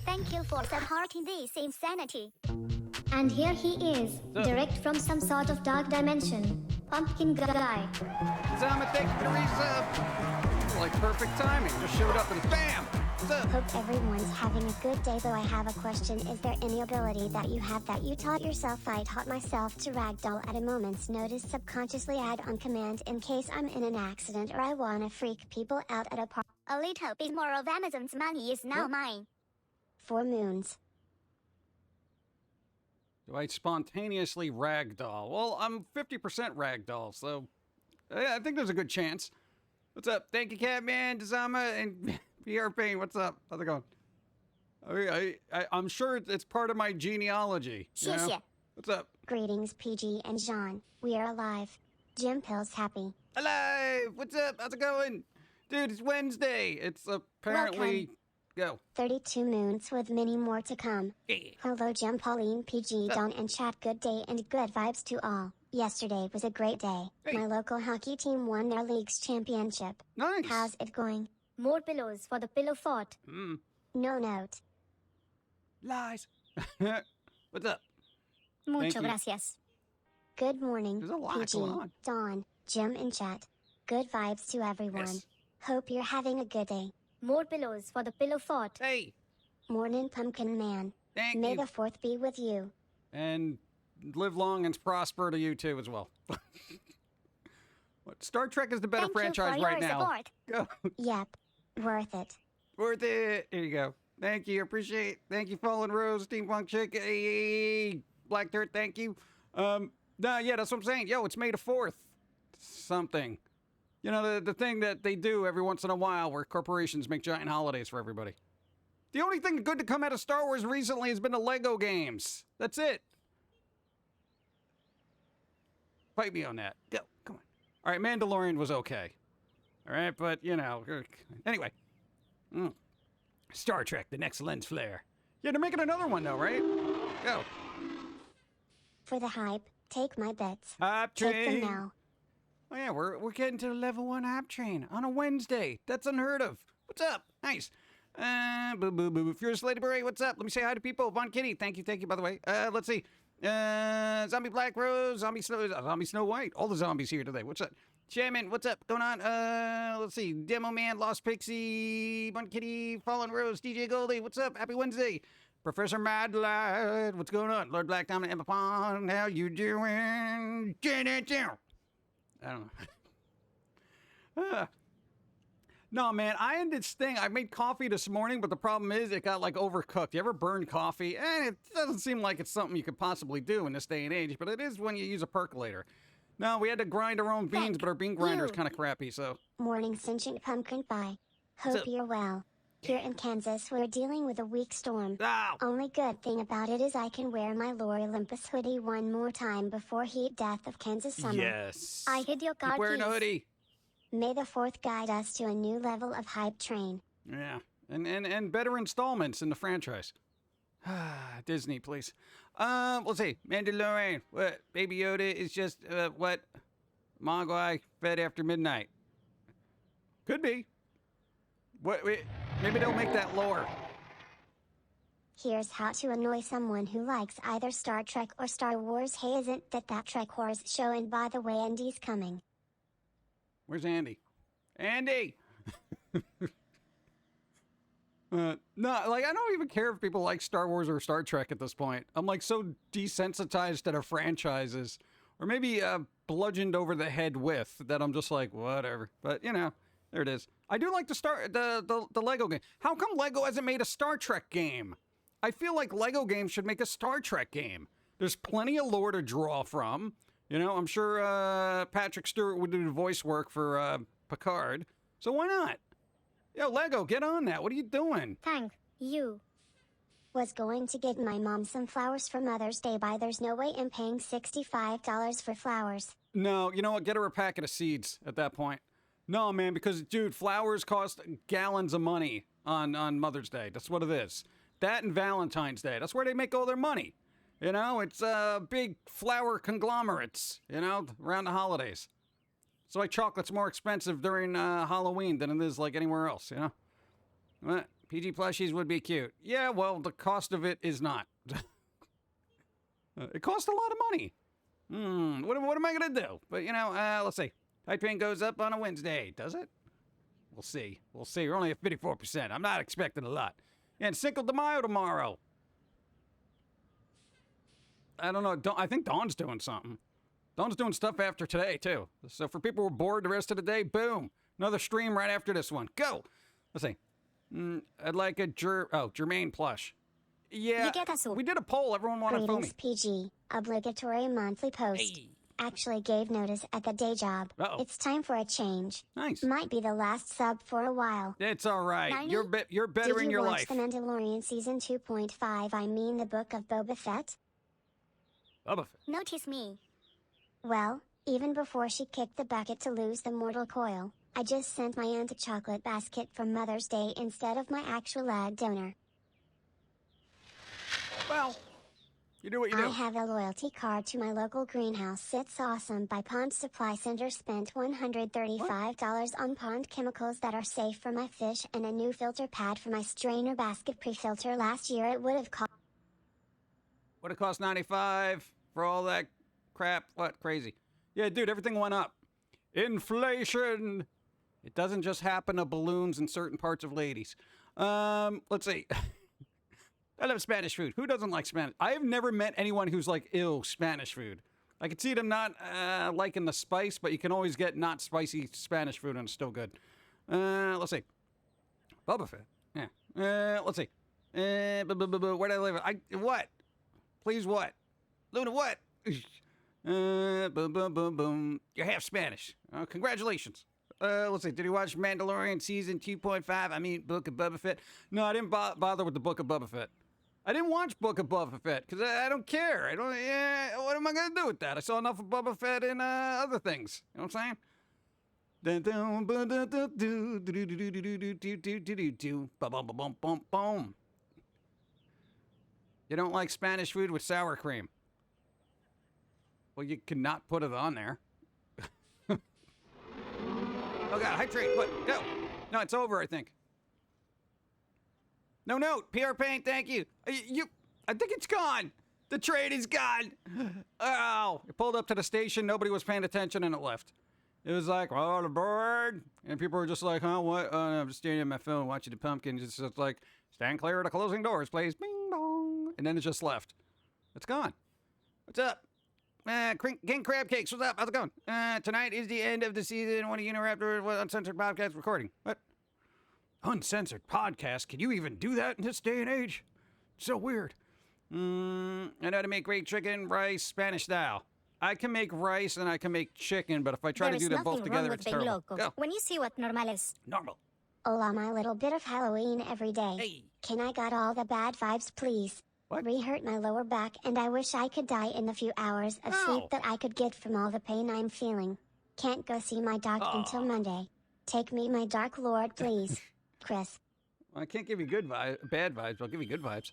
Thank you for supporting this insanity. And here he is, direct from some sort of dark dimension. Pumpkin guy. Zama, thank you for the resub. Like perfect timing. Just showed up and bam! What's up? Hope everyone's having a good day, though I have a question. Is there any ability that you have that you taught yourself? I taught myself to ragdoll at a moment's notice, subconsciously add on command in case I'm in an accident or I wanna freak people out at a park. A little bit more of Amazon's money is now mine. 4 moons. Do I spontaneously ragdoll? Well, I'm 50% ragdoll, so I think there's a good chance. What's up? Thank you, Catman, Dazama, and PR Pain. What's up? How's it going? I'm sure it's part of my genealogy. You know? What's up? Greetings, PG and Jean. We are alive. Jim Pill's happy. Alive! What's up? How's it going? Dude, it's Wednesday. It's apparently... Welcome. Go. 32 moons with many more to come. Yeah. Hello, Jim, Pauline, PG, Don, and chat. Good day and good vibes to all. Yesterday was a great day. Hey. My local hockey team won their league's championship. Nice. How's it going? More pillows for the pillow fort. No note. Lies. What's up? Mucho you. gracias. Good morning, There's a lot PG, going on. Don, Jim, and chat. Good vibes to everyone. Yes. Hope you're having a good day. More pillows for the pillow fort. Hey. Morning, Pumpkin Man. Thank May you. the 4th be with you. And live long and prosper to you too as well. What? Star Trek is the better Thank you franchise for right your now. support. Go. Yep. Worth it. Worth it. Here you go. Thank you. Appreciate it. Thank you, Fallen Rose, Steampunk Chick, hey, Black Dirt, thank you. Yeah, that's what I'm saying. Yo, it's May the 4th. Something. You know, the thing that they do every once in a while where corporations make giant holidays for everybody. The only thing good to come out of Star Wars recently has been the Lego games. That's it. Fight me on that. Go. Come on. All right, Mandalorian was okay. All right, but, you know, anyway. Star Trek, the next lens flare. Yeah, they're making another one, though, right? Go. For the hype, take my bets. Hype Take train. them now. Oh, yeah, we're getting to the level 1 hype train on a Wednesday. That's unheard of. What's up? Nice. Boo. Furious Lady Beret, what's up? Let me say hi to people. Von Kitty, thank you, by the way. Let's see. Zombie Black Rose, Zombie Snow White. All the zombies here today. What's up? Shaman, what's up? Going on? Let's see. Demo Man, Lost Pixie, Von Kitty, Fallen Rose, DJ Goldie, what's up? Happy Wednesday. Professor Madlight, what's going on? Lord Black Diamond, Emma Pond, how you doing? I don't know. No, man, I ended this thing. I made coffee this morning, but the problem is it got, like, overcooked. You ever burn coffee? It doesn't seem like it's something you could possibly do in this day and age, but it is when you use a percolator. No, we had to grind our own beans, but our bean grinder is kind of crappy, so... Morning, Sentient Pumpkin Pie. Hope you're well. Here in Kansas, we're dealing with a weak storm. Ow! Only good thing about it is I can wear my Lore Olympus hoodie one more time before heat death of Kansas summer. Yes. I hid your car Keep wearing a keys. hoodie. May the 4th guide us to a new level of hype train. Yeah, and better installments in the franchise. Disney, please. Let's see. Mandalorian. What? Baby Yoda is just, what? Mogwai fed after midnight. Could be. What? Wait, maybe they'll make that lore. Here's how to annoy someone who likes either Star Trek or Star Wars. Hey, isn't that Trek Wars show? And by the way, Andy's coming. Where's Andy? Andy! No, like, I don't even care if people like Star Wars or Star Trek at this point. I'm, like, so desensitized to the franchises. Or maybe bludgeoned over the head with that I'm just like, whatever. But, you know, there it is. I do like the Lego game. How come Lego hasn't made a Star Trek game? I feel like Lego games should make a Star Trek game. There's plenty of lore to draw from. You know, I'm sure Patrick Stewart would do the voice work for Picard. So why not? Yo, Lego, get on that. What are you doing? Thank you. Was going to get my mom some flowers for Mother's Day, but there's no way I'm paying $65 for flowers. No, you know what? Get her a packet of seeds at that point. No, man, because, dude, flowers cost gallons of money on Mother's Day. That's what it is. That and Valentine's Day. That's where they make all their money. You know, it's big flower conglomerates, you know, around the holidays. It's like chocolate's more expensive during Halloween than it is like anywhere else, you know? PG plushies would be cute. Yeah, well, the cost of it is not. It costs a lot of money. What am I going to do? But, let's see. Hype train goes up on a Wednesday. Does it? We'll see. We'll see. We're only at 54%. I'm not expecting a lot. And Cinco de Mayo tomorrow. I don't know. I think Dawn's doing something. Dawn's doing stuff after today, too. So for people who are bored the rest of the day, boom. Another stream right after this one. Go. Let's see. I'd like a Jermaine plush. Yeah, we did a poll. Everyone wanted Foamy. PG. Obligatory monthly post. Hey. Actually gave notice at the day job. Uh-oh. It's time for a change. Nice. Might be the last sub for a while. It's all right. 90? You're better in your life. Did you watch The Mandalorian Season 2.5? I mean the Book of Boba Fett? Boba Fett. Notice me. Well, even before she kicked the bucket to lose the mortal coil, I just sent my aunt a chocolate basket for Mother's Day instead of my actual egg donor. Well, you do what you do. I have a loyalty card to my local greenhouse. It's awesome. By Pond Supply Center, spent $135 on pond chemicals that are safe for my fish and a new filter pad for my strainer basket pre-filter. Last year it would have cost $95 for all that crap. What? Crazy. Yeah, dude, everything went up. Inflation. It doesn't just happen to balloons in certain parts of ladies. Let's see. I love Spanish food. Who doesn't like Spanish? I have never met anyone who's like, ew, Spanish food. I can see them not liking the spice, but you can always get not spicy Spanish food and it's still good. Let's see. Boba Fett. Yeah. Let's see. Where do I live? What? Please what? Luna, what? Boom, boom, boom, boom. You're half Spanish. Congratulations. Let's see. Did you watch Mandalorian Season 2.5? I mean, Book of Boba Fett? No, I didn't bother with the Book of Boba Fett. I didn't watch Book of Boba Fett because I don't care. What am I going to do with that? I saw enough of Boba Fett in other things. You know what I'm saying? You don't like Spanish food with sour cream? Well, you cannot put it on there. Oh, God. Hype train. What? Go. No, it's over, I think. No note. PR Paint, thank you. I think it's gone. The train is gone. Oh. It pulled up to the station. Nobody was paying attention, and it left. It was like, oh, the bird. And people were just like, huh, what? I'm just staring at my phone watching the Pum'Kin. It's just like, stand clear of the closing doors, please. Bing, bong. And then it just left. It's gone. What's up? King Crab Cakes, what's up? How's it going? Tonight is the end of the season. What do you interrupt with Uncensored Podcast recording? What? Uncensored Podcast? Can you even do that in this day and age? It's so weird. I know how to make great chicken, rice, Spanish style. I can make rice and I can make chicken, but if I try to do them both together, it's terrible. Go. When you see what normal is. Normal. Hola, my little bit of Halloween every day. Hey. Can I got all the bad vibes, please? What? Re-hurt my lower back and I wish I could die in the few hours of sleep that I could get from all the pain I'm feeling. Can't go see my doc until Monday. Take me, my dark lord, please. Chris. Well, I can't give you bad vibes. I'll give you good vibes.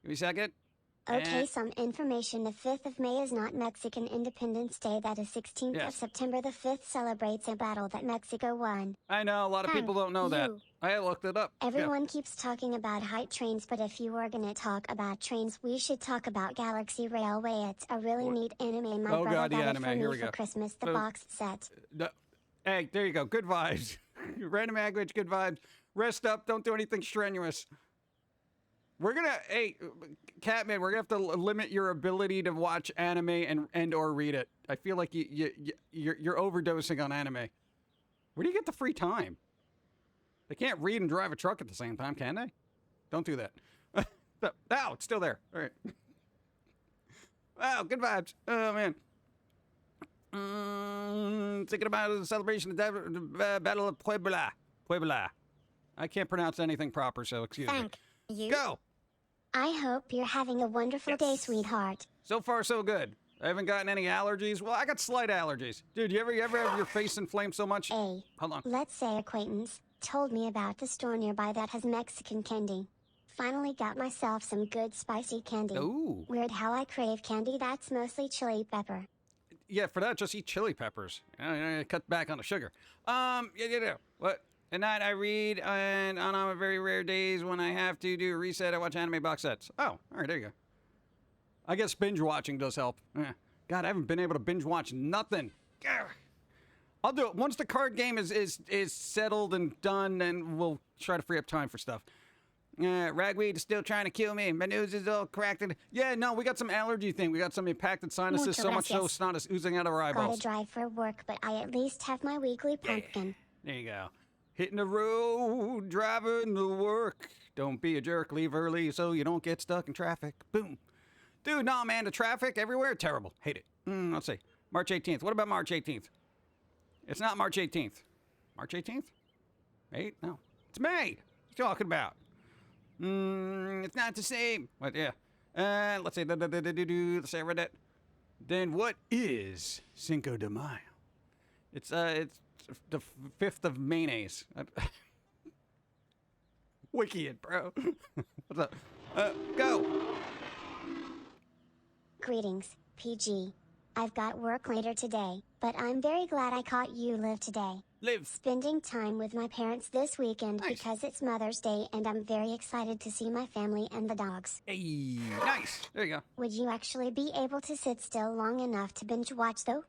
Give me a second. Okay, some information. The 5th of May is not Mexican Independence Day. That is 16th of September. The 5th celebrates a battle that Mexico won. I know, a lot of people don't know that. I looked it up. Everyone keeps talking about hype trains, but if you were going to talk about trains, we should talk about Galaxy Railway. It's a really neat anime. My brother got it for me for Christmas, the box set. Hey, there you go. Good vibes. Random language, good vibes. Rest up. Don't do anything strenuous. We're gonna, hey, Catman, we're gonna have to limit your ability to watch anime and or read it. I feel like you're overdosing on anime. Where do you get the free time? They can't read and drive a truck at the same time, can they? Don't do that. Ow, it's still there. All right. Wow, good vibes. Oh, man. Thinking about the celebration of the Battle of Puebla. Puebla. I can't pronounce anything proper, so excuse me. Thank you. Go! I hope you're having a wonderful day, sweetheart. So far, so good. I haven't gotten any allergies. Well, I got slight allergies. Dude, you ever have your face inflamed so much? Hold on. Let's say acquaintance told me about the store nearby that has Mexican candy. Finally got myself some good spicy candy. Ooh. Weird how I crave candy that's mostly chili pepper. Yeah, for that, just eat chili peppers. Cut back on the sugar. Yeah. What? At night, I read, and on very rare days when I have to do a reset, I watch anime box sets. Oh, all right, there you go. I guess binge watching does help. God, I haven't been able to binge watch nothing. I'll do it once the card game is settled and done, and we'll try to free up time for stuff. Ragweed is still trying to kill me. My nose is all cracked. Yeah, no, we got some allergy thing. We got some impacted sinuses, so much so snot is oozing out of our eyeballs. Gotta drive for work, but I at least have my weekly pumpkin. There you go. Hitting the road, driving to work. Don't be a jerk, leave early so you don't get stuck in traffic. Boom. Dude, no, man, the traffic everywhere, terrible. Hate it. Let's see. March 18th. What about March 18th? It's not March 18th. March 18th? Right? No. It's May. What are you talking about? It's not the same. But yeah. Let's say, let's say I read that. Then what is Cinco de Mayo? It's the 5th of mayonnaise. Wiki it, bro. What's up? Go. Greetings, PG. I've got work later today, but I'm very glad I caught you live today. Live. Spending time with my parents this weekend Nice. because it's Mother's Day and I'm very excited to see my family and the dogs. Hey, nice. There you go. Would you actually be able to sit still long enough to binge watch though?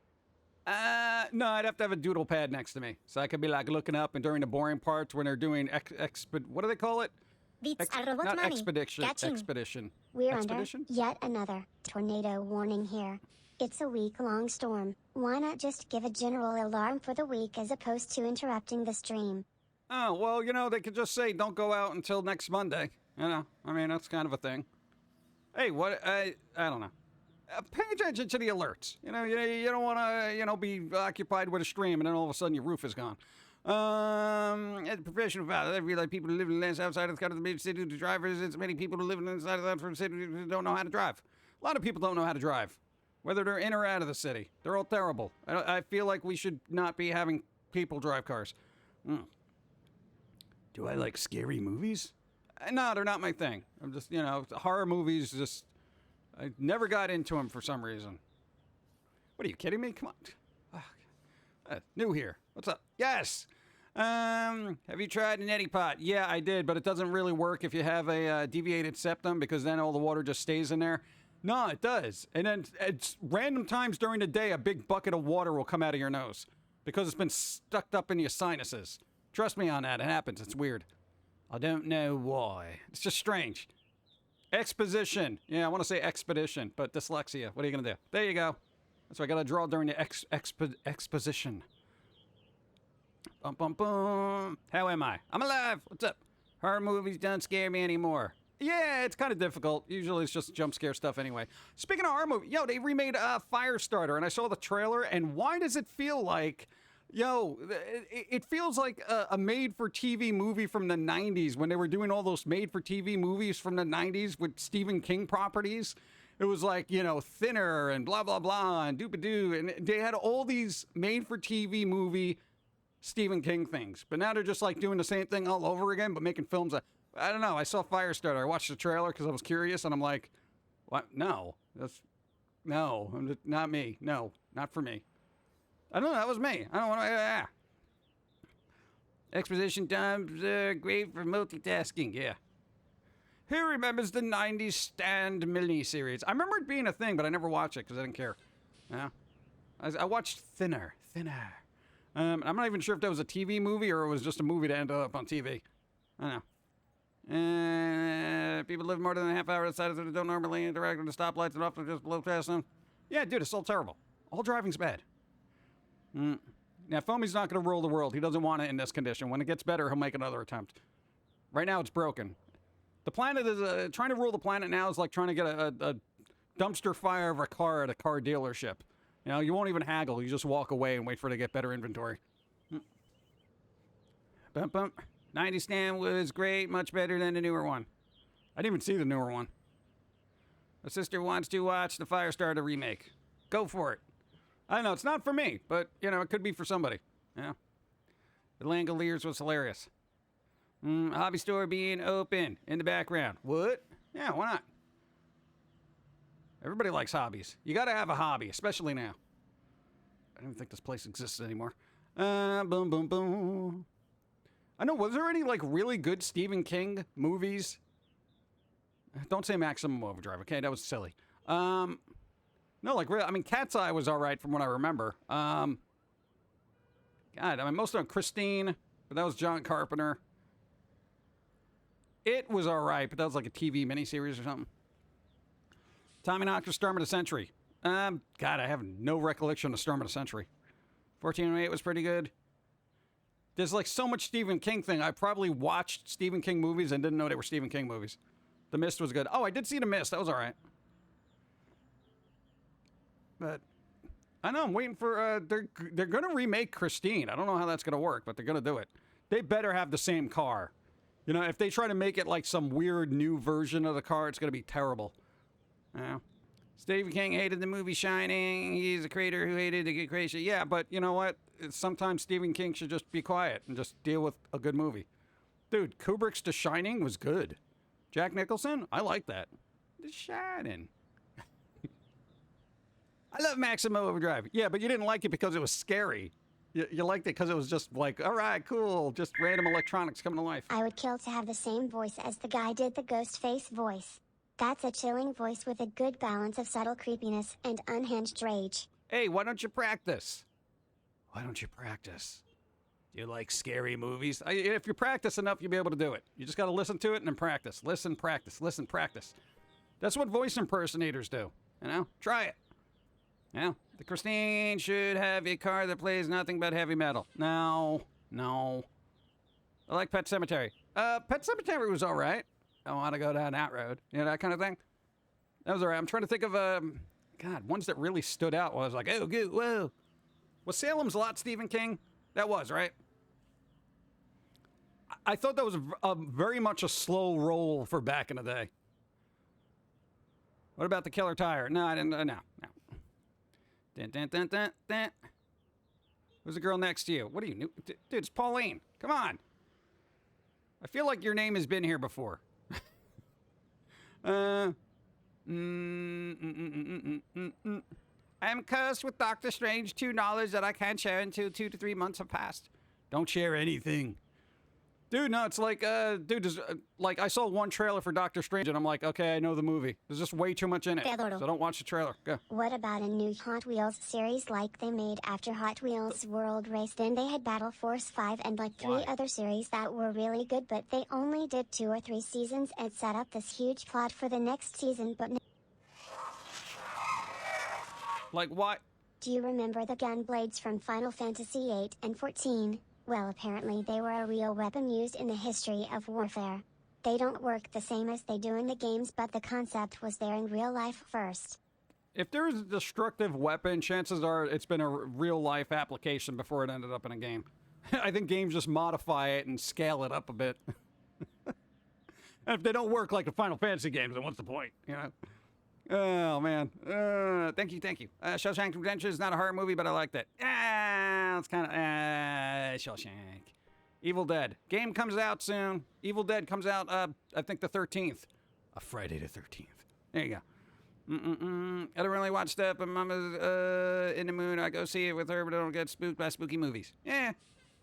No, I'd have to have a doodle pad next to me. So I could be like looking up, and during the boring parts when they're doing what do they call it? Not expedition. Expedition. We're Expedition? under yet another tornado warning here. It's a week-long storm. Why not just give a general alarm for the week as opposed to interrupting the stream? Oh, well, you know, they could just say don't go out until next Monday. You know, I mean, that's kind of a thing. Hey, I don't know. Pay attention to the alerts. You know, you don't want to, be occupied with a stream and then all of a sudden your roof is gone. As a professional father, I realize people who live in lands outside of the major city, the drivers, it's many people who live inside of the city who don't know how to drive. A lot of people don't know how to drive, whether they're in or out of the city. They're all terrible. I feel like we should not be having people drive cars. Do I like scary movies? No, they're not my thing. I'm just, horror movies just... I never got into them for some reason. What, are you kidding me? Come on. New here. What's up? Yes! Have you tried an neti pot? Yeah, I did, but it doesn't really work if you have a deviated septum because then all the water just stays in there. No, it does. And then it's random times during the day, a big bucket of water will come out of your nose because it's been stuck up in your sinuses. Trust me on that. It happens. It's weird. I don't know why. It's just strange. Exposition. Yeah, I want to say expedition, but dyslexia. What are you going to do? There you go. That's what I got to draw during the exposition. Bum, bum, bum. How am I? I'm alive. What's up? Horror movies don't scare me anymore. Yeah, it's kind of difficult. Usually it's just jump scare stuff anyway. Speaking of horror movies, they remade Firestarter, and I saw the trailer, and why does it feel like... it feels like a made-for-TV movie from the 90s when they were doing all those made-for-TV movies from the 90s with Stephen King properties. It was like, Thinner and blah, blah, blah and doop-a-doo. And they had all these made-for-TV movie Stephen King things. But now they're just like doing the same thing all over again, but making films. I don't know. I saw Firestarter. I watched the trailer because I was curious, and I'm like, what? No. Not me. No, not for me. I don't know, that was me. I don't want to... Exposition times are great for multitasking, yeah. Who remembers the 90s Stand miniseries? I remember it being a thing, but I never watched it because I didn't care. Yeah. I watched Thinner. I'm not even sure if that was a TV movie or it was just a movie that ended up on TV. I don't know. People live more than a half hour outside of it, don't normally interact with the stoplights and often just blow past them. Yeah, dude, it's all terrible. All driving's bad. Now, Foamy's not going to rule the world. He doesn't want it in this condition. When it gets better, he'll make another attempt. Right now, it's broken. The planet is... trying to rule the planet now is like trying to get a dumpster fire of a car at a car dealership. You won't even haggle. You just walk away and wait for it to get better inventory. Bump, bump. 90 Stand was great. Much better than the newer one. I didn't even see the newer one. My sister wants to watch the Firestarter remake. Go for it. I know, it's not for me, but, it could be for somebody. Yeah. The Langoliers was hilarious. Hobby store being open in the background. What? Yeah, why not? Everybody likes hobbies. You gotta have a hobby, especially now. I don't think this place exists anymore. Boom, boom, boom. I know, was there any, like, really good Stephen King movies? Don't say Maximum Overdrive, okay? That was silly. No, like, really, I mean, Cat's Eye was all right from what I remember. God, I mean, most of them, Christine, but that was John Carpenter. It was all right, but that was like a TV miniseries or something. Tommyknocker, Storm of the Century. God, I have no recollection of Storm of the Century. 1408 was pretty good. There's like so much Stephen King thing. I probably watched Stephen King movies and didn't know they were Stephen King movies. The Mist was good. Oh, I did see The Mist. That was all right. But I know I'm waiting for. They're gonna remake Christine. I don't know how that's gonna work, but they're gonna do it. They better have the same car. You know, if they try to make it like some weird new version of the car, it's gonna be terrible. Yeah. Stephen King hated the movie Shining. He's a creator who hated the good creation. Yeah, but you know what? Sometimes Stephen King should just be quiet and just deal with a good movie. Dude, Kubrick's The Shining was good. Jack Nicholson, I like that. The Shining. I love Maximum Overdrive. Yeah, but you didn't like it because it was scary. You liked it because it was just like, all right, cool, just random electronics coming to life. I would kill to have the same voice as the guy did the ghost face voice. That's a chilling voice with a good balance of subtle creepiness and unhinged rage. Hey, why don't you practice? Why don't you practice? Do you like scary movies? If you practice enough, you'll be able to do it. You just got to listen to it and then practice. Listen, practice, listen, practice. That's what voice impersonators do. You know, try it. Yeah, the Christine should have a car that plays nothing but heavy metal. No. I like Pet Sematary. Pet Sematary was all right. I want to go down that road. You know, that kind of thing. That was all right. I'm trying to think of, ones that really stood out. I was like, oh, good, whoa. Was Salem's Lot Stephen King? That was, right? I thought that was very much a slow roll for back in the day. What about The Killer Tire? No, I didn't, no. Dun, dun, dun, dun, dun. Who's the girl next to you? What are you, new? Dude, it's Pauline. Come on. I feel like your name has been here before. I'm cursed with Doctor Strange 2 knowledge that I can't share until 2 to 3 months have passed. Don't share anything. Dude, no, it's like, like, I saw one trailer for Doctor Strange, and I'm like, okay, I know the movie. There's just way too much in it, so don't watch the trailer. Go. What about a new Hot Wheels series like they made after Hot Wheels World Race? Then they had Battle Force 5 and like 3 other series that were really good, but they only did 2 or 3 seasons and set up this huge plot for the next season, but Like what? Do you remember the gun blades from Final Fantasy 8 and 14? Well, apparently they were a real weapon used in the history of warfare. They don't work the same as they do in the games, but the concept was there in real life first. If there's a destructive weapon, chances are it's been a real life application before it ended up in a game. I think games just modify it and scale it up a bit. And if they don't work like the Final Fantasy games, then what's the point, you know? Oh, man. Thank you. Shawshank Redemption is not a horror movie, but I liked it. It's kind of, Shawshank. Evil Dead. Game comes out soon. Evil Dead comes out, I think the 13th. Friday the 13th. There you go. I don't really watch stuff, but Mama's in the mood. I go see it with her, but I don't get spooked by spooky movies. Yeah,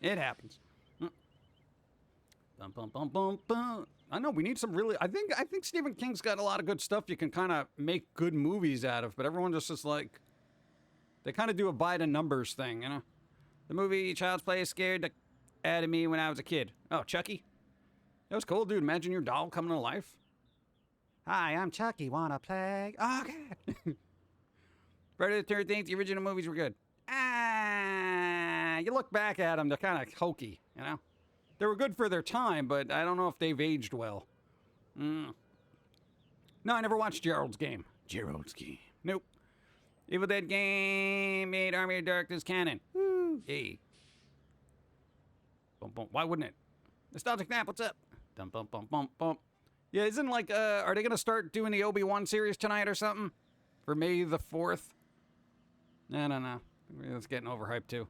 it happens. Bum, bum, bum, bum, bum. I know, we need some really... I think Stephen King's got a lot of good stuff you can kind of make good movies out of, but everyone just is like... They kind of do a by-the-numbers thing, you know? The movie Child's Play scared the out of me when I was a kid. Oh, Chucky? That was cool, dude. Imagine your doll coming to life. Hi, I'm Chucky. Wanna play? Oh, God. Friday the 13th, the original movies were good. You look back at them, they're kind of hokey, you know? They were good for their time, but I don't know if they've aged well. No, I never watched Gerald's Game. Nope. Evil Dead game made Army of Darkness canon. Woo! Hey. Bum, bum. Why wouldn't it? Nostalgic Nap, what's up? Dum, bum, bum, bum, bum. Yeah, isn't like, are they going to start doing the Obi-Wan series tonight or something? For May the 4th? No. It's getting overhyped too.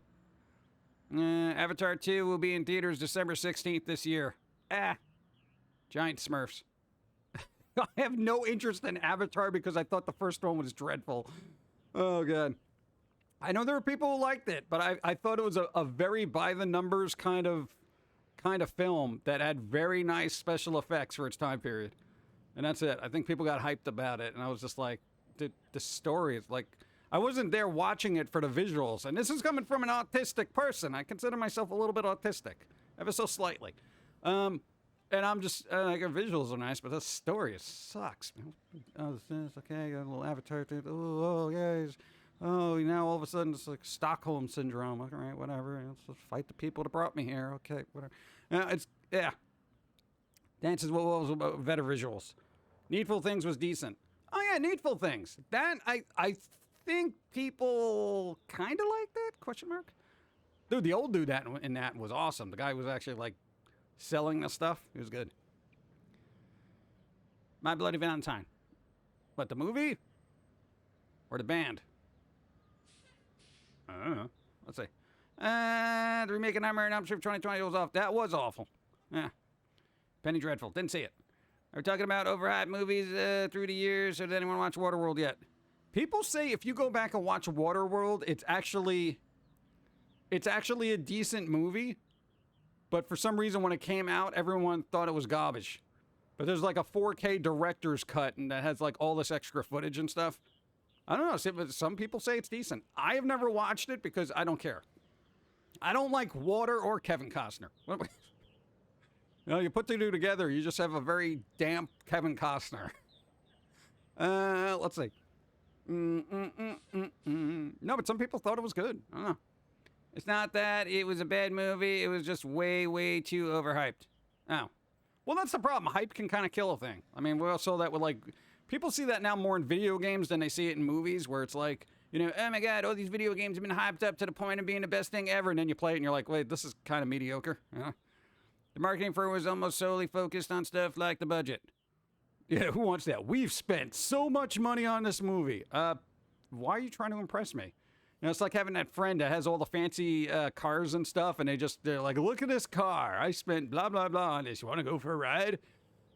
Avatar 2 will be in theaters December 16th this year. Giant Smurfs. I have no interest in Avatar because I thought the first one was dreadful. Oh, God. I know there were people who liked it, but I thought it was a very by-the-numbers kind of kind of film that had very nice special effects for its time period. And that's it. I think people got hyped about it. And I was just like, the story is like, I wasn't there watching it for the visuals. And this is coming from an autistic person. I consider myself a little bit autistic, ever so slightly. And I'm just, like, the visuals are nice, but the story sucks. Oh, this, okay, got a little avatar thing. Oh, yeah. Now all of a sudden it's like Stockholm Syndrome. All right, whatever. Let's just fight the people that brought me here. Okay, whatever. Yeah. Dances was about better visuals. Needful Things was decent. Oh, yeah, Needful Things. That, I think people kind of like that, question mark. Dude, the old dude in that was awesome. The guy was actually, like, selling the stuff. He was good. My Bloody Valentine. What, the movie? Or the band? I don't know. Let's see. The remake of Nightmare on Elm Street 2020 was off. That was awful. Yeah. Penny Dreadful. Didn't see it. We're talking about overhyped movies through the years. So did anyone watch Waterworld yet? People say if you go back and watch Waterworld, it's actually a decent movie. But for some reason, when it came out, everyone thought it was garbage. But there's like a 4K director's cut and that has like all this extra footage and stuff. I don't know. Some people say it's decent. I have never watched it because I don't care. I don't like water or Kevin Costner. You put the two together, you just have a very damp Kevin Costner. Let's see. No, but some people thought it was good. I don't know. It's not that it was a bad movie. It was just way, way too overhyped. Oh. Well, that's the problem. Hype can kind of kill a thing. I mean, we all saw that with, like... People see that now more in video games than they see it in movies, where it's like, oh my God, all these video games have been hyped up to the point of being the best thing ever, and then you play it and you're like, wait, this is kind of mediocre. The marketing firm was almost solely focused on stuff like the budget. Yeah, who wants that? We've spent so much money on this movie. Why are you trying to impress me? It's like having that friend that has all the fancy cars and stuff, and they're like, look at this car. I spent blah, blah, blah on this. You want to go for a ride?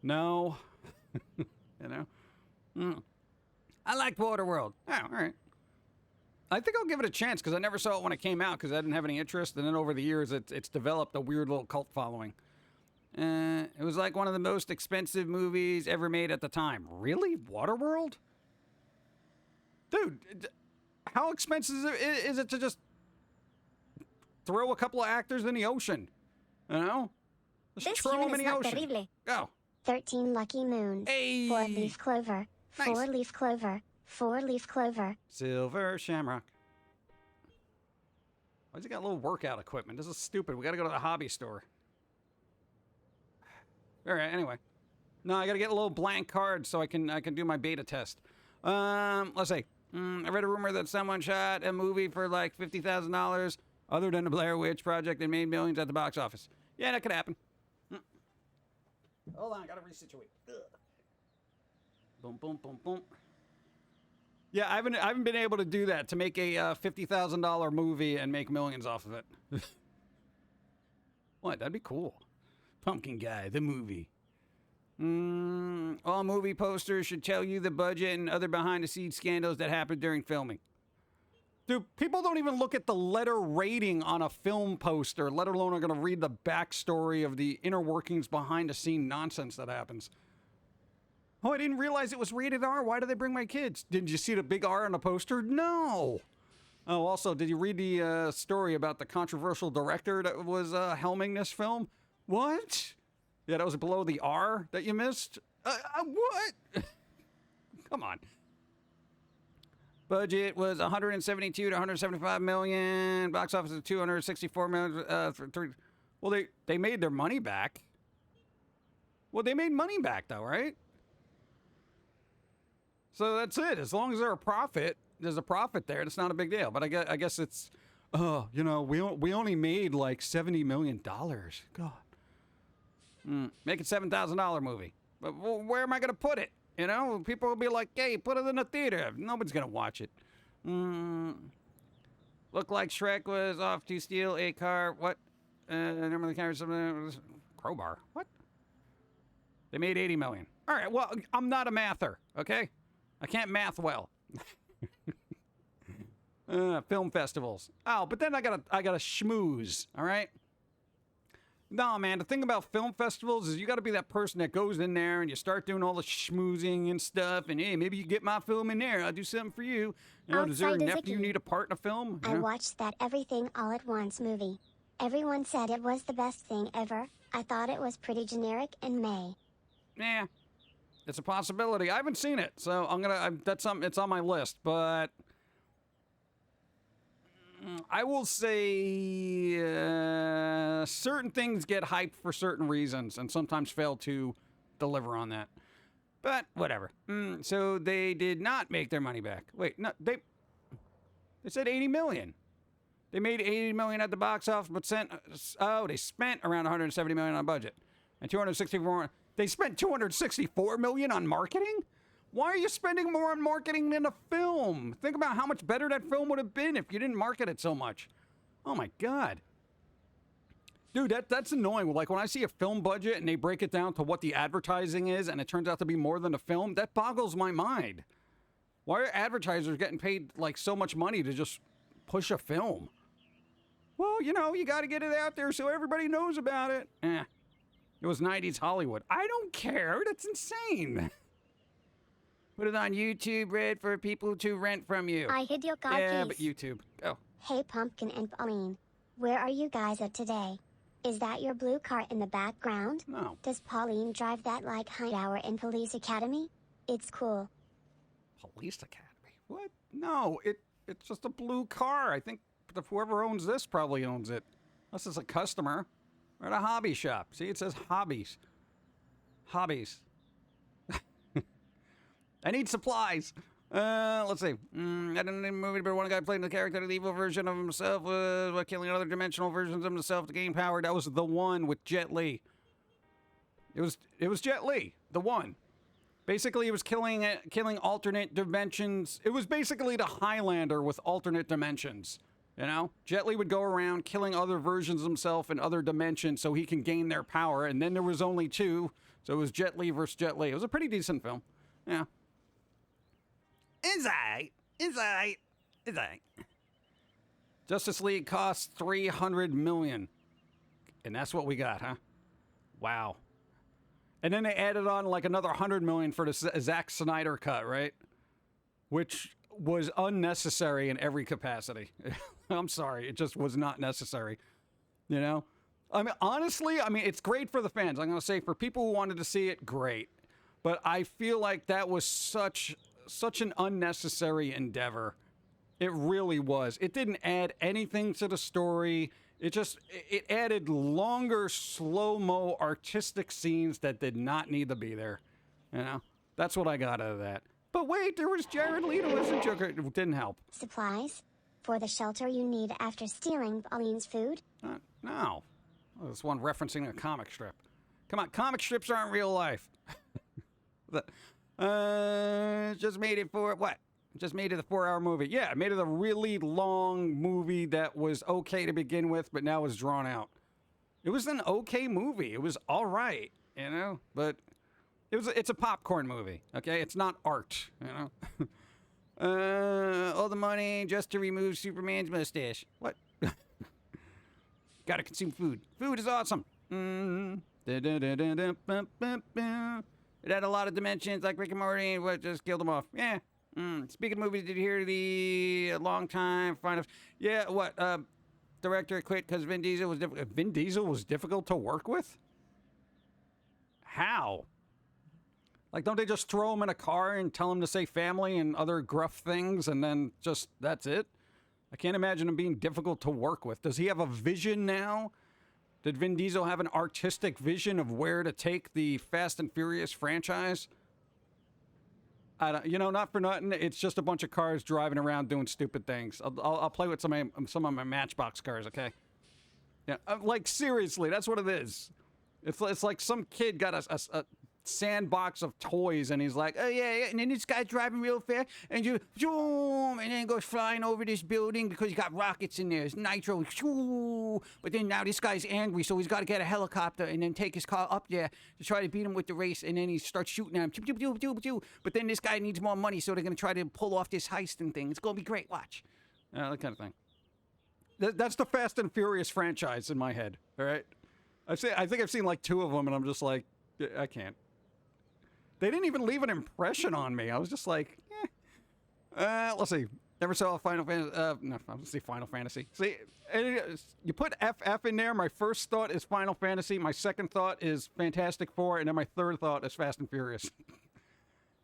No. I liked Waterworld. Oh, all right. I think I'll give it a chance because I never saw it when it came out because I didn't have any interest. And then over the years, it's developed a weird little cult following. It was like one of the most expensive movies ever made at the time. Really? Waterworld? Dude, how expensive is it to just throw a couple of actors in the ocean? Just throw them in the ocean. Terrible. Go. 13 lucky moons. Hey. 4-leaf clover. Nice. 4-leaf clover. 4-leaf clover. Silver shamrock. Why's he got a little workout equipment? This is stupid. We got to go to the hobby store. All right, anyway. No, I got to get a little blank card so I can do my beta test. Let's see. I read a rumor that someone shot a movie for like $50,000 other than the Blair Witch Project and made millions at the box office. Yeah, that could happen. Hold on, I gotta resituate. Ugh. Boom, boom, boom, boom. Yeah, I haven't been able to do that, to make a $50,000 movie and make millions off of it. What? That'd be cool. Pumpkin Guy, the movie. All movie posters should tell you the budget and other behind-the-scenes scandals that happened during filming. Dude, people don't even look at the letter rating on a film poster, let alone are going to read the backstory of the inner workings behind-the-scene nonsense that happens. Oh, I didn't realize it was rated R. Why did they bring my kids? Did you see the big R on the poster? No. Oh, also, did you read the story about the controversial director that was helming this film? What? Yeah, that was below the R that you missed? What? Come on. Budget was 172 to 175 million. Box office of 264 million. Well, they made their money back. Well, they made money back though, right? So that's it. As long as there's a profit there. It's not a big deal. But I guess it's, we only made like $70 million. God. Make it $7,000 movie. But where am I going to put it? People will be like, hey, put it in the theater. Nobody's going to watch it. Looked like Shrek was off to steal a car. What? Number of the cameras, crowbar. What? They made $80 million. All right, well, I'm not a mather, okay? I can't math well. Film festivals. Oh, but then I gotta schmooze, all right? No, man, the thing about film festivals is you got to be that person that goes in there and you start doing all the schmoozing and stuff, and hey, maybe you get my film in there. I'll do something for you. You know, does your Outside is nephew icky. need a part in a film? You I know? watched that Everything All at Once movie. Everyone said it was the best thing ever. I thought it was pretty generic and meh. Yeah, it's a possibility. I haven't seen it, so that's something. It's on my list, but I will say certain things get hyped for certain reasons, and sometimes fail to deliver on that. But whatever. So they did not make their money back. Wait, no, they said 80 million. They made 80 million at the box office, but they spent around 170 million on budget, and 264. They spent 264 million on marketing. Why are you spending more on marketing than a film? Think about how much better that film would have been if you didn't market it so much. Oh my God. Dude, that's annoying. Like when I see a film budget and they break it down to what the advertising is and it turns out to be more than a film, that boggles my mind. Why are advertisers getting paid like so much money to just push a film? Well, you know, you got to get it out there so everybody knows about it. It was 90s Hollywood. I don't care. That's insane. Put it on YouTube, Red, for people to rent from you. I hid your car Yeah, keys. but YouTube. Go. Hey Pumpkin and Pauline. Where are you guys at today? Is that your blue car in the background? No. Does Pauline drive that like hideout in Police Academy? It's cool. Police Academy? What? No, it's just a blue car. I think whoever owns this probably owns it. Unless it's a customer. We're at a hobby shop. See, it says hobbies. Hobbies. I need supplies. Let's see. I didn't need a movie, but one guy playing the character, the evil version of himself, was killing other dimensional versions of himself to gain power. That was the one with Jet Li. It was Jet Li, the one. Basically, he was killing alternate dimensions. It was basically the Highlander with alternate dimensions. You know, Jet Li would go around killing other versions of himself in other dimensions so he can gain their power. And then there was only two, so it was Jet Li versus Jet Li. It was a pretty decent film. Yeah. It's alright. Justice League costs $300 million. And that's what we got, huh? Wow. And then they added on like another $100 million for the Zack Snyder cut, right? Which was unnecessary in every capacity. I'm sorry. It just was not necessary. You know? I mean, honestly, it's great for the fans. I'm going to say for people who wanted to see it, great. But I feel like that was such an unnecessary endeavor. It really was. It didn't add anything to the story. It added longer, slow-mo artistic scenes that did not need to be there. You know? That's what I got out of that. But wait, there was Jared Leto as a Joker. It didn't help. Supplies? For the shelter you need after stealing Pauline's food? No. Oh, this one referencing a comic strip. Come on, comic strips aren't real life. Just made it for what? Just made it a 4-hour movie. Yeah, made it a really long movie that was okay to begin with, but now is drawn out. It was an okay movie. It was all right, you know, but it's a popcorn movie. Okay, it's not art, you know. All the money just to remove Superman's mustache. What? Gotta consume food. Food is awesome. It had a lot of dimensions, like Rick and Morty, and just killed them off. Yeah. Speaking of movies, did you hear the long time final? Yeah. What? Director quit because Vin Diesel was difficult. Vin Diesel was difficult to work with. How? Like, don't they just throw him in a car and tell him to say family and other gruff things, and then just that's it? I can't imagine him being difficult to work with. Does he have a vision now? Did Vin Diesel have an artistic vision of where to take the Fast and Furious franchise? I don't, not for nothing. It's just a bunch of cars driving around doing stupid things. I'll play with some of my Matchbox cars, okay? Yeah, like seriously, that's what it is. It's like some kid got a sandbox of toys, and he's like, oh yeah, and then this guy's driving real fast, and you zoom, and then goes flying over this building because he's got rockets in there. It's nitro, but then now this guy's angry, so he's got to get a helicopter and then take his car up there to try to beat him with the race, and then he starts shooting at him. But then this guy needs more money, so they're gonna try to pull off this heist and thing. It's gonna be great. Watch, that kind of thing. That's the Fast and Furious franchise in my head. All right. I think I've seen like 2 of them, and I'm just like, I can't. They didn't even leave an impression on me. I was just like, let's see. Never saw Final Fantasy. No, I was say Final Fantasy. See, you put FF in there. My first thought is Final Fantasy. My second thought is Fantastic Four, and then my third thought is Fast and Furious.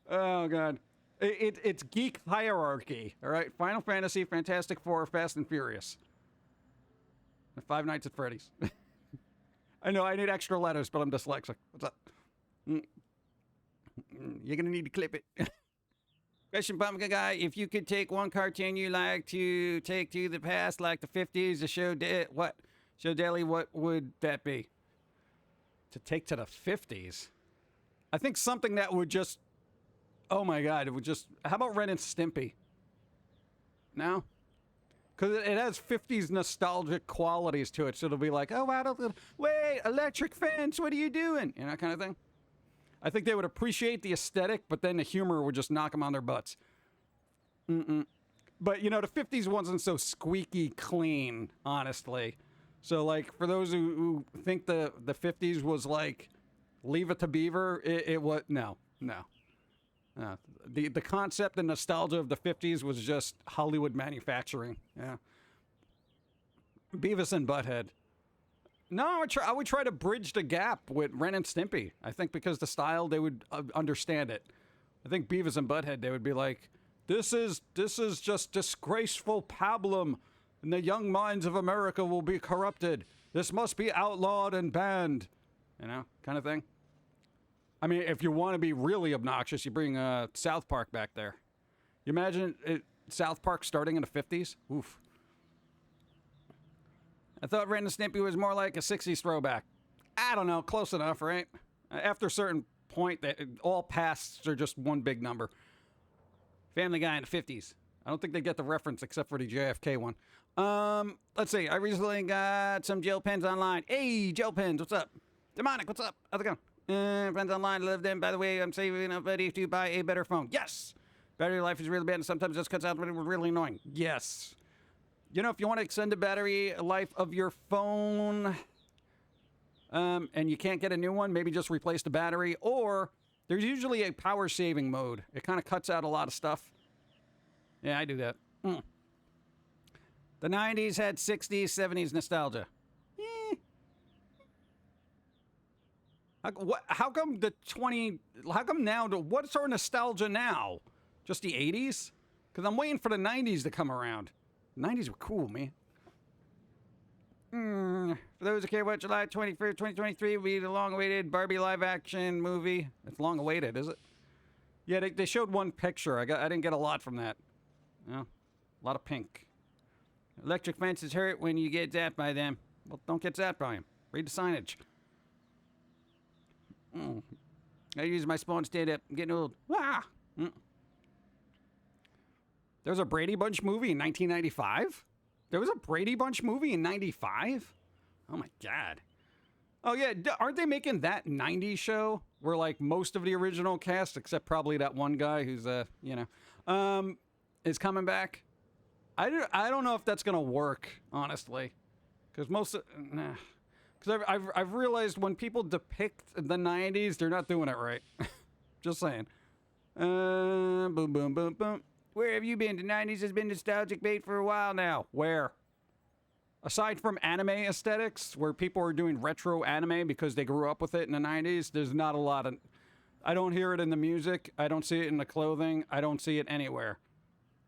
Oh God, it's geek hierarchy. All right, Final Fantasy, Fantastic Four, Fast and Furious, and Five Nights at Freddy's. I know I need extra letters, but I'm dyslexic. What's up? You're gonna need to clip it. Question, Pumpkin Guy. If you could take one cartoon you like to take to the past, like the 50s, to show Daily, what would that be? To take to the 50s? I think something that would just, oh my God, it would just, how about Ren and Stimpy? No? Because it has 50s nostalgic qualities to it, so it'll be like, oh, wow, wait, electric fence, what are you doing? You know, kind of thing. I think they would appreciate the aesthetic, but then the humor would just knock them on their butts. But, you know, the 50s wasn't so squeaky clean, honestly. So, like, for those who think the 50s was like, Leave It to Beaver, it was, no. The concept and nostalgia of the 50s was just Hollywood manufacturing. Yeah. Beavis and Butthead. No, I would try to bridge the gap with Ren and Stimpy. I think because the style, they would understand it. I think Beavis and Butthead, they would be like, this is just disgraceful pablum, and the young minds of America will be corrupted. This must be outlawed and banned. You know, kind of thing. I mean, if you want to be really obnoxious, you bring South Park back there. You imagine South Park starting in the 50s? Oof. I thought Ren and Stimpy was more like a 60s throwback. I don't know, close enough, right? After a certain point, all pasts are just one big number. Family Guy in the 50s. I don't think they get the reference except for the JFK one. Let's see. I recently got some gel pens online. Hey, gel pens, what's up? Demonic, what's up? How's it going? Friends online, love them. By the way, I'm saving up ready to buy a better phone. Yes! Battery life is really bad and sometimes just cuts out when it was really annoying. Yes. You know, if you want to extend the battery life of your phone, and you can't get a new one, maybe just replace the battery, or there's usually a power saving mode. It kind of cuts out a lot of stuff. Yeah, I do that. The 90s had 60s, 70s nostalgia. How come now, what's our nostalgia now? Just the 80s? Because I'm waiting for the 90s to come around. 90s were cool, man. For those who care about July 21st, 2023 will be the long-awaited Barbie live-action movie. It's long-awaited, is it? Yeah, they showed one picture. I didn't get a lot from that. You know, a lot of pink. Electric fences hurt when you get zapped by them. Well, don't get zapped by them. Read the signage. I use my spawn stand up. I'm getting old. Ah! There was a Brady Bunch movie in 1995? There was a Brady Bunch movie in 95? Oh my God. Oh yeah, aren't they making that 90s show where like most of the original cast, except probably that one guy who's, is coming back? I don't know if that's going to work, honestly. Because because I've realized when people depict the 90s, they're not doing it right. Just saying. Boom, boom, boom, boom. Where have you been? The 90s has been nostalgic bait for a while now. Where? Aside from anime aesthetics, where people are doing retro anime because they grew up with it in the 90s, there's not a lot of... I don't hear it in the music. I don't see it in the clothing. I don't see it anywhere.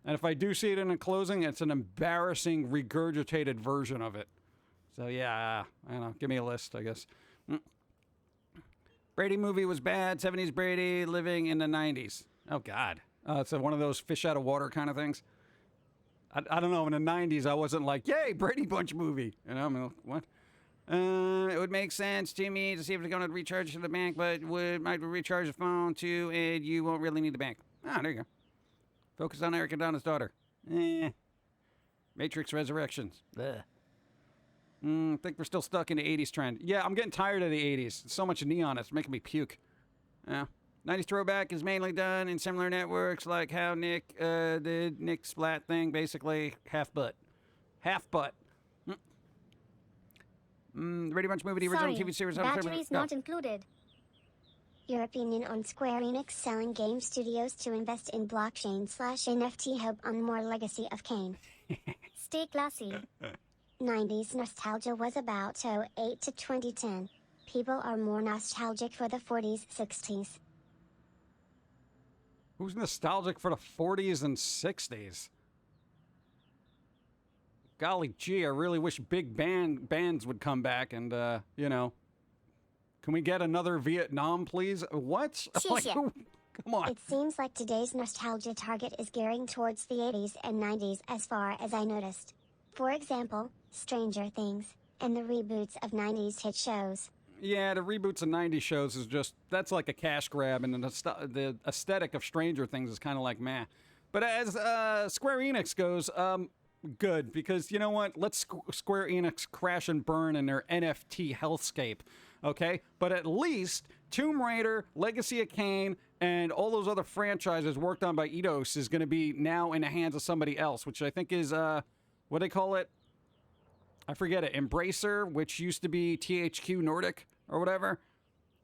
And if I do see it in the clothing, it's an embarrassing, regurgitated version of it. So yeah, I don't know. Give me a list, I guess. Brady movie was bad. 70s Brady living in the 90s. Oh, God. It's one of those fish out of water kind of things. I don't know. In the 90s, I wasn't like, yay, Brady Bunch movie. You know, I mean, what? It would make sense to me to see if they're going to recharge to the bank, but might recharge the phone too, and you won't really need the bank. Ah, there you go. Focus on Eric and Donna's daughter. Matrix Resurrections. Blech. I think we're still stuck in the 80s trend. Yeah, I'm getting tired of the 80s. So much neon, it's making me puke. 90s throwback is mainly done in similar networks like how Nick did Nick Splat thing, basically half butt. Half butt. Brady Bunch movie, the original Sorry, TV series. batteries not included. Your opinion on Square Enix selling game studios to invest in blockchain/NFT hope on more legacy of Kane. Stay classy. 90s nostalgia was about 08 to 2010. People are more nostalgic for the 40s, 60s. Who's nostalgic for the 40s and 60s? Golly gee, I really wish big bands would come back and, you know. Can we get another Vietnam, please? What? Like, come on. It seems like today's nostalgia target is gearing towards the 80s and 90s as far as I noticed. For example, Stranger Things, and the reboots of 90s hit shows. Yeah, the reboots of 90s shows is just, that's like a cash grab, and the aesthetic of Stranger Things is kind of like meh. But as Square Enix goes, good, because you know what? Let Square Enix crash and burn in their NFT hellscape, okay? But at least Tomb Raider, Legacy of Kain, and all those other franchises worked on by Eidos is going to be now in the hands of somebody else, which I think is, what do they call it? I forget it. Embracer, which used to be THQ Nordic or whatever.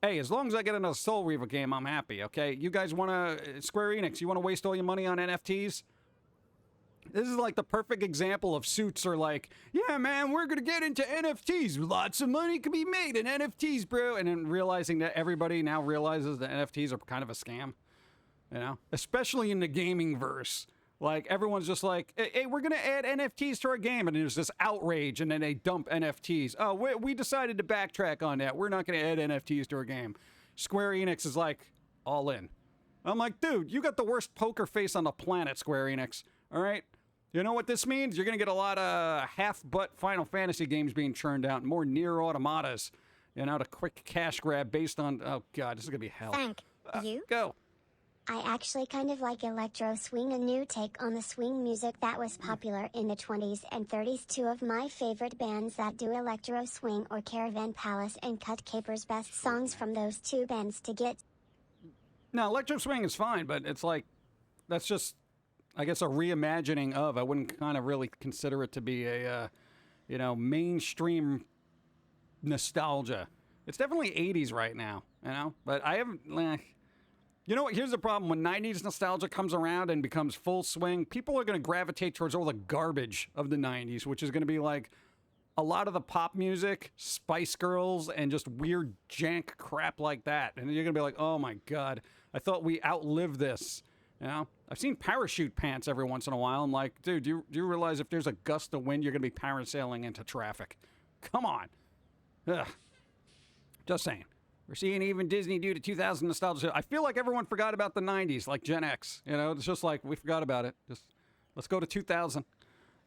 Hey, as long as I get another Soul Reaver game, I'm happy, okay? You guys want to, Square Enix, you want to waste all your money on NFTs? This is like the perfect example of Suits are like, yeah, man, we're going to get into NFTs. Lots of money can be made in NFTs, bro. And then realizing that everybody now realizes that NFTs are kind of a scam, you know? Especially in the gaming verse. Like, everyone's just like, hey, we're going to add NFTs to our game. And there's this outrage, and then they dump NFTs. Oh, we decided to backtrack on that. We're not going to add NFTs to our game. Square Enix is like, all in. I'm like, dude, you got the worst poker face on the planet, Square Enix. All right? You know what this means? You're going to get a lot of half-butt Final Fantasy games being churned out, more Nier Automatas, you know, the quick cash grab based on, oh, God, this is going to be hell. Thank you. Go. I actually kind of like electro swing, a new take on the swing music that was popular in the 20s and 30s. Two of my favorite bands that do electro swing are Caravan Palace and Cut Capers. Best songs from those two bands to get. No, electro swing is fine, but it's like, that's just, I guess, a reimagining of. I wouldn't kind of really consider it to be a, you know, mainstream nostalgia. It's definitely 80s right now, you know? But I haven't, you know what? Here's the problem. When 90s nostalgia comes around and becomes full swing, people are going to gravitate towards all the garbage of the 90s, which is going to be like a lot of the pop music, Spice Girls, and just weird jank crap like that. And you're going to be like, oh my God, I thought we outlived this. You know? I've seen parachute pants every once in a while. I'm like, dude, do you realize if there's a gust of wind, you're going to be parasailing into traffic? Come on. Ugh. Just saying. We're seeing even Disney do the 2000 nostalgia. I feel like everyone forgot about the 90s, like Gen X. You know, it's just like, we forgot about it. Just, let's go to 2000.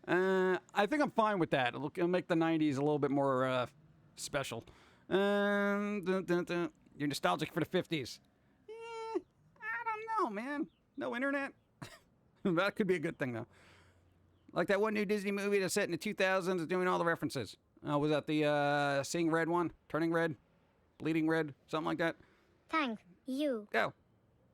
I think I'm fine with that. It'll make the 90s a little bit more special. You're nostalgic for the 50s. I don't know, man. No internet? That could be a good thing, though. Like that one new Disney movie that's set in the 2000s doing all the references. Was that the Seeing Red one? Turning Red? Bleeding Red? Something like that? Thank you. Go.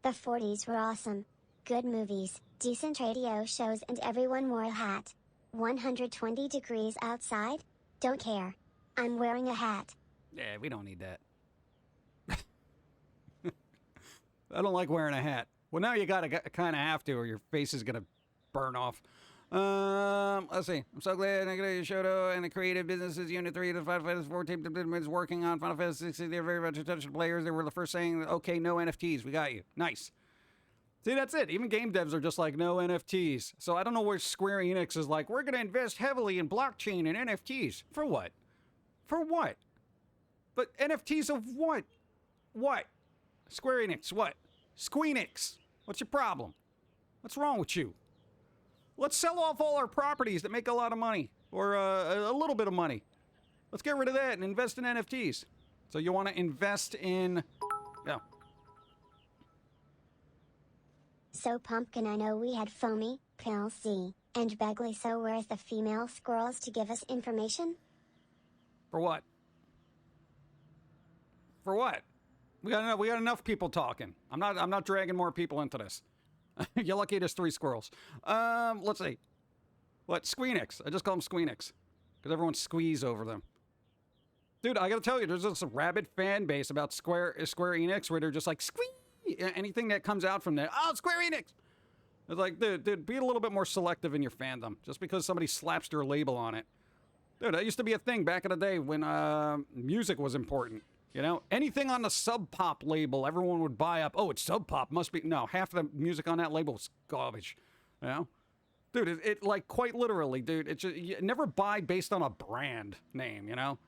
The 40s were awesome. Good movies, decent radio shows, and everyone wore a hat. 120 degrees outside? Don't care. I'm wearing a hat. Yeah, we don't need that. I don't like wearing a hat. Well, now you gotta kind of have to, or your face is gonna burn off. Let's see. I'm so glad I got your show and the creative businesses Unit 3 to Final Fantasy 14 is working on Final Fantasy 16. They're very much attention to players. They were the first saying, okay, no NFTs. We got you. Nice. See, that's it. Even game devs are just like, no NFTs. So I don't know where Square Enix is like, we're going to invest heavily in blockchain and NFTs. For what? For what? But NFTs of what? What? Square Enix, what? Squeenix. What's your problem? What's wrong with you? Let's sell off all our properties that make a lot of money, or a little bit of money. Let's get rid of that and invest in NFTs. So you want to invest in... Yeah. So Pum'Kin, I know we had Foamy, Pilsy, and Begley, so where's the female squirrels to give us information? For what? For what? We got enough people talking. I'm not dragging more people into this. You're lucky there's 3 squirrels. Let's see. What? Squeenix. I just call them Squeenix. Because everyone squeeze over them. Dude, I gotta tell you, there's this rabid fan base about Square Enix where they're just like, squee! Anything that comes out from there, oh, Square Enix! It's like, dude, be a little bit more selective in your fandom. Just because somebody slaps their label on it. Dude, that used to be a thing back in the day when music was important. You know, anything on the Sub Pop label, everyone would buy up. Oh, it's Sub Pop, must be. No, half the music on that label is garbage. You know? Dude, it like, quite literally, dude, it's just, you never buy based on a brand name, you know?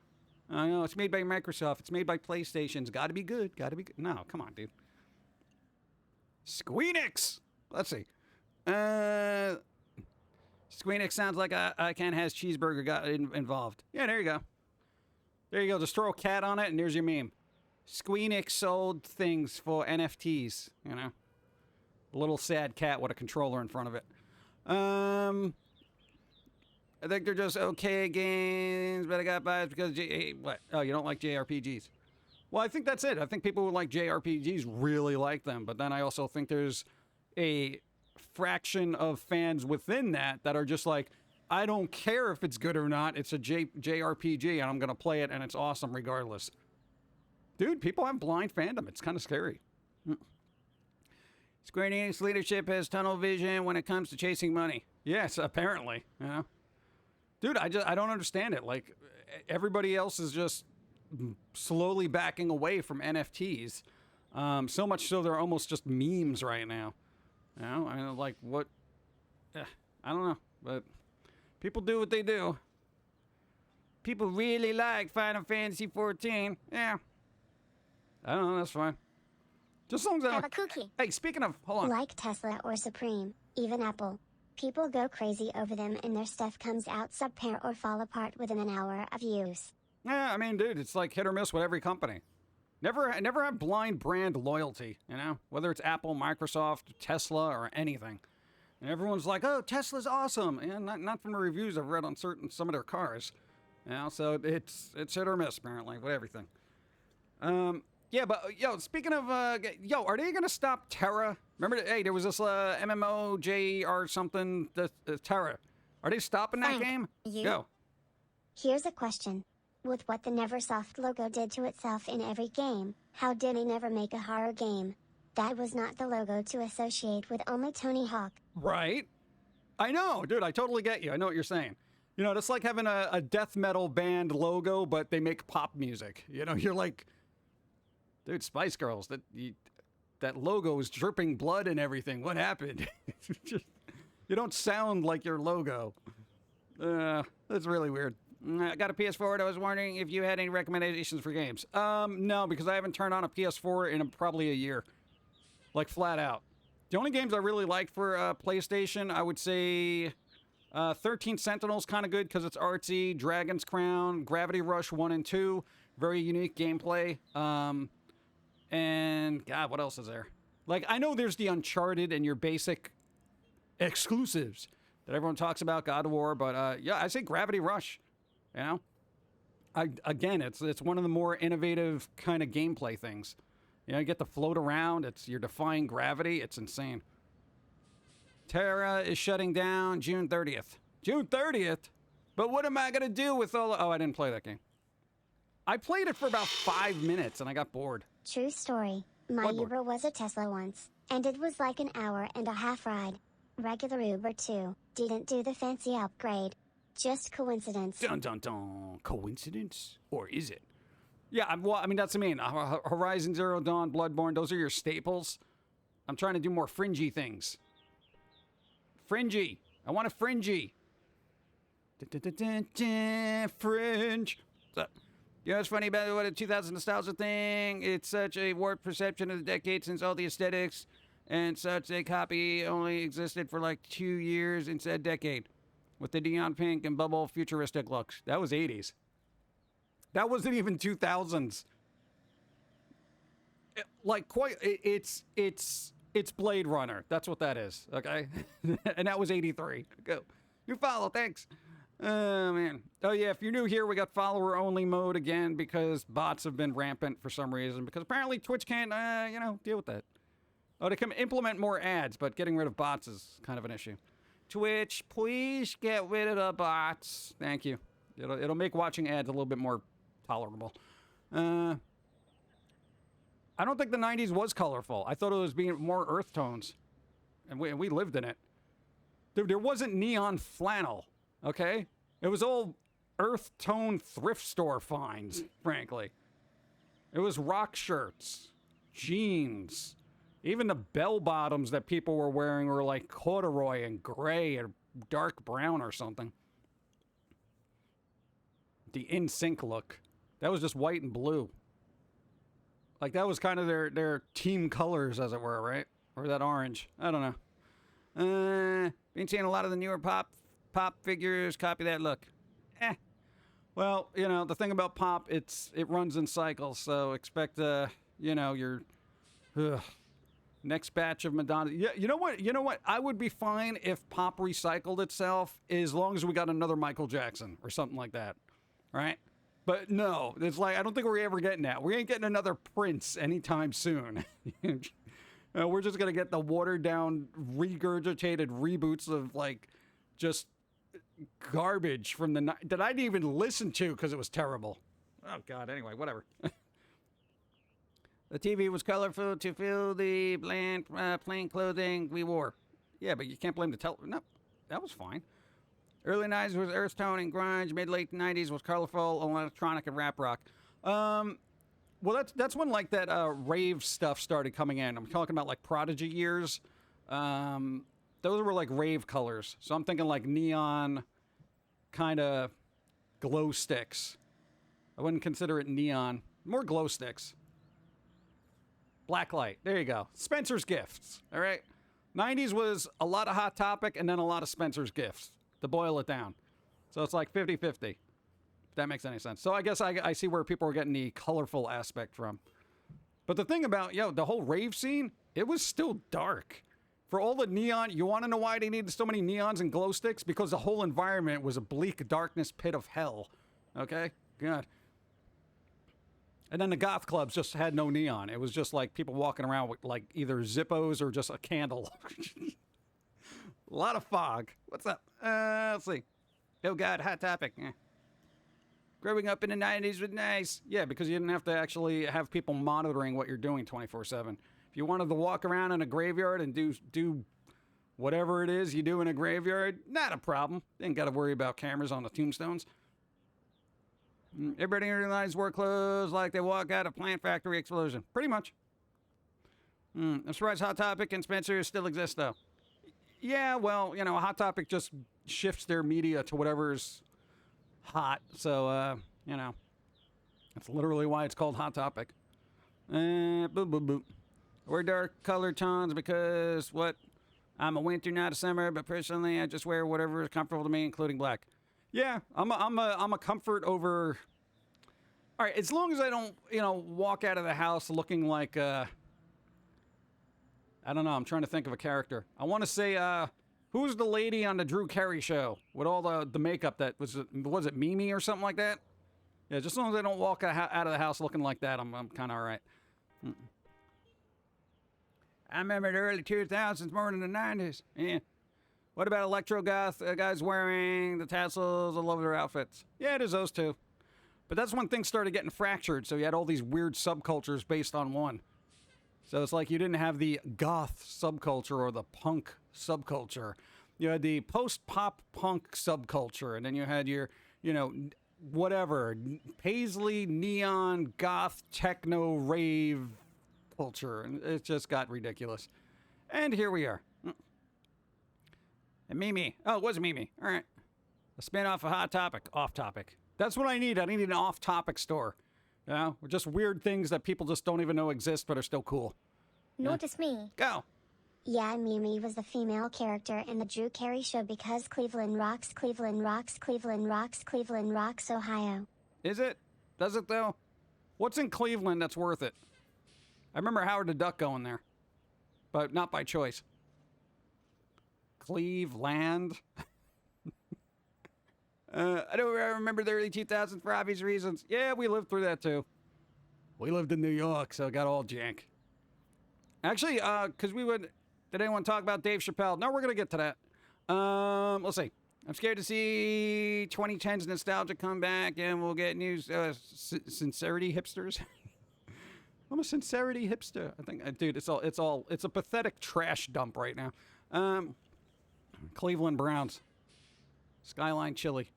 I know, it's made by Microsoft, it's made by PlayStation, it's gotta be good, No, come on, dude. Squeenix! Let's see. Squeenix sounds like ICANN has cheeseburger got involved. Yeah, there you go. There you go. Just throw a cat on it, and there's your meme. Squeenix sold things for NFTs. You know, a little sad cat with a controller in front of it. I think they're just okay games, but I got biased because what? Oh, you don't like JRPGs? Well, I think that's it. I think people who like JRPGs really like them, but then I also think there's a fraction of fans within that are just like, I don't care if it's good or not. It's a JRPG, and I'm going to play it, and it's awesome regardless. Dude, people have blind fandom. It's kind of scary. Square Enix leadership has tunnel vision when it comes to chasing money. Yes, apparently. You know? Dude, I don't understand it. Like, everybody else is just slowly backing away from NFTs. So much so they're almost just memes right now. You know? I mean, like, what? I don't know, but people do what they do. People really like Final Fantasy 14. Yeah. I don't know, that's fine. Just as long as Have a cookie. Hey, speaking of, hold on. Like Tesla or Supreme, even Apple. People go crazy over them and their stuff comes out subpar or fall apart within an hour of use. Yeah, I mean, dude, it's like hit or miss with every company. Never have blind brand loyalty, you know? Whether it's Apple, Microsoft, Tesla, or anything. And everyone's like, oh, Tesla's awesome. And not from the reviews I've read on some of their cars. You know, so it's hit or miss, apparently, with everything. Yeah, but, yo, speaking of, are they going to stop Terra? Remember, hey, there was this MMO, or something, Terra. Are they stopping that game? Yo. Here's a question. With what the Neversoft logo did to itself in every game, how did they never make a horror game? That was not the logo to associate with only Tony Hawk. Right? I know, dude, I totally get you. I know what you're saying. You know, it's like having a death metal band logo, but they make pop music. You know, you're like, dude, Spice Girls, that logo is dripping blood and everything. What happened? You don't sound like your logo. That's really weird. I got a PS4 and I was wondering if you had any recommendations for games. No, because I haven't turned on a PS4 in probably a year. Like, flat out. The only games I really like for PlayStation, I would say 13 Sentinel's kind of good because it's artsy. Dragon's Crown, Gravity Rush 1 and 2. Very unique gameplay. And, God, what else is there? Like, I know there's the Uncharted and your basic exclusives that everyone talks about, God of War, but yeah, I say Gravity Rush. You know, again, it's one of the more innovative kind of gameplay things. You know, you get to float around. You're defying gravity. It's insane. Terra is shutting down June 30th. June 30th? But what am I going to do with all... Oh, I didn't play that game. I played it for about 5 minutes and I got bored. True story. My Uber was a Tesla once, and it was like an hour and a half ride. Regular Uber too. Didn't do the fancy upgrade. Just coincidence. Dun dun dun. Coincidence? Or is it? Yeah, well, I mean, that's what I mean. Horizon Zero Dawn, Bloodborne, those are your staples. I'm trying to do more fringy things. Fringy. I want a fringy. Fringe. So, you know what's funny about what a 2000 nostalgia thing? It's such a warped perception of the decade since all the aesthetics and such a copy only existed for like 2 years in said decade. With the neon pink and bubble futuristic looks. That was 80s. That wasn't even 2000s. It's Blade Runner. That's what that is, okay? And that was 83. Go. You follow, thanks. Oh, man. Oh, yeah, if you're new here, we got follower-only mode again because bots have been rampant for some reason. Because apparently Twitch can't, deal with that. Oh, they can implement more ads, but getting rid of bots is kind of an issue. Twitch, please get rid of the bots. Thank you. It'll make watching ads a little bit more tolerable. I don't think the 90s was colorful. I thought it was being more earth tones. And we lived in it. There wasn't neon flannel, okay? It was all earth tone thrift store finds, frankly. It was rock shirts, jeans. Even the bell bottoms that people were wearing were like corduroy and gray or dark brown or something. The in sync look. That was just white and blue. Like that was kind of their team colors, as it were, right? Or that orange. I don't know. Been seeing a lot of the newer pop figures copy that look. Well, you know, the thing about pop, it runs in cycles, so expect your next batch of Madonna. Yeah, you know what? I would be fine if pop recycled itself as long as we got another Michael Jackson or something like that. Right? But no, it's like I don't think we're ever getting that. We ain't getting another Prince anytime soon. We're just going to get the watered-down, regurgitated reboots of, like, just garbage from that I didn't even listen to because it was terrible. Oh, God. Anyway, whatever. The TV was colorful to fill the bland, plain clothing we wore. Yeah, but you can't blame the television. No, that was fine. Early 90s was earth tone and grunge. Mid-late 90s was colorful, electronic, and rap rock. Well, that's when like that rave stuff started coming in. I'm talking about like Prodigy years. Those were like rave colors. So I'm thinking like neon kind of glow sticks. I wouldn't consider it neon. More glow sticks. Blacklight. There you go. Spencer's Gifts. All right. 90s was a lot of Hot Topic and then a lot of Spencer's Gifts to boil it down. So it's like 50-50. If that makes any sense. So I guess I see where people are getting the colorful aspect from. But the thing about, the whole rave scene, it was still dark. For all the neon, you want to know why they needed so many neons and glow sticks? Because the whole environment was a bleak darkness pit of hell. Okay? God. And then the goth clubs just had no neon. It was just like people walking around with like either Zippos or just a candle. A lot of fog. What's up? Let's see. Oh, God, Hot Topic. Growing up in the 90s was nice. Yeah, because you didn't have to actually have people monitoring what you're doing 24/7. If you wanted to walk around in a graveyard and do whatever it is you do in a graveyard, not a problem. Didn't got to worry about cameras on the tombstones. Everybody in their lives wore clothes like they walk out of plant factory explosion. Pretty much. I'm surprised Hot Topic and Spencer still exist, though. Yeah, well, Hot Topic just shifts their media to whatever's hot. So, that's literally why it's called Hot Topic. Boop, boop, boop. Wear dark color tones because, I'm a winter, not a summer, but personally, I just wear whatever is comfortable to me, including black. Yeah, I'm a comfort over... All right, as long as I don't, walk out of the house looking like, I don't know, I'm trying to think of a character. I want to say, who's the lady on the Drew Carey show with all the makeup that was it Mimi or something like that? Yeah, just as long as I don't walk out of the house looking like that, I'm kind of all right. I remember the early 2000s more than the 90s. Yeah. What about electro goth guys wearing the tassels all over their outfits? Yeah, it is those two. But that's when things started getting fractured, so you had all these weird subcultures based on one. So it's like you didn't have the goth subculture or the punk subculture. You had the post-pop punk subculture, and then you had your, whatever, paisley, neon, goth, techno, rave culture. And it just got ridiculous. And here we are. And Mimi. Oh, it was Mimi. All right. A spin-off of Hot Topic. Off topic. That's what I need. I need an off-topic store. Just weird things that people just don't even know exist but are still cool. Notice me. Go. Yeah, Mimi was the female character in the Drew Carey show because Cleveland rocks, Cleveland rocks, Cleveland rocks, Cleveland rocks, Ohio. Is it? Does it, though? What's in Cleveland that's worth it? I remember Howard the Duck going there, but not by choice. Cleveland. I don't remember the early 2000s for obvious reasons. Yeah, we lived through that, too. We lived in New York, so it got all jank. Actually, because did anyone talk about Dave Chappelle? No, we're going to get to that. Let's see. I'm scared to see 2010s nostalgia come back, and we'll get new sincerity hipsters. I'm a sincerity hipster. I think, dude, it's a pathetic trash dump right now. Cleveland Browns, Skyline Chili.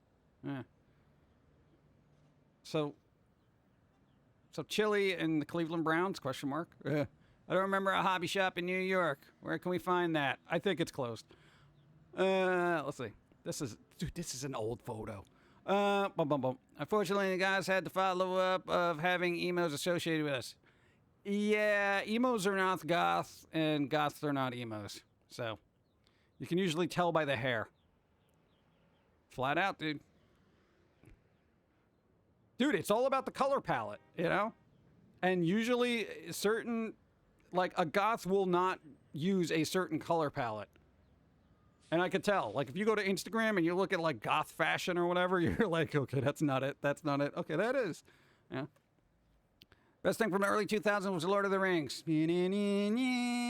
Yeah. So Chili and the Cleveland Browns? Question mark. I don't remember a hobby shop in New York. Where can we find that? I think it's closed. Let's see. This is an old photo. Unfortunately, the guys had the follow-up of having emos associated with us. Yeah, emos are not goth, and goths are not emos. So, you can usually tell by the hair. Flat out, dude. Dude, it's all about the color palette, you know? And usually, a goth will not use a certain color palette. And I could tell. Like, if you go to Instagram and you look at, like, goth fashion or whatever, you're like, okay, that's not it. That's not it. Okay, that is. Yeah. Best thing from the early 2000s was Lord of the Rings. Frodo.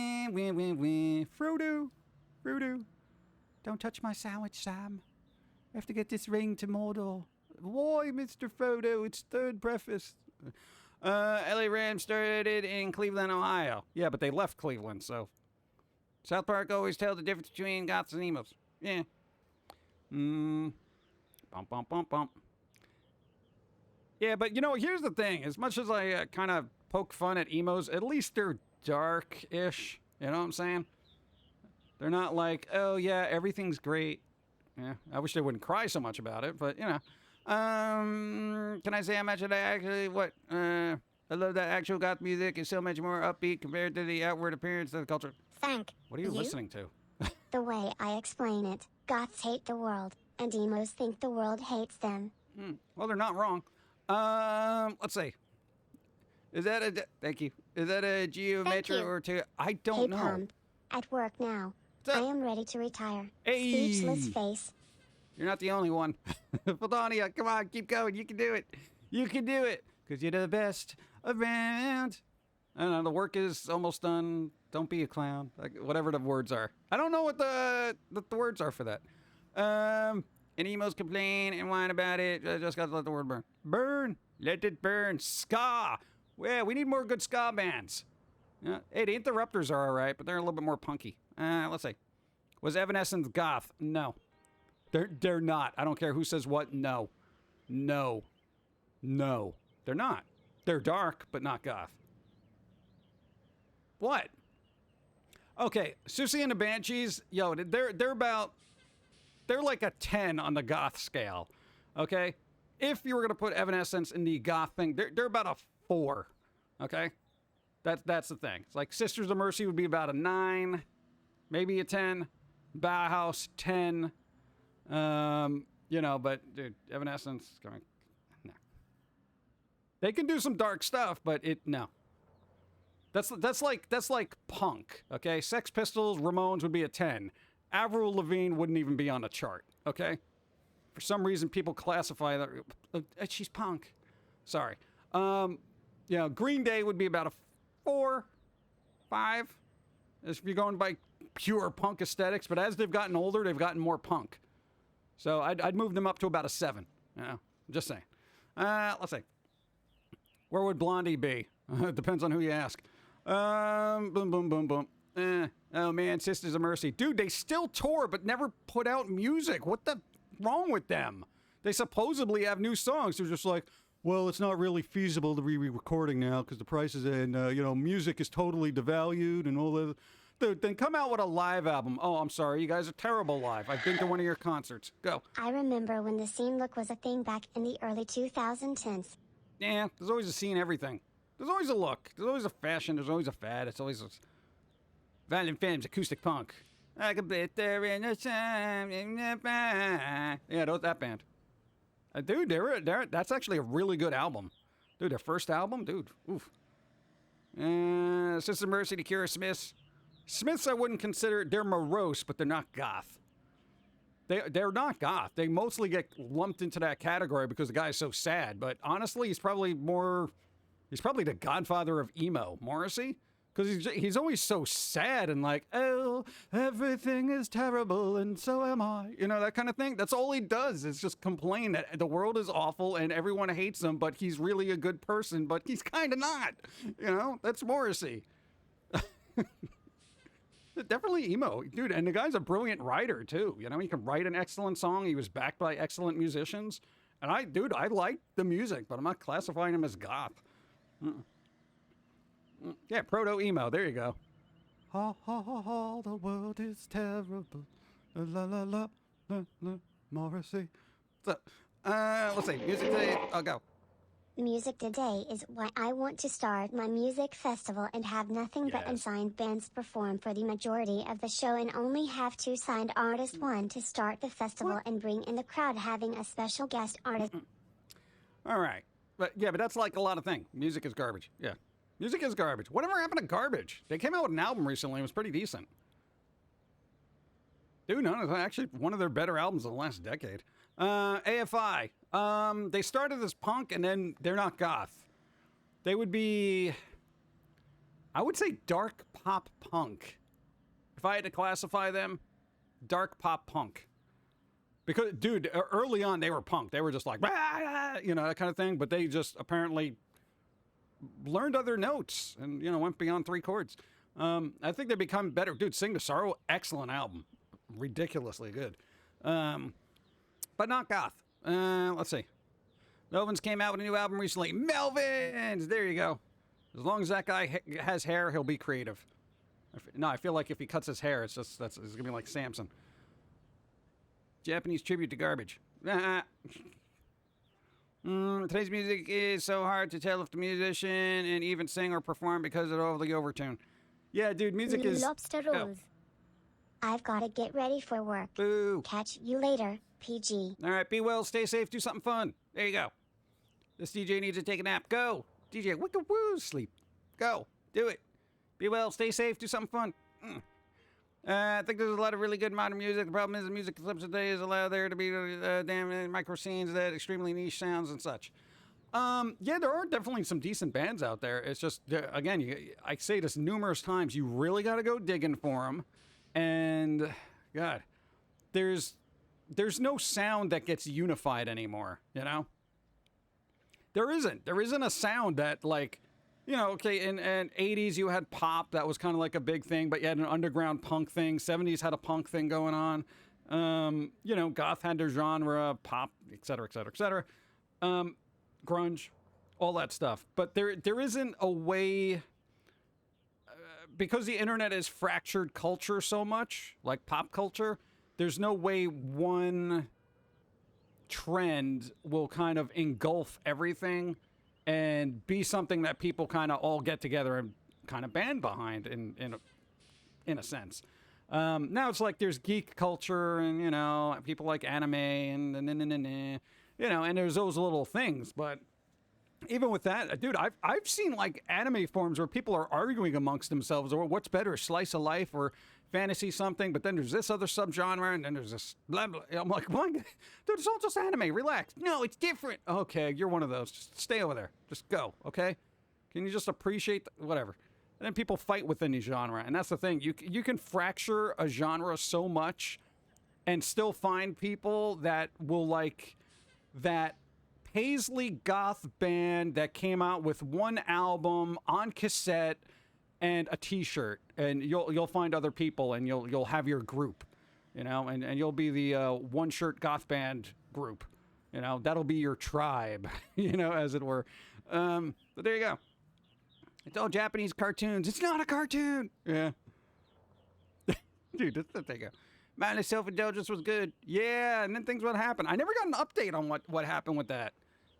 Frodo. Don't touch my sandwich, Sam. I have to get this ring to Mordor. Why, Mr. Frodo? It's third preface. LA Rams started in Cleveland, Ohio. Yeah, but they left Cleveland, so... South Park always tells the difference between goths and emos. Yeah. Bump. Yeah, but, you know, here's the thing. As much as I kind of poke fun at emos, at least they're dark-ish. You know what I'm saying? They're not like, oh, yeah, everything's great. Yeah, I wish they wouldn't cry so much about it, but, you know. Can I say how much I actually, I love that actual goth music is so much more upbeat compared to the outward appearance of the culture. Thank What are you listening to? The way I explain it, goths hate the world, and emos think the world hates them. Well, they're not wrong. Let's see. Thank you. Is that a geometry or two? I don't know. Pump, at work now. I am ready to retire. Hey. Speechless face. You're not the only one. Faldonia, come on, keep going. You can do it. You can do it. Because you're the best around. I don't know, the work is almost done. Don't be a clown. Like, whatever the words are. I don't know what the words are for that. And emos complain and whine about it. I just got to let the word burn. Burn. Let it burn. Ska. Yeah, we need more good ska bands. Yeah. Hey, the Interrupters are all right, but they're a little bit more punky. Let's see. Was Evanescence goth? No. They're not. I don't care who says what. No. They're not. They're dark, but not goth. What? Okay, Susie and the Banshees, yo, they're like a 10 on the goth scale. Okay? If you were gonna put Evanescence in the goth thing, they're about a 4. Okay? That's the thing. It's like Sisters of Mercy would be about a 9, maybe a 10. Bauhaus 10. You know, but dude, Evanescence coming. No. They can do some dark stuff, but no. That's like punk, okay? Sex Pistols, Ramones would be a 10. Avril Lavigne wouldn't even be on a chart, okay? For some reason, people classify that she's punk. Sorry. You know, Green Day would be about a 4, 5. If you're going by pure punk aesthetics, but as they've gotten older, they've gotten more punk. So I'd move them up to about a 7. You know, just saying. Let's see. Where would Blondie be? It depends on who you ask. Boom. Oh man, Sisters of Mercy. Dude, they still tour but never put out music. What the wrong with them? They supposedly have new songs. They're just like, well, it's not really feasible to be recording now because the prices and, you know, music is totally devalued and all that. Dude, then come out with a live album. Oh, I'm sorry. You guys are terrible live. I've been to one of your concerts. Go. I remember when the scene look was a thing back in the early 2010s. Yeah, there's always a scene, everything. There's always a look. There's always a fashion. There's always a fad. It's always a... Violent Femmes, acoustic punk. I could be there in the time. Yeah, that band. Dude, that's actually a really good album. Dude, their first album? Dude, oof. Sister Mercy, The Cure, Smiths. Smiths I wouldn't consider... They're morose, but they're not goth. They're not goth. They mostly get lumped into that category because the guy's so sad. But honestly, he's probably the godfather of emo. Morrissey? Because he's always so sad and like, oh, everything is terrible and so am I. You know, that kind of thing. That's all he does is just complain that the world is awful and everyone hates him, but he's really a good person, but he's kind of not. You know, that's Morrissey. Definitely emo, dude. And the guy's a brilliant writer too. You know, he can write an excellent song. He was backed by excellent musicians. And I like the music, but I'm not classifying him as goth. Yeah, proto-emo. There you go. Ha, ha, ha, ha, the world is terrible. La, la, la, la, la, Morrissey. So, let's see. Music today. I'll go. Music today is why I want to start my music festival and have nothing but unsigned bands perform for the majority of the show and only have 2 signed artists, one to start the festival and bring in the crowd, having a special guest artist. All right. But that's like a lot of things. Music is garbage. Yeah. Music is garbage. Whatever happened to garbage? They came out with an album recently. It was pretty decent. Dude, no, it's actually one of their better albums of the last decade. AFI. They started as punk and then they're not goth. They would be, I would say dark pop punk. If I had to classify them, dark pop punk. Because, dude, early on they were punk. They were just like, you know, that kind of thing. But they just apparently learned other notes and, you know, went beyond 3 chords. I think they become better. Dude, Sing to Sorrow, excellent album. Ridiculously good. But not goth. Let's see. Melvins came out with a new album recently. Melvins! There you go. As long as that guy has hair, he'll be creative. No, I feel like if he cuts his hair, it's going to be like Samson. Japanese tribute to garbage. Today's music is so hard to tell if the musician and even sing or perform because of all the overtune. Yeah, dude, music is... Lobster rolls. I've got to get ready for work. Boo. Catch you later, PG. All right, be well, stay safe, do something fun. There you go. This DJ needs to take a nap. Go. DJ, woo, sleep. Go. Do it. Be well, stay safe, do something fun. I think there's a lot of really good modern music. The problem is the music clips today is allowed there to be damn micro scenes that extremely niche sounds and such. Yeah, there are definitely some decent bands out there. It's just, again, I say this numerous times, you really got to go digging for them. And, God, there's no sound that gets unified anymore, you know? There isn't a sound that, like, you know, okay, in 80s you had pop, that was kind of like a big thing, but you had an underground punk thing. 70s had a punk thing going on. You know, goth had their genre, pop, et cetera, et cetera, et cetera. Grunge, all that stuff. But there isn't a way, because the internet has fractured culture so much, like pop culture, there's no way one trend will kind of engulf everything and be something that people kind of all get together and kind of band behind in a sense. Now it's like there's geek culture and, you know, people like anime and you know, and there's those little things. But even with that, dude, I've seen like anime forums where people are arguing amongst themselves or what's better, slice of life or fantasy something, but then there's this other subgenre and then there's this blah, blah. I'm like, what? Dude, it's all just anime. Relax. No, it's different. Okay, you're one of those. Just stay over there. Just go, okay? Can you just appreciate whatever? And then people fight within the genre, and that's the thing. You can fracture a genre so much and still find people that will like that Paisley goth band that came out with one album on cassette and a T-shirt, and you'll find other people, and you'll have your group, you know, and you'll be the one shirt goth band group, you know, that'll be your tribe, you know, as it were. But there you go. It's all Japanese cartoons. It's not a cartoon. Yeah, dude, there you go. Man, the self-indulgence was good. Yeah, and then things would happen. I never got an update on what happened with that.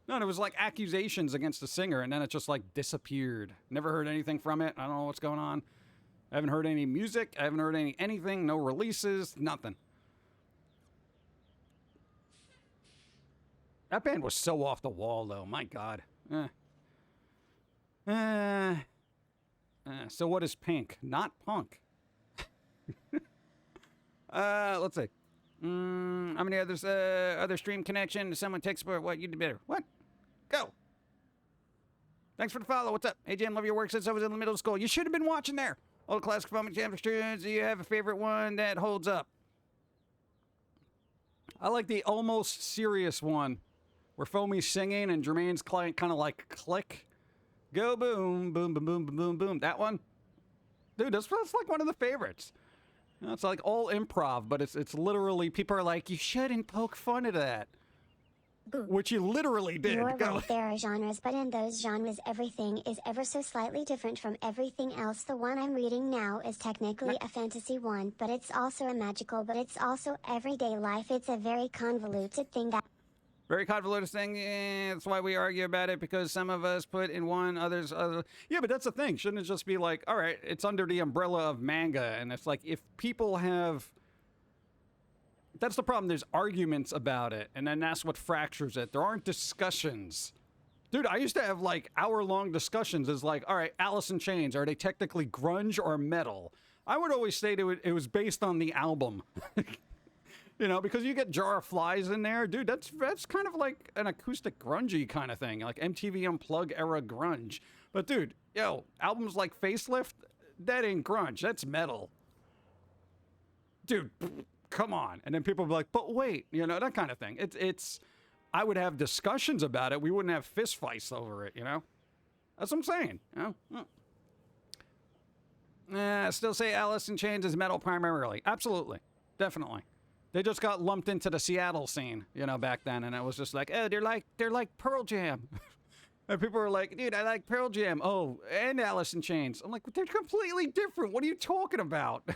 No, it was like accusations against the singer, and then it just like disappeared. Never heard anything from it. I don't know what's going on. I haven't heard any music. I haven't heard anything. No releases. Nothing. That band was so off the wall, though. My God. So what is Pink? Not punk. Let's see. How many others? Other stream connection. Someone text support. What? You did better. What? Go. Thanks for the follow. What's up? Hey, J.i.M, love your work since I was in middle school. You should have been watching there. All the classic Foamy Jam tunes. Do you have a favorite one that holds up? I like the almost serious one where Foamy's singing and Jermaine's kind of like click. Go boom, boom, boom, boom, boom, boom, boom. That one? Dude, that's like one of the favorites. You know, it's like all improv, but it's literally, people are like, you shouldn't poke fun at that. Which you literally did. You're right, there are genres, but in those genres everything is ever so slightly different from everything else. The one I'm reading now is technically a fantasy one, but it's also a magical, but it's also everyday life. It's a very convoluted thing that... Very convoluted thing. Yeah, that's why we argue about it, because some of us put in one, others other. Yeah, but that's the thing. Shouldn't it just be like, all right, it's under the umbrella of manga, and it's like if people have... That's the problem. There's arguments about it, and then that's what fractures it. There aren't discussions. Dude, I used to have, like, hour-long discussions. It's like, all right, Alice in Chains, are they technically grunge or metal? I would always say that it was based on the album. You know, because you get Jar of Flies in there. Dude, that's kind of like an acoustic grungy kind of thing, like MTV Unplugged era grunge. But, dude, yo, albums like Facelift, that ain't grunge. That's metal. Dude, come on. And then people will be like, but wait, you know, that kind of thing. It's I would have discussions about it. We wouldn't have fist fights over it, you know? That's what I'm saying, you know? I still say Alice in Chains is metal primarily. Absolutely. Definitely. They just got lumped into the Seattle scene, you know, back then. And it was just like, oh, they're like Pearl Jam. And people were like, dude, I like Pearl Jam. Oh, and Alice in Chains. I'm like, they're completely different. What are you talking about?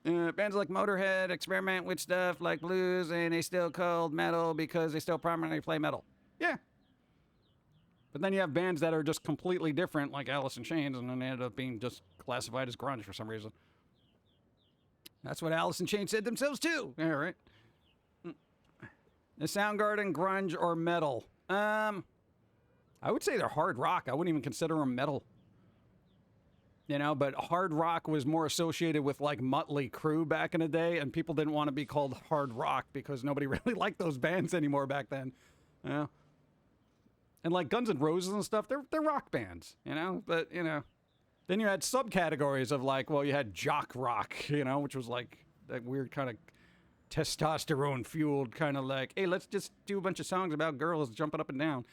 Bands like Motorhead experiment with stuff like blues, and they still called metal because they still primarily play metal. Yeah. But then you have bands that are just completely different, like Alice in Chains, and then they ended up being just classified as grunge for some reason. That's what Alice in Chains said themselves, too. Yeah, right. The Soundgarden, grunge, or metal? I would say they're hard rock. I wouldn't even consider them metal. You know, but hard rock was more associated with, like, Mötley Crüe back in the day, and people didn't want to be called hard rock because nobody really liked those bands anymore back then. You know? And, like, Guns N' Roses and stuff, they're rock bands, you know? But, you know, then you had subcategories of, like, well, you had jock rock, you know, which was, like, that weird kind of testosterone-fueled kind of like, hey, let's just do a bunch of songs about girls jumping up and down.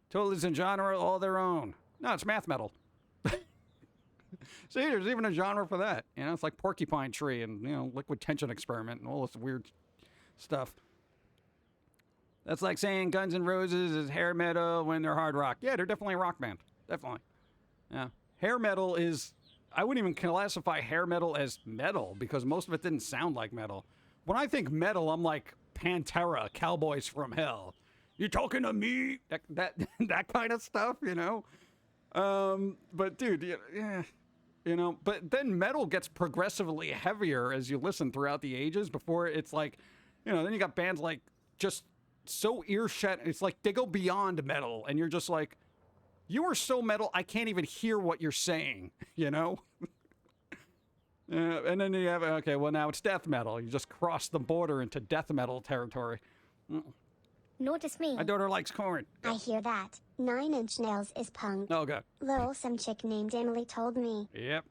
Totally is a genre all their own. No, it's math metal. See, there's even a genre for that. You know, it's like Porcupine Tree and, you know, Liquid Tension Experiment and all this weird stuff. That's like saying Guns N' Roses is hair metal when they're hard rock. Yeah, they're definitely a rock band. Definitely. Yeah. Hair metal is... I wouldn't even classify hair metal as metal because most of it didn't sound like metal. When I think metal, I'm like Pantera, Cowboys from Hell. You talking to me? That kind of stuff, you know? But dude, yeah, you know, but then metal gets progressively heavier as you listen throughout the ages before it's like, you know, then you got bands like just so earshot. It's like they go beyond metal and you're just like, you are so metal. I can't even hear what you're saying, you know? And then you have, okay, well now it's death metal. You just cross the border into death metal territory. Notice me. My daughter likes corn. I hear that. 9 Inch Nails is punk. Oh, God. Lol, some chick named Emily told me. Yep.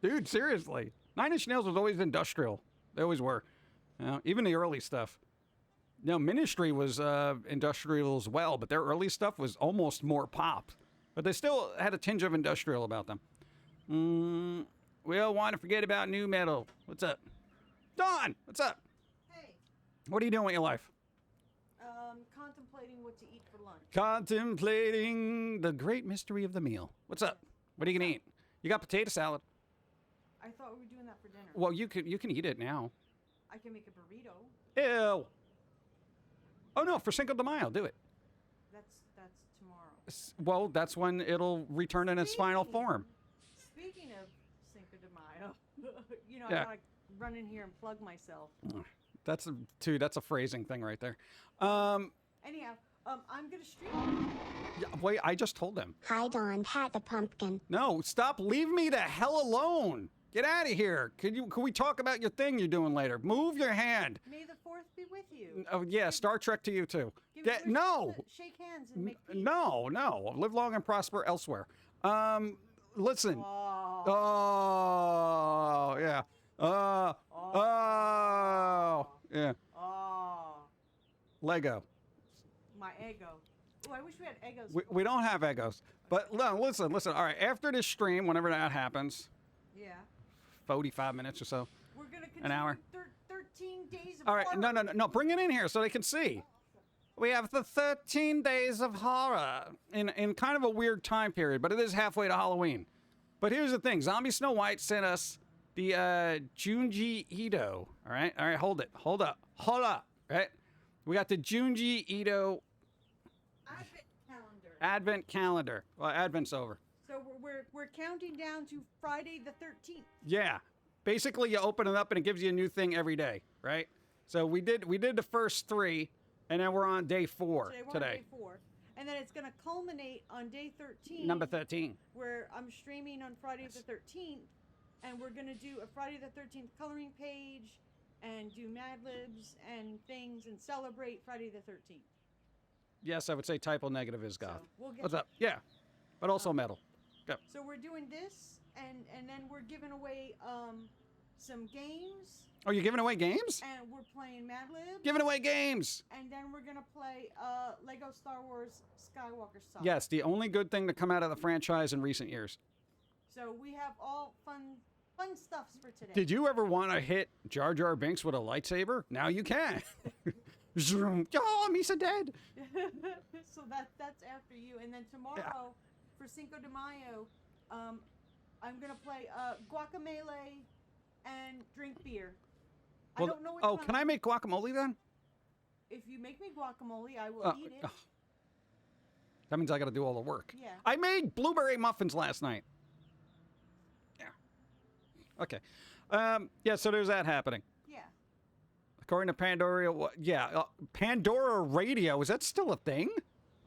Dude, seriously. 9 Inch Nails was always industrial. They always were. You know, even the early stuff. No, Ministry was industrial as well, but their early stuff was almost more pop. But they still had a tinge of industrial about them. We all want to forget about new metal. What's up? Dawn, what's up? Hey, What are you doing with your life? contemplating what to eat for lunch. Contemplating the great mystery of the meal. What's up? What are you going to eat? You got potato salad. I thought we were doing that for dinner. Well, you can eat it now. I can make a burrito. Ew. Oh, no, for Cinco de Mayo, do it. That's tomorrow. Well, that's when it'll return in its final form. Speaking of Cinco de Mayo, you know, Yeah. I gotta run in here and plug myself. That's a phrasing thing right there. Anyhow, I'm gonna stream. Yeah, wait, I just told them. Hi Dawn, Pat the Pumpkin. No, stop. Leave me the hell alone. Get out of here. Can we talk about your thing you're doing later? Move your hand. May the 4th be with you. Oh, yeah, Star Trek to you, too. We're No. supposed to shake hands and make peace. No. Live long and prosper elsewhere. Listen. Oh. Oh, yeah. Oh. Yeah. Oh. Lego. My ego. Oh, I wish we had egos. We don't have egos. But no, listen. All right, after this stream, whenever that happens, Yeah. 45 minutes or so. We're going to continue An hour. 13 days of All right, horror. no. Bring it in here so they can see. We have the 13 days of horror in kind of a weird time period, but it is halfway to Halloween. But here's the thing. Zombie Snow White sent us the Junji Ito. All right, hold up. All right? We got the Junji Ito Advent calendar. Well, Advent's over. So we're counting down to Friday the 13th. Yeah. Basically, you open it up and it gives you a new thing every day, right? So we did the first 3, and then we're on day 4 Today we're today. on day 4. And then it's going to culminate on day 13. Number 13. Where I'm streaming on Friday the 13th. And we're going to do a Friday the 13th coloring page and do Mad Libs and things and celebrate Friday the 13th. Yes, I would say typo negative is goth. So we'll get What's up? Yeah. But also metal. Go. So we're doing this, and then we're giving away some games, Oh, you're giving away games? and we're playing Mad Libs. Giving away games. And then we're gonna play Lego Star Wars Skywalker Saga. Yes, the only good thing to come out of the franchise in recent years. So we have all fun stuffs for today. Did you ever want to hit Jar Jar Binks with a lightsaber? Now you can. Zoom. Oh, Misa dead. So that's after you, and then tomorrow for Cinco de Mayo, I'm gonna play Guacamole and drink beer. Well, I don't know which oh, one. can I make guacamole then? If you make me guacamole, I will eat it. That means I got to do all the work. Yeah. I made blueberry muffins last night. Yeah. Okay. Yeah, so there's that happening. Yeah. According to Pandora, Pandora Radio, is that still a thing?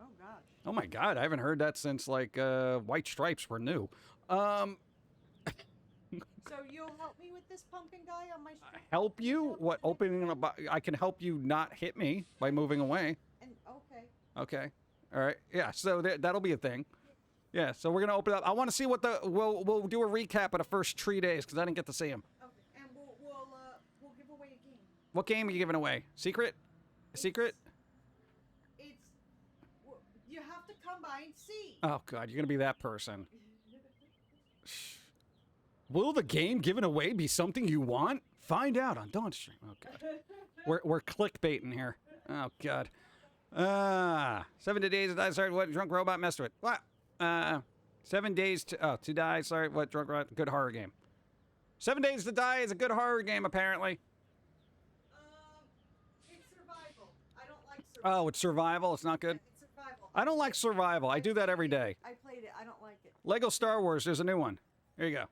Oh gosh. Oh my God, I haven't heard that since like White Stripes were new. So you'll help me with this pumpkin guy on my street? Help you? What? Opening a I can help you not hit me by moving away. And okay. Okay. All right. Yeah. So that'll be a thing. Yeah. So we're gonna open up. I want to see what we'll do a recap of the first 3 days because I didn't get to see them. Okay. And we'll give away a game. What game are you giving away? Secret? Secret? You have to come by and see. Oh God, you're gonna be that person. Will the game given away be something you want? Find out on Dawn Stream. Oh God. We're clickbaiting here. Oh God. 7 days to die. Sorry, what drunk robot messed with? What? 7 days to die. Sorry, what drunk robot? Good horror game. 7 Days to Die is a good horror game, apparently. It's survival. I don't like survival. Oh, it's survival. It's not good. It's survival. I don't like survival. I do that every day. I played it. I don't like it. Lego Star Wars. There's a new one. Here you go.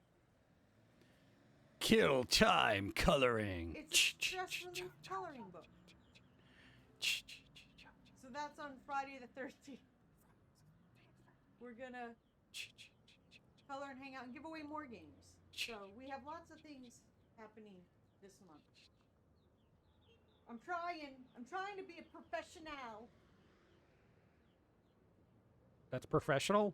Kill time coloring. It's a stress relief coloring book. So that's on Friday the 13th. We're gonna color and hang out and give away more games. So we have lots of things happening this month. I'm trying to be a professional. That's professional?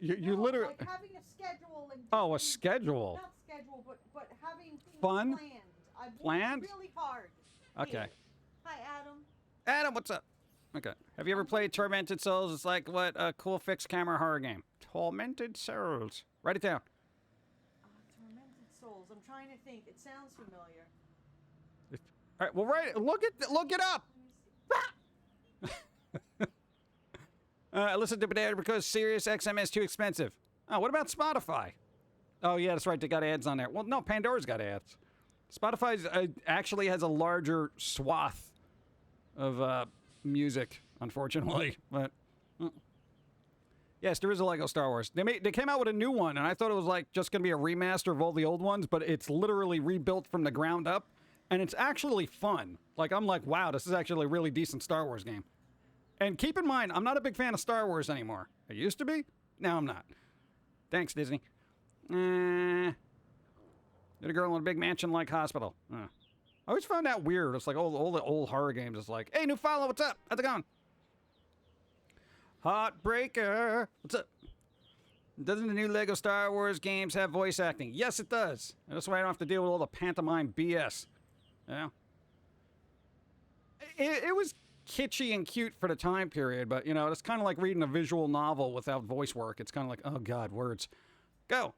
You No, literally... like having a schedule and Oh, a doing- schedule. Not schedule, but having things Fun? planned. I've Planned? worked really hard. Okay. here. Hi, Adam. Adam, what's up? Okay. Have you ever played Tormented Souls? It's like, what, a cool fixed camera horror game. Tormented Souls. Write it down. Tormented Souls. I'm trying to think. It sounds familiar. All right, well, look it up. Listen to Potato because Sirius XM is too expensive. Oh, what about Spotify? Oh, yeah, that's right. They got ads on there. Well, no, Pandora's got ads. Spotify actually has a larger swath of music, unfortunately. But yes, there is a Lego Star Wars. They came out with a new one, and I thought it was like just going to be a remaster of all the old ones, but it's literally rebuilt from the ground up, and it's actually fun. Like, I'm like, wow, this is actually a really decent Star Wars game. And keep in mind, I'm not a big fan of Star Wars anymore. I used to be. Now I'm not. Thanks, Disney. Get a girl in a big mansion-like hospital. I always found that weird. It's like all the old horror games. It's like, hey, new follow, what's up? How's it going? Heartbreaker. What's up? Doesn't the new Lego Star Wars games have voice acting? Yes, it does. And that's why I don't have to deal with all the pantomime BS. You know? It was kitschy and cute for the time period, but, you know, it's kind of like reading a visual novel without voice work. It's kind of like, oh, God, words. Go.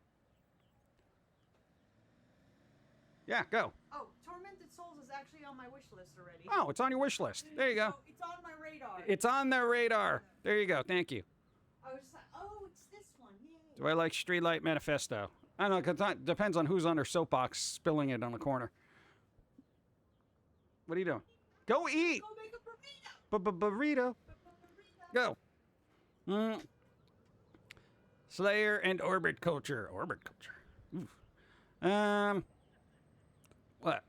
Yeah, go. Oh, Tormented Souls is actually on my wish list already. Oh, it's on your wish list. There you go. So it's on my radar. It's on their radar. There you go. Thank you. I was just like, oh, it's this one. Yay. Do I like Streetlight Manifesto? I don't know, 'cause it depends on who's on their soapbox spilling it on the corner. What are you doing? Go eat. Go make a burrito. Burrito. Go. Slayer and Orbit Culture. Orbit Culture. Oof. What?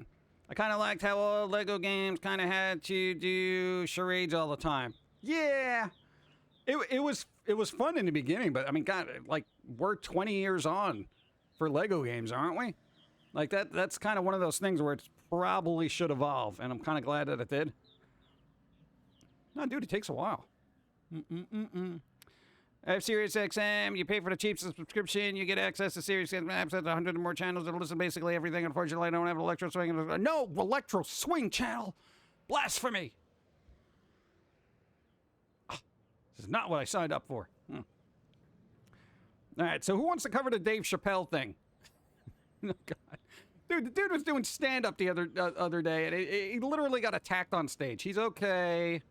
I kind of liked how all Lego games kind of had to do charades all the time. Yeah. It was fun in the beginning, but I mean, God, like, we're 20 years on for Lego games, aren't we? Like, that's kind of one of those things where it probably should evolve, and I'm kind of glad that it did. No, dude, it takes a while. I have SiriusXM. You pay for the cheap subscription. You get access to SiriusXM apps at 100 or more channels that listen to basically everything. Unfortunately, I don't have an Electro Swing. No Electro Swing channel. Blasphemy. This is not what I signed up for. All right, so who wants to cover the Dave Chappelle thing? Oh, God. Dude, the dude was doing stand-up the other day, and he literally got attacked on stage. He's okay.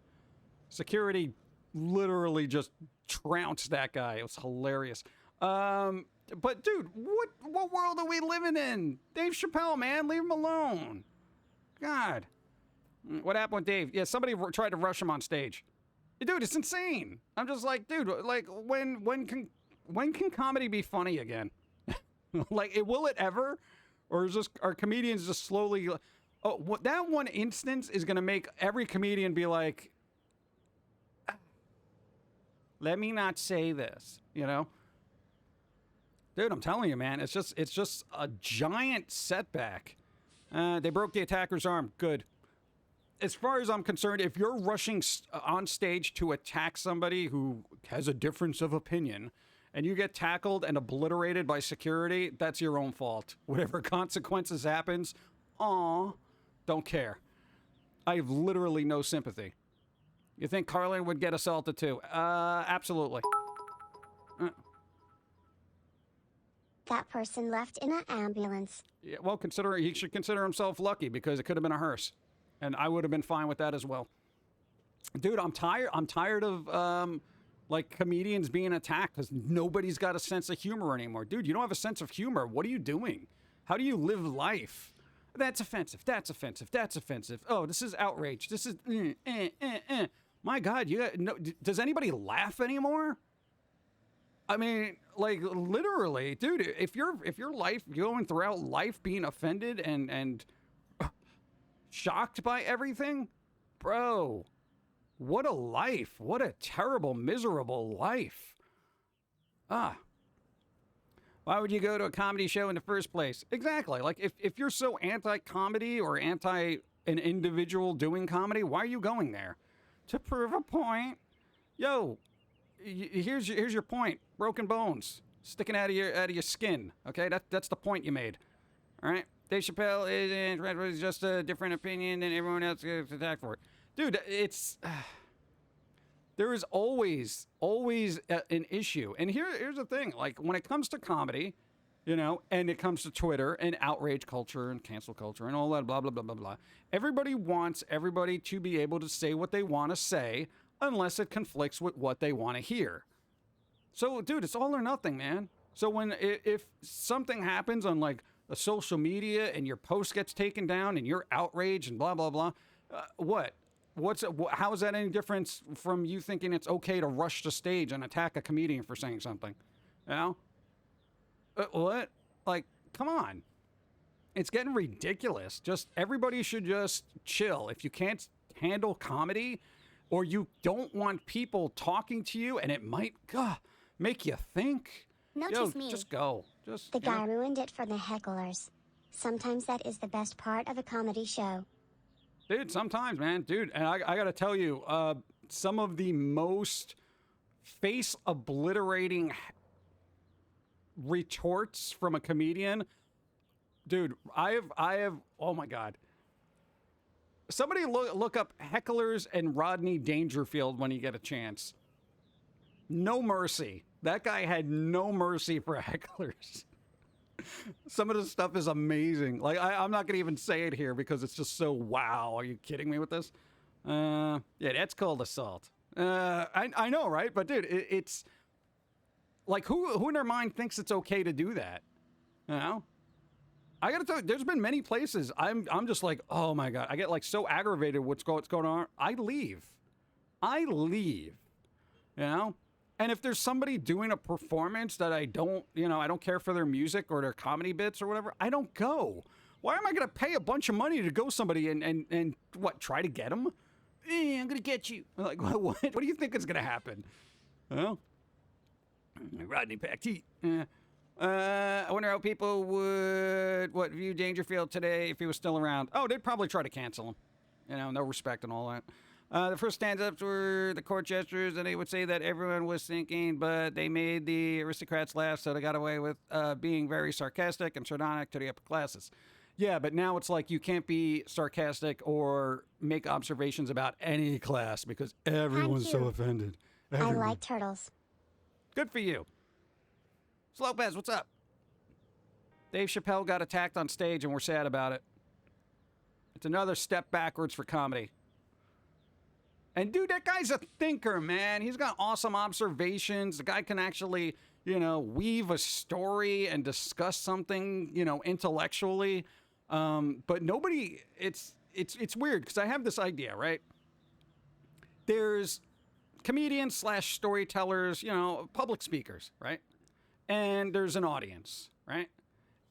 Security literally just trounced that guy. It was hilarious. But, dude, what world are we living in? Dave Chappelle, man, leave him alone. God. What happened with Dave? Yeah, somebody tried to rush him on stage. Dude, it's insane. I'm just like, dude, like, when can comedy be funny again? Like, will it ever? Or are comedians just slowly... Oh, that one instance is going to make every comedian be like, let me not say this, you know? Dude, I'm telling you, man, it's just a giant setback. They broke the attacker's arm. Good. As far as I'm concerned, if you're rushing on stage to attack somebody who has a difference of opinion and you get tackled and obliterated by security, that's your own fault. Whatever consequences happens, don't care. I have literally no sympathy. You think Carlin would get assaulted too? Absolutely. That person left in an ambulance. Yeah, well, he should consider himself lucky because it could have been a hearse. And I would have been fine with that as well. Dude, I'm tired of, like, comedians being attacked because nobody's got a sense of humor anymore. Dude, you don't have a sense of humor. What are you doing? How do you live life? That's offensive. That's offensive. That's offensive. Oh, this is outrage. This is... My God, does anybody laugh anymore? I mean, like, literally, dude, if you're going throughout life being offended and shocked by everything, bro, what a life. What a terrible, miserable life. Why would you go to a comedy show in the first place? Exactly. Like, if you're so anti-comedy or anti an individual doing comedy, why are you going there? To prove a point. Yo, here's your point. Broken bones sticking out of your skin. Okay, that's the point you made. All right. Dave Chappelle is just a different opinion than everyone else gets attacked for it. Dude, it's there is always an issue. And here's the thing. Like, when it comes to comedy, you know, and it comes to Twitter and outrage culture and cancel culture and all that blah blah blah blah blah, everybody wants everybody to be able to say what they want to say unless it conflicts with what they want to hear. So, dude, it's all or nothing, man. So if something happens on, like, a social media and your post gets taken down and you're outraged and blah blah blah, how is that any difference from you thinking it's okay to rush the stage and attack a comedian for saying something? You know? What? Like, come on. It's getting ridiculous. Just everybody should just chill. If you can't handle comedy or you don't want people talking to you and it might make you think, Notice me. just go. The guy ruined it for the hecklers. Sometimes that is the best part of a comedy show. Dude, sometimes, man. Dude, and I got to tell you, some of the most face-obliterating retorts from a comedian. Dude, I have, oh my God. Somebody look up hecklers and Rodney Dangerfield when you get a chance. No mercy. That guy had no mercy for hecklers. Some of the stuff is amazing. Like, I'm not going to even say it here because it's just so wow. Are you kidding me with this? Yeah, that's called assault. I know, right? But, dude, it's like, who in their mind thinks it's okay to do that? You know? I got to tell you, there's been many places I'm just like, oh, my God. I get, like, so aggravated what's going on. I leave. You know? And if there's somebody doing a performance that I don't care for their music or their comedy bits or whatever, I don't go. Why am I going to pay a bunch of money to go somebody and what, try to get them? I'm going to get you. Like, what do you think is going to happen? Well, Rodney packed heat. I wonder how people would view Dangerfield today if he was still around. Oh, they'd probably try to cancel him. You know, no respect and all that. The first stand-ups were the court gestures, and they would say that everyone was thinking, but they made the aristocrats laugh, so they got away with being very sarcastic and sardonic to the upper classes. Yeah, but now it's like you can't be sarcastic or make observations about any class because everyone's so offended. Everyone. I like turtles. Good for you. Slopez, what's up? Dave Chappelle got attacked on stage, and we're sad about it. It's another step backwards for comedy. And, dude, that guy's a thinker, man. He's got awesome observations. The guy can actually, weave a story and discuss something, intellectually. But nobody, it's weird because I have this idea, right? There's comedians / storytellers, public speakers, right? And there's an audience, right?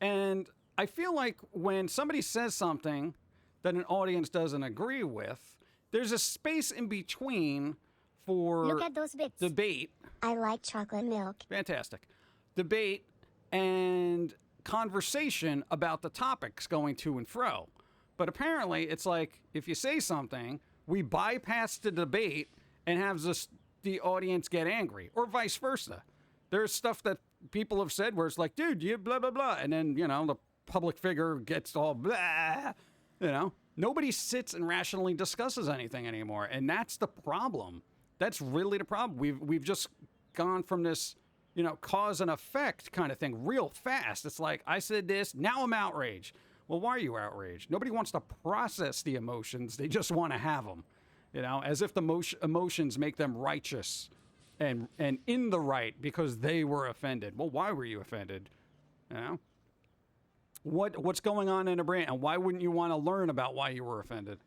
And I feel like when somebody says something that an audience doesn't agree with, there's a space in between for Look at those bits. Debate. I like chocolate milk. Fantastic. Debate and conversation about the topics going to and fro. But apparently it's like if you say something, we bypass the debate and have the audience get angry or vice versa. There's stuff that people have said where it's like, dude, you blah, blah, blah. And then, the public figure gets all blah, Nobody sits and rationally discusses anything anymore, and that's the problem. That's really the problem. We've just gone from this, cause and effect kind of thing real fast. It's like, I said this, now I'm outraged. Well, why are you outraged? Nobody wants to process the emotions. They just want to have them, as if the emotions make them righteous and in the right because they were offended. Well, why were you offended? What's going on in a brain, and why wouldn't you want to learn about why you were offended?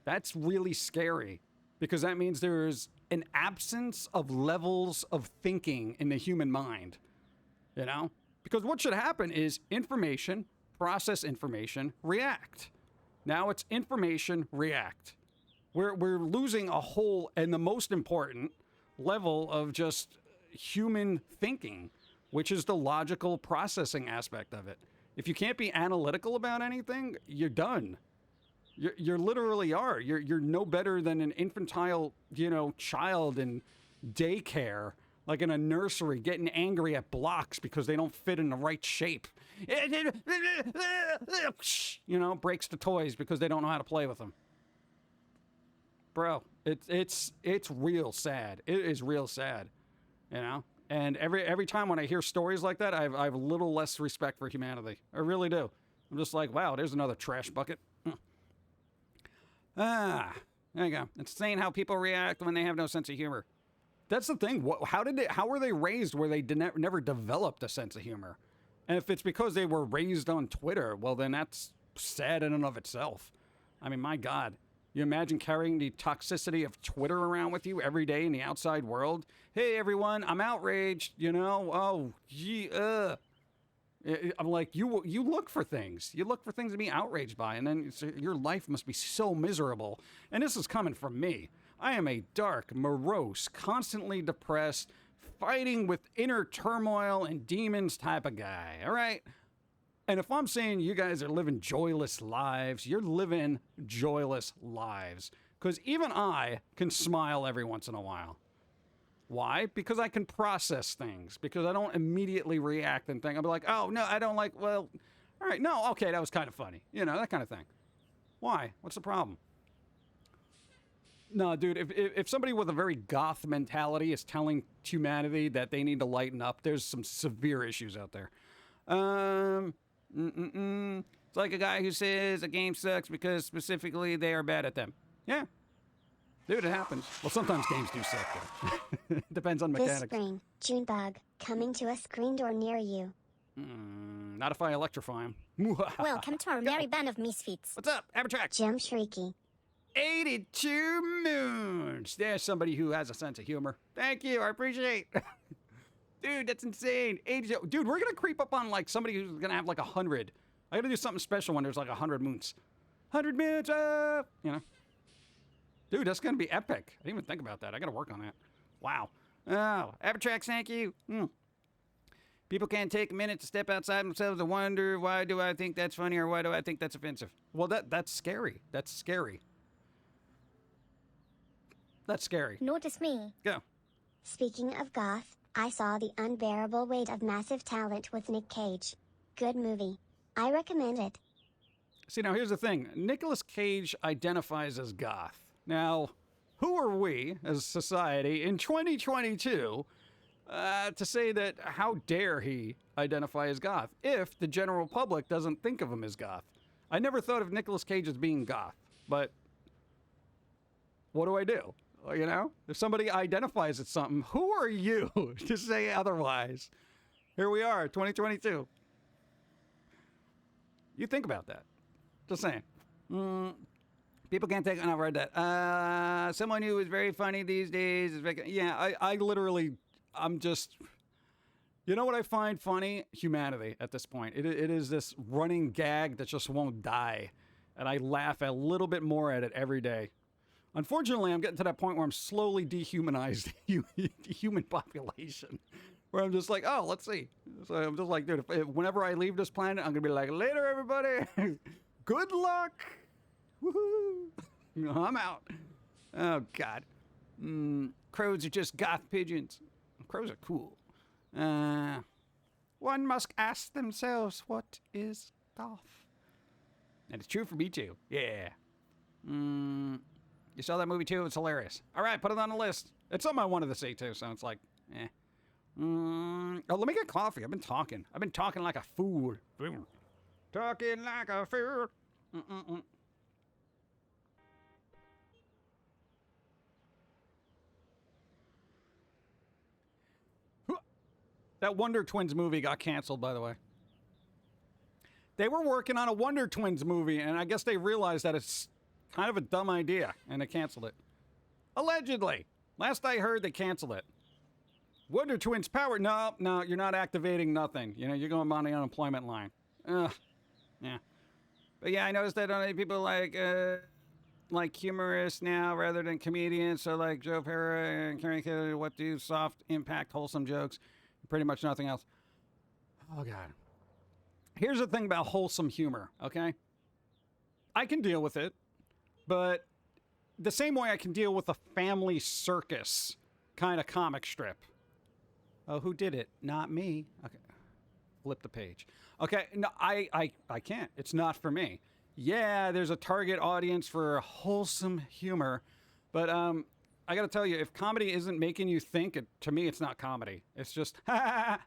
That's really scary because that means there's an absence of levels of thinking in the human mind, Because what should happen is information, process information, react. Now it's information, react. We're losing a whole and the most important level of just human thinking, which is the logical processing aspect of it. If you can't be analytical about anything, you're done. You literally are. You're no better than an infantile, child in daycare, like in a nursery, getting angry at blocks because they don't fit in the right shape. Breaks the toys because they don't know how to play with them. Bro, it's real sad. It is real sad, And every time when I hear stories like that, I have a little less respect for humanity. I really do. I'm just like, wow, there's another trash bucket. There you go. It's insane how people react when they have no sense of humor. That's the thing. How were they raised where they never developed a sense of humor? And if it's because they were raised on Twitter, well, then that's sad in and of itself. I mean, my God. You imagine carrying the toxicity of Twitter around with you every day in the outside world? Hey, everyone, I'm outraged, Oh, gee, I'm like, you look for things. You look for things to be outraged by, and then your life must be so miserable. And this is coming from me. I am a dark, morose, constantly depressed, fighting with inner turmoil and demons type of guy, all right? And if I'm saying you guys are living joyless lives, you're living joyless lives. Because even I can smile every once in a while. Why? Because I can process things. Because I don't immediately react and think. I'll be like, oh, no, I don't like, well, all right, no, okay, that was kind of funny. You know, that kind of thing. Why? What's the problem? No, dude, if somebody with a very goth mentality is telling humanity that they need to lighten up, there's some severe issues out there. It's like a guy who says a game sucks because specifically they are bad at them. Yeah. Dude, it happens. Well, sometimes games do suck, though. Depends on mechanics. This spring, Junebug, coming to a screen door near you. Not if I electrify him. Welcome to our merry band of misfits. What's up, Abertrax? Jim Shrieky. 82 moons. There's somebody who has a sense of humor. Thank you. I appreciate. Dude, that's insane. 82. Dude, we're going to creep up on like somebody who's going to have like 100. I got to do something special when there's like 100 moons. 100 moons up. You know. Dude, that's going to be epic. I didn't even think about that. I got to work on that. Wow. Oh, Abertrax, thank you. People can't take a minute to step outside themselves and wonder, why do I think that's funny or why do I think that's offensive? Well, that's scary. That's scary. That's scary. Notice me. Go. Speaking of goth, I saw The Unbearable Weight of Massive Talent with Nick Cage. Good movie. I recommend it. See, now here's the thing. Nicolas Cage identifies as goth. Now, who are we as society in 2022 to say that how dare he identify as goth if the general public doesn't think of him as goth? I never thought of Nicolas Cage as being goth, but what do I do? You know, if somebody identifies as something, who are you to say otherwise? Here we are, 2022. You think about that. Just saying. People can't take. I've read that. Someone who is very funny these days is very, yeah. I literally, I'm just. You know what I find funny? Humanity at this point. It is this running gag that just won't die, and I laugh a little bit more at it every day. Unfortunately, I'm getting to that point where I'm slowly dehumanized the human population. Where I'm just like, oh, let's see. So I'm just like, dude, whenever I leave this planet, I'm going to be like, later, everybody. Good luck. Woohoo. I'm out. Oh, God. Crows are just goth pigeons. Crows are cool. One must ask themselves, what is goth? And it's true for me, too. Yeah. You saw that movie, too? It's hilarious. All right, put it on the list. It's something I wanted to see, too, so it's like, eh. Oh, let me get coffee. I've been talking like a fool. Talking like a fool. That Wonder Twins movie got canceled, by the way. They were working on a Wonder Twins movie, and I guess they realized that it's kind of a dumb idea, and they canceled it. Allegedly. Last I heard, they canceled it. Wonder Twins power. No, you're not activating nothing. You know, you're going on the unemployment line. Yeah. But yeah, I noticed that only people like humorists now rather than comedians. So like Joe Pera and Karen Killer, what do soft impact, wholesome jokes. Pretty much nothing else. Oh, God. Here's the thing about wholesome humor, okay? I can deal with it, but the same way I can deal with a family circus kind of comic strip. Oh, who did it? Not me. Okay. Flip the page. Okay, no, I can't. It's not for me. Yeah, there's a target audience for wholesome humor, but I got to tell you, if comedy isn't making you think, to me, it's not comedy. It's just, ha ha ha.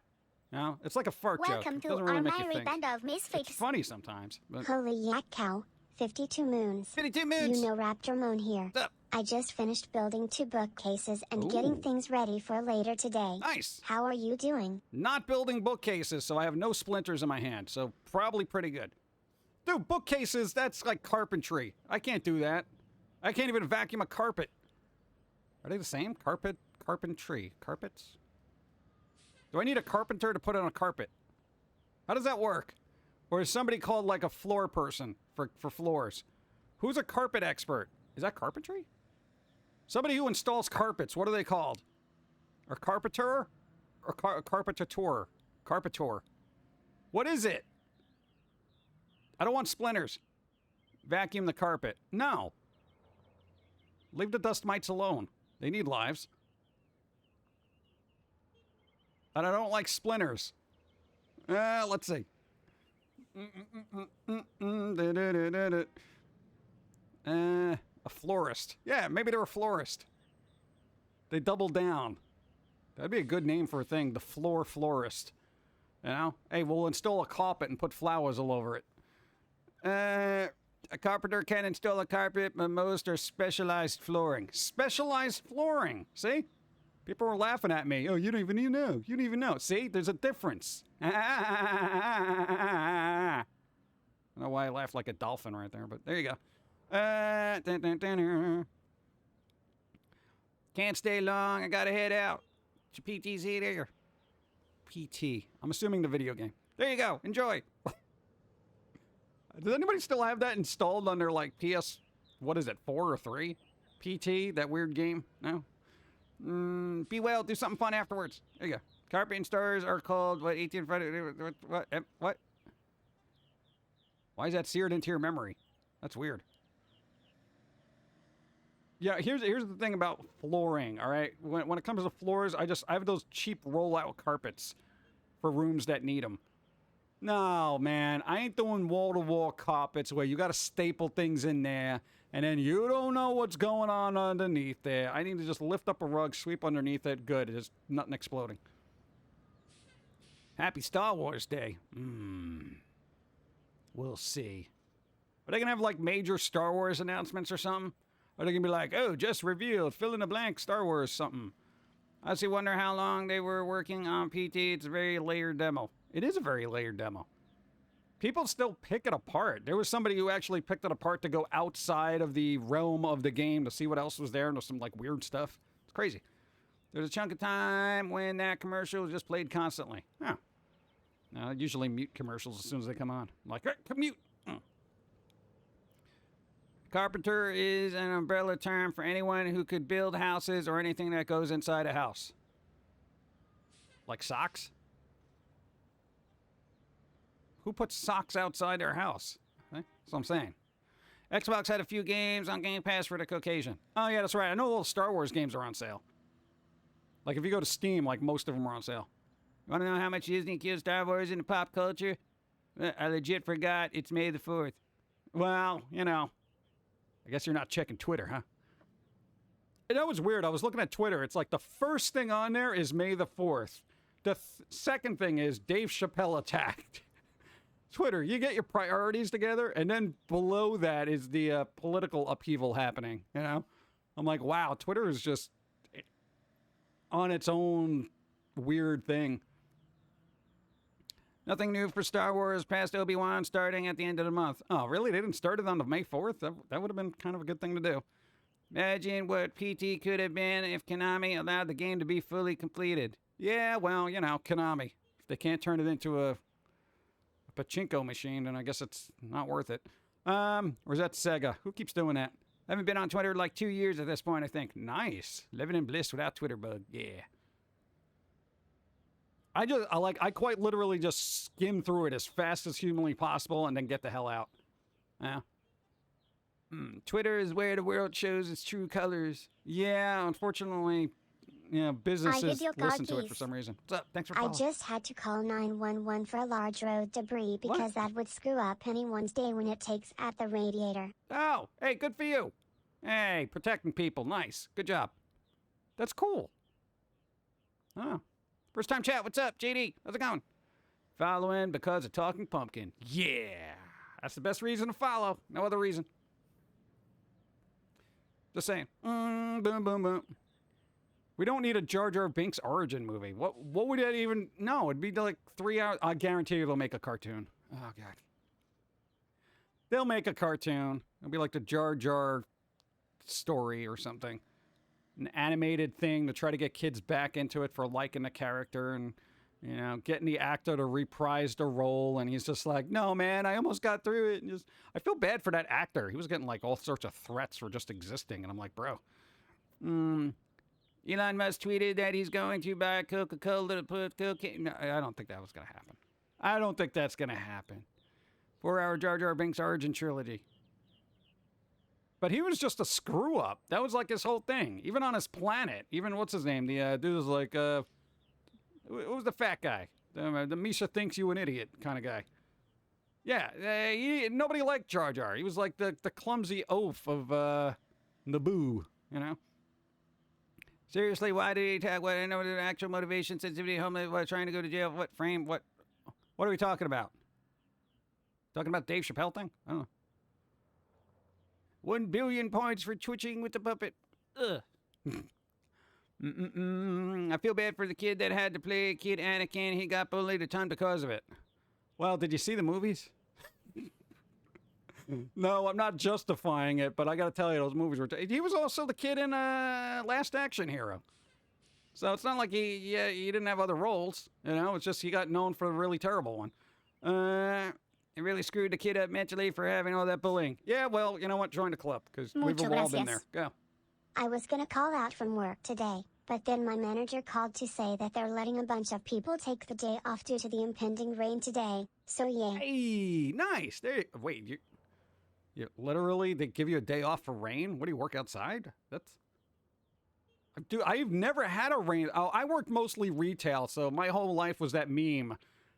No, it's like a fart Welcome joke. It doesn't to really our make you merry think. band of misfits. It's funny sometimes. But Holy yak cow. 52 moons. 52 moons. You know Raptor Moon here. What's up? I just finished building 2 bookcases and Ooh. getting things ready for later today. Nice. How are you doing? Not building bookcases, so I have no splinters in my hand. So probably pretty good. Dude, bookcases, that's like carpentry. I can't do that. I can't even vacuum a carpet. Are they the same? Carpet, carpentry, carpets? Do I need a carpenter to put on a carpet? How does that work? Or is somebody called like a floor person for floors? Who's a carpet expert? Is that carpentry? Somebody who installs carpets, what are they called? A carpenter? Or carpentator? Carpenter. What is it? I don't want splinters. Vacuum the carpet. No. Leave the dust mites alone. They need lives. And I don't like splinters. Let's see. A florist. Yeah, maybe they're a florist. They double down. That'd be a good name for a thing. The floor florist. You know? Hey, we'll install a carpet and put flowers all over it. A carpenter can install a carpet, but most are specialized flooring. Specialized flooring. See? People were laughing at me. Oh, you don't even know. You don't even know. See? There's a difference. I don't know why I laughed like a dolphin right there, but there you go. Can't stay long. I gotta head out. Your PT's here. PT. I'm assuming the video game. There you go. Enjoy. Does anybody still have that installed on their, like, PS, what is it, 4 or 3? PT, that weird game? No? Be well, do something fun afterwards. There you go. Carpet and stars are called, what, 18... What? Why is that seared into your memory? That's weird. Yeah, here's the thing about flooring, all right? When it comes to floors, I have those cheap rollout carpets for rooms that need them. No, man, I ain't doing wall-to-wall carpets where you got to staple things in there, and then you don't know what's going on underneath there. I need to just lift up a rug, sweep underneath it. Good, there's nothing exploding. Happy Star Wars Day. We'll see. Are they going to have, like, major Star Wars announcements or something? Or are they going to be like, oh, just revealed, fill in the blank, Star Wars something? I honestly wonder how long they were working on PT. It's a very layered demo. It is a very layered demo. People still pick it apart. There was somebody who actually picked it apart to go outside of the realm of the game to see what else was there, and there's some, like, weird stuff. It's crazy. There's a chunk of time when that commercial just played constantly. Huh. Now, I usually mute commercials as soon as they come on. I'm like, hey, mute. Carpenter is an umbrella term for anyone who could build houses or anything that goes inside a house. Like socks? Who puts socks outside their house? Okay? That's what I'm saying. Xbox had a few games on Game Pass for the Caucasian. Oh, yeah, that's right. I know all the Star Wars games are on sale. Like, if you go to Steam, like, most of them are on sale. You want to know how much Disney killed Star Wars into pop culture? I legit forgot it's May the 4th. Well, you know. I guess you're not checking Twitter, huh? And that was weird. I was looking at Twitter. It's like the first thing on there is May the 4th. The second thing is Dave Chappelle attacked. Twitter, you get your priorities together, and then below that is the political upheaval happening, you know? I'm like, wow, Twitter is just on its own weird thing. Nothing new for Star Wars past Obi-Wan starting at the end of the month. Oh, really? They didn't start it on the May 4th? That would have been kind of a good thing to do. Imagine what PT could have been if Konami allowed the game to be fully completed. Yeah, well, you know, Konami. If they can't turn it into a pachinko machine, then I guess it's not worth it. Or is that Sega? Who keeps doing that? I haven't been on Twitter like 2 years at this point, I think. Nice. Living in bliss without Twitter bug. Yeah. I quite literally just skim through it as fast as humanly possible and then get the hell out. Yeah. Twitter is where the world shows its true colors. Yeah, unfortunately, you know, businesses listen to it for some reason. What's up? Thanks for calling. I just had to call 911 for a large road debris because that would screw up anyone's day when it takes at the radiator. Oh, hey, good for you. Hey, protecting people. Nice. Good job. That's cool. Oh. First time chat. What's up, JD? How's it going? Following because of Talking Pumpkin. Yeah. That's the best reason to follow. No other reason. Just saying. Boom, boom, boom. We don't need a Jar Jar Binks origin movie. What would that even... No, it'd be like 3 hours. I guarantee you they'll make a cartoon. Oh, God. They'll make a cartoon. It'll be like the Jar Jar story or something. An animated thing to try to get kids back into it for liking the character and, you know, getting the actor to reprise the role. And he's just like, no, man, I almost got through it. And just, I feel bad for that actor. He was getting like all sorts of threats for just existing. And I'm like, bro. Elon Musk tweeted that he's going to buy Coca-Cola to put cocaine. No, I don't think that was going to happen. I don't think that's going to happen. 4-hour Jar Jar Binks origin trilogy. But he was just a screw up. That was like his whole thing. Even on his planet. Even what's his name? The dude was like, what was the fat guy? The Misha thinks you an idiot kind of guy. Yeah, nobody liked Jar Jar. He was like the clumsy oaf of Naboo, you know? Seriously, why did he attack? What? I know the actual motivation, sensitivity, homeless, what, trying to go to jail, what frame, what are we talking about? Talking about Dave Chappelle thing? I don't know. 1 billion points for twitching with the puppet. Ugh. I feel bad for the kid that had to play Kid Anakin. He got bullied a ton because of it. Well, did you see the movies? No, I'm not justifying it, but I gotta tell you, those movies were... He was also the kid in Last Action Hero. So it's not like he didn't have other roles, you know? It's just he got known for a really terrible one. It really screwed the kid up mentally for having all that bullying. Yeah, well, you know what? Join the club, because we've all been there. Go. I was gonna call out from work today, but then my manager called to say that they're letting a bunch of people take the day off due to the impending rain today, so yeah. Hey, nice. Wait, you literally, they give you a day off for rain? What, do you work outside? Dude, I've never had a rain. Oh, I worked mostly retail, so my whole life was that meme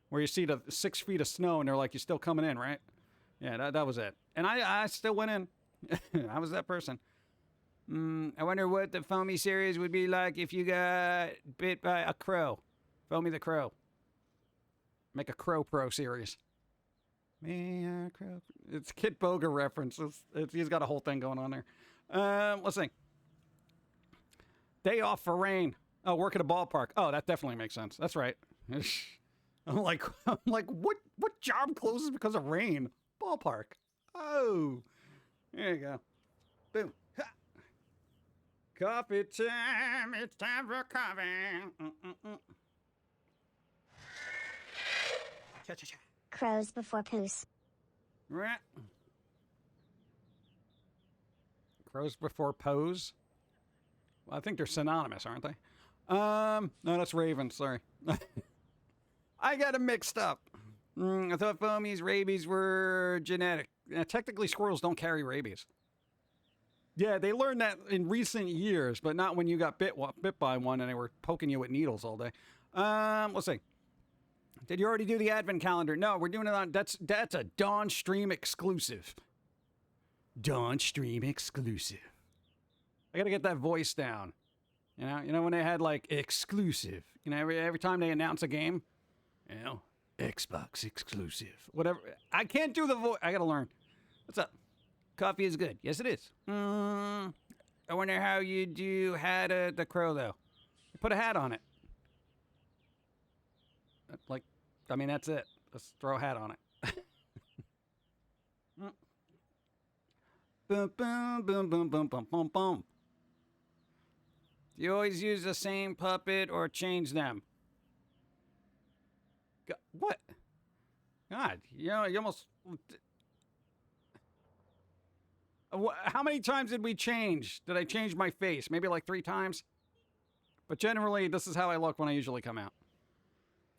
where you see the 6 feet of snow and they're like, you're still coming in, right? Yeah, that was it. And I still went in. I was that person. I wonder what the Foamy series would be like if you got bit by a crow. Foamy the Crow. Make a Crow Pro series. Me a crow. It's Kit Boga reference. He's got a whole thing going on there. Let's see. Day off for rain. Oh, work at a ballpark. Oh, that definitely makes sense. That's right. I'm like, what job closes because of rain? Ballpark. Oh, there you go. Boom. Ha. Coffee time. It's time for coffee. Cha-cha-cha. Crows before poos. Right. Crows before pose? Well, I think they're synonymous, aren't they? No, that's ravens. Sorry. I got them mixed up. I thought Foamy's rabies were genetic. Technically, squirrels don't carry rabies. Yeah, they learned that in recent years, but not when you got bit by one and they were poking you with needles all day. Let's see. Did you already do the advent calendar? No, we're doing it on... That's a Dawn Stream exclusive. Dawn Stream exclusive. I gotta get that voice down. You know when they had, like, exclusive. You know, every time they announce a game... You know, Xbox exclusive. Whatever. I can't do the voice. I gotta learn. What's up? Coffee is good. Yes, it is. I wonder how you do hat the crow, though. You put a hat on it. Like, I mean, that's it. Let's throw a hat on it. Boom, boom, boom, boom, boom, boom, boom, boom. Do you always use the same puppet or change them? What? God, you know, you almost... How many times did we change? Did I change my face? Maybe like 3 times? But generally, this is how I look when I usually come out.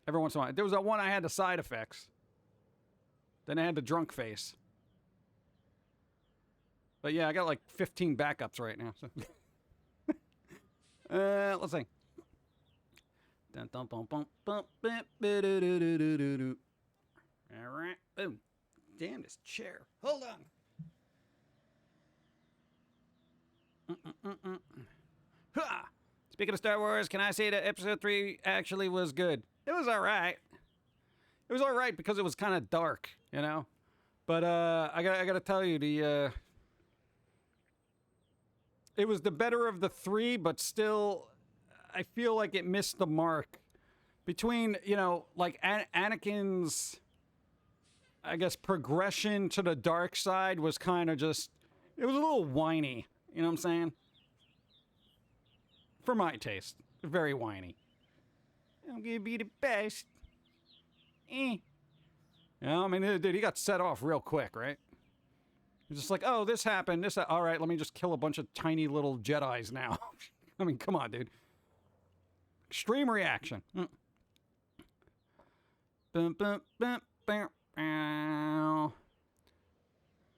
Every once in a while. There was that one I had the side effects. Then I had the drunk face. But yeah, I got like 15 backups right now. So. Let's see. All right. Boom. Damn this chair. Hold on. Ha! Speaking of Star Wars, can I say that Episode 3 actually was good? It was all right. It was all right because it was kind of dark, you know. But I gotta tell you, it was the better of the 3, but still, I feel like it missed the mark. Between, you know, like Anakin's, I guess, progression to the dark side was kind of just, it was a little whiny. You know what I'm saying? For my taste. Very whiny. I'm gonna be the best. You know, I mean, dude, he got set off real quick, right? He's just like, oh, this happened. All right, let me just kill a bunch of tiny little Jedis now. I mean, come on, dude. Extreme reaction.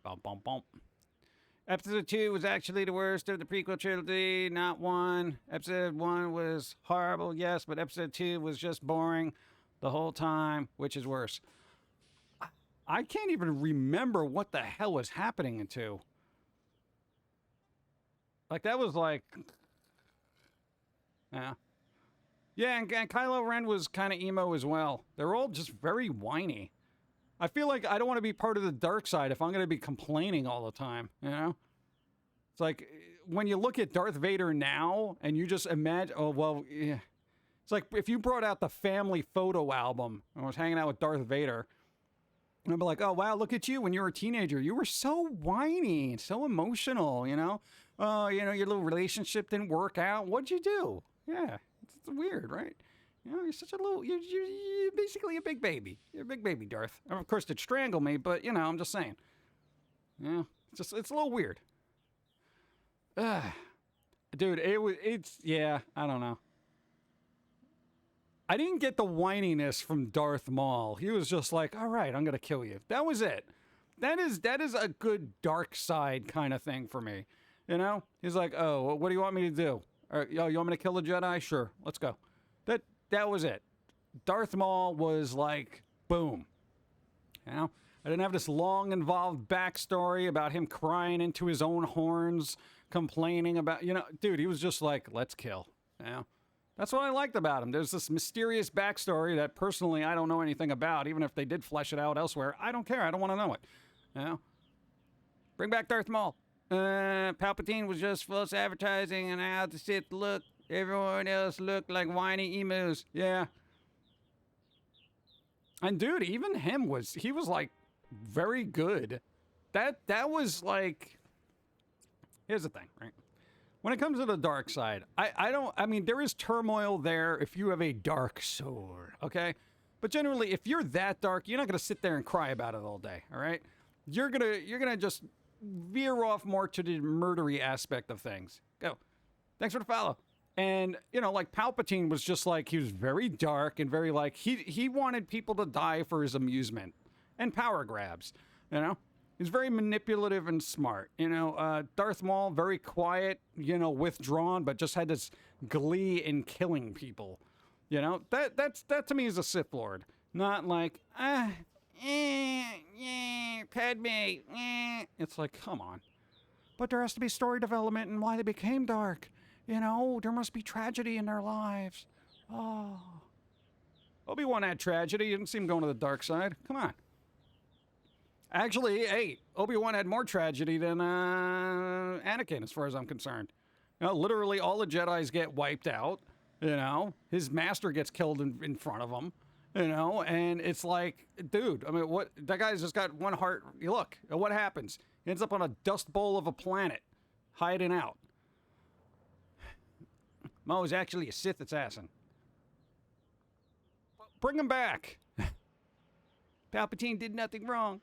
Bum, bum, bum. Episode 2 was actually the worst of the prequel trilogy, not 1. Episode 1 was horrible, yes, but episode 2 was just boring the whole time, which is worse. I can't even remember what the hell was happening in 2. Like, that was like... Yeah. Yeah, and Kylo Ren was kind of emo as well. They're all just very whiny. I feel like I don't want to be part of the dark side if I'm going to be complaining all the time, you know? It's like, when you look at Darth Vader now, and you just imagine, oh, well, yeah. It's like if you brought out the family photo album and was hanging out with Darth Vader, and I'd be like, oh, wow, look at you when you were a teenager. You were so whiny, so emotional, you know? Oh, you know, your little relationship didn't work out. What'd you do? Yeah, it's weird, right? You know, you're such a little, you're basically a big baby. You're a big baby, Darth. And of course, they'd strangle me, but, you know, I'm just saying. Yeah, it's a little weird. Dude, yeah, I don't know. I didn't get the whininess from Darth Maul. He was just like, all right, I'm going to kill you. That was it. That is a good dark side kind of thing for me. You know? He's like, oh, what do you want me to do? You want me to kill the Jedi? Sure, let's go. That was it. Darth Maul was like, boom. You know? I didn't have this long, involved backstory about him crying into his own horns, complaining about, you know, dude, he was just like, let's kill. You know? That's what I liked about him. There's this mysterious backstory that personally I don't know anything about, even if they did flesh it out elsewhere. I don't care. I don't want to know it. You know? Bring back Darth Maul. Palpatine was just false advertising and how the Sith look. Everyone else looked like whiny emus. Yeah. And dude, even him he was like very good. That was like, here's the thing, right? When it comes to the dark side, I mean, there is turmoil there if you have a dark sword, okay? But generally, if you're that dark, you're not going to sit there and cry about it all day, all right? You're gonna just veer off more to the murdery aspect of things. Go. Thanks for the follow. And, you know, like Palpatine was just like, he was very dark and very like, he wanted people to die for his amusement and power grabs, you know? He's very manipulative and smart, you know? Darth Maul, very quiet, you know, withdrawn, but just had this glee in killing people, you know? That to me is a Sith Lord, not like, Padme, It's like, come on. But there has to be story development and why they became dark. You know, there must be tragedy in their lives. Oh. Obi-Wan had tragedy. You didn't see him going to the dark side. Come on. Actually, hey, Obi-Wan had more tragedy than Anakin, as far as I'm concerned. You know, literally all the Jedis get wiped out. You know, his master gets killed in front of him. You know, and it's like, dude, I mean, what? That guy's just got one heart. Look, what happens? He ends up on a dust bowl of a planet, hiding out. Mo is actually a Sith assassin. Bring him back. Palpatine did nothing wrong.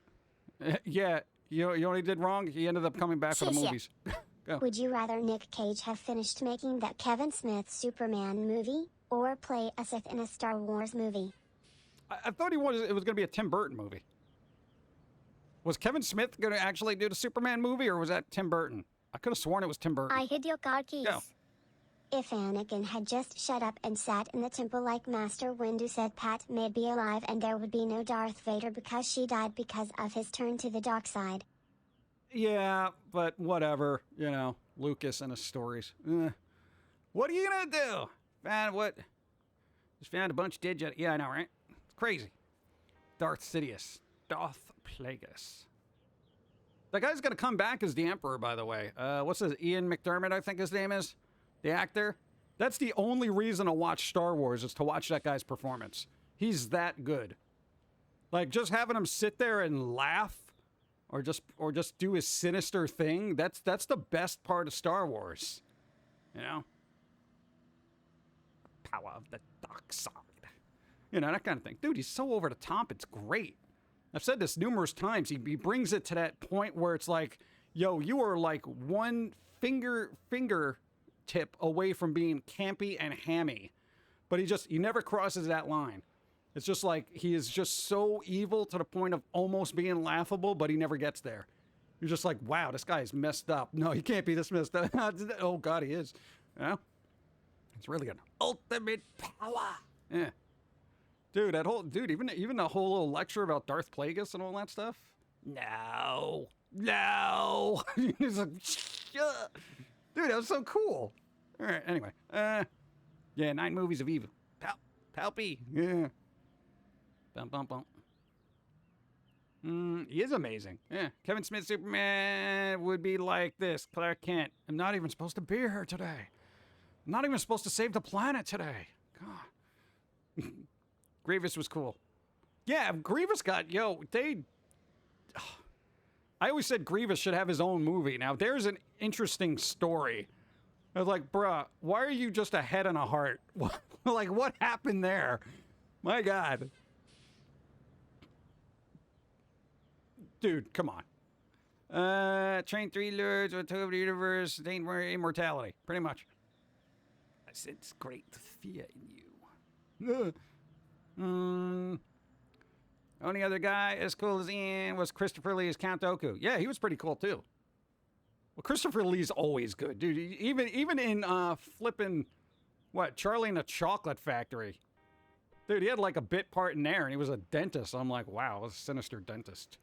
Yeah, you know what he did wrong? He ended up coming back for the movies. Go. Would you rather Nick Cage have finished making that Kevin Smith Superman movie, or play a Sith in a Star Wars movie? I thought it was going to be a Tim Burton movie. Was Kevin Smith going to actually do the Superman movie, or was that Tim Burton? I could have sworn it was Tim Burton. I hid your car keys. Go. If Anakin had just shut up and sat in the temple like Master Windu said, Pat may be alive and there would be no Darth Vader because she died because of his turn to the dark side. Yeah, but whatever. You know, Lucas and his stories. What are you going to do? Just found a bunch of dead Jedi. Yeah, I know, right? It's crazy. Darth Sidious. Darth Plagueis. That guy's going to come back as the Emperor, by the way. What's his? Ian McDermott, I think his name is. The actor. That's the only reason to watch Star Wars is to watch that guy's performance. He's that good. Like, just having him sit there and laugh or just do his sinister thing, that's the best part of Star Wars. You know? Power of the dark side. You know, that kind of thing. Dude, he's so over the top, it's great. I've said this numerous times. He brings it to that point where it's like, yo, you are like one finger tip away from being campy and hammy. But he never crosses that line. It's just like he is just so evil to the point of almost being laughable, but he never gets there. You're just like, wow, this guy is messed up. No, he can't be this messed up. Oh, God, he is. You know? It's really good. Ultimate power. Yeah. Dude, even the whole little lecture about Darth Plagueis and all that stuff. No. He's like, dude, that was so cool. All right, anyway. Yeah, 9 movies of evil. Palpy. Yeah. Bum, bum, bum. He is amazing. Yeah. Kevin Smith Superman would be like this. Clark Kent. I'm not even supposed to be here today. I'm not even supposed to save the planet today. God. Grievous was cool. Yeah, Grievous got, I always said Grievous should have his own movie. Now, there's an interesting story. I was like, bruh, why are you just a head and a heart? Like, what happened there? My God. Dude, come on. Train 3 lures with 2 of the universe, attain immortality. Pretty much. I sense great fear in you. Only other guy as cool as Ian was Christopher Lee as Count Dooku. Yeah, he was pretty cool too. Well, Christopher Lee's always good, dude. Even in flipping, Charlie and the Chocolate Factory. Dude, he had like a bit part in there, and he was a dentist. I'm like, wow, a sinister dentist.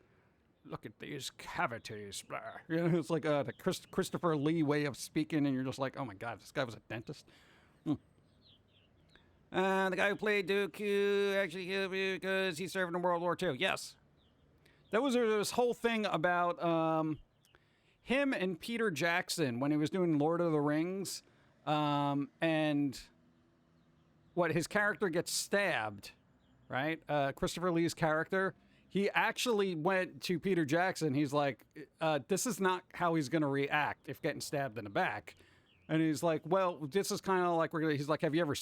Look at these cavities. Blah. You know, it's like the Christopher Lee way of speaking, and you're just like, oh my God, this guy was a dentist. The guy who played Dooku actually killed because he served in World War II. Yes. That was this whole thing about him and Peter Jackson when he was doing Lord of the Rings. And his character gets stabbed, right? Christopher Lee's character. He actually went to Peter Jackson. He's like, this is not how he's going to react if getting stabbed in the back. And he's like, well, this is kind of like, he's like, have you ever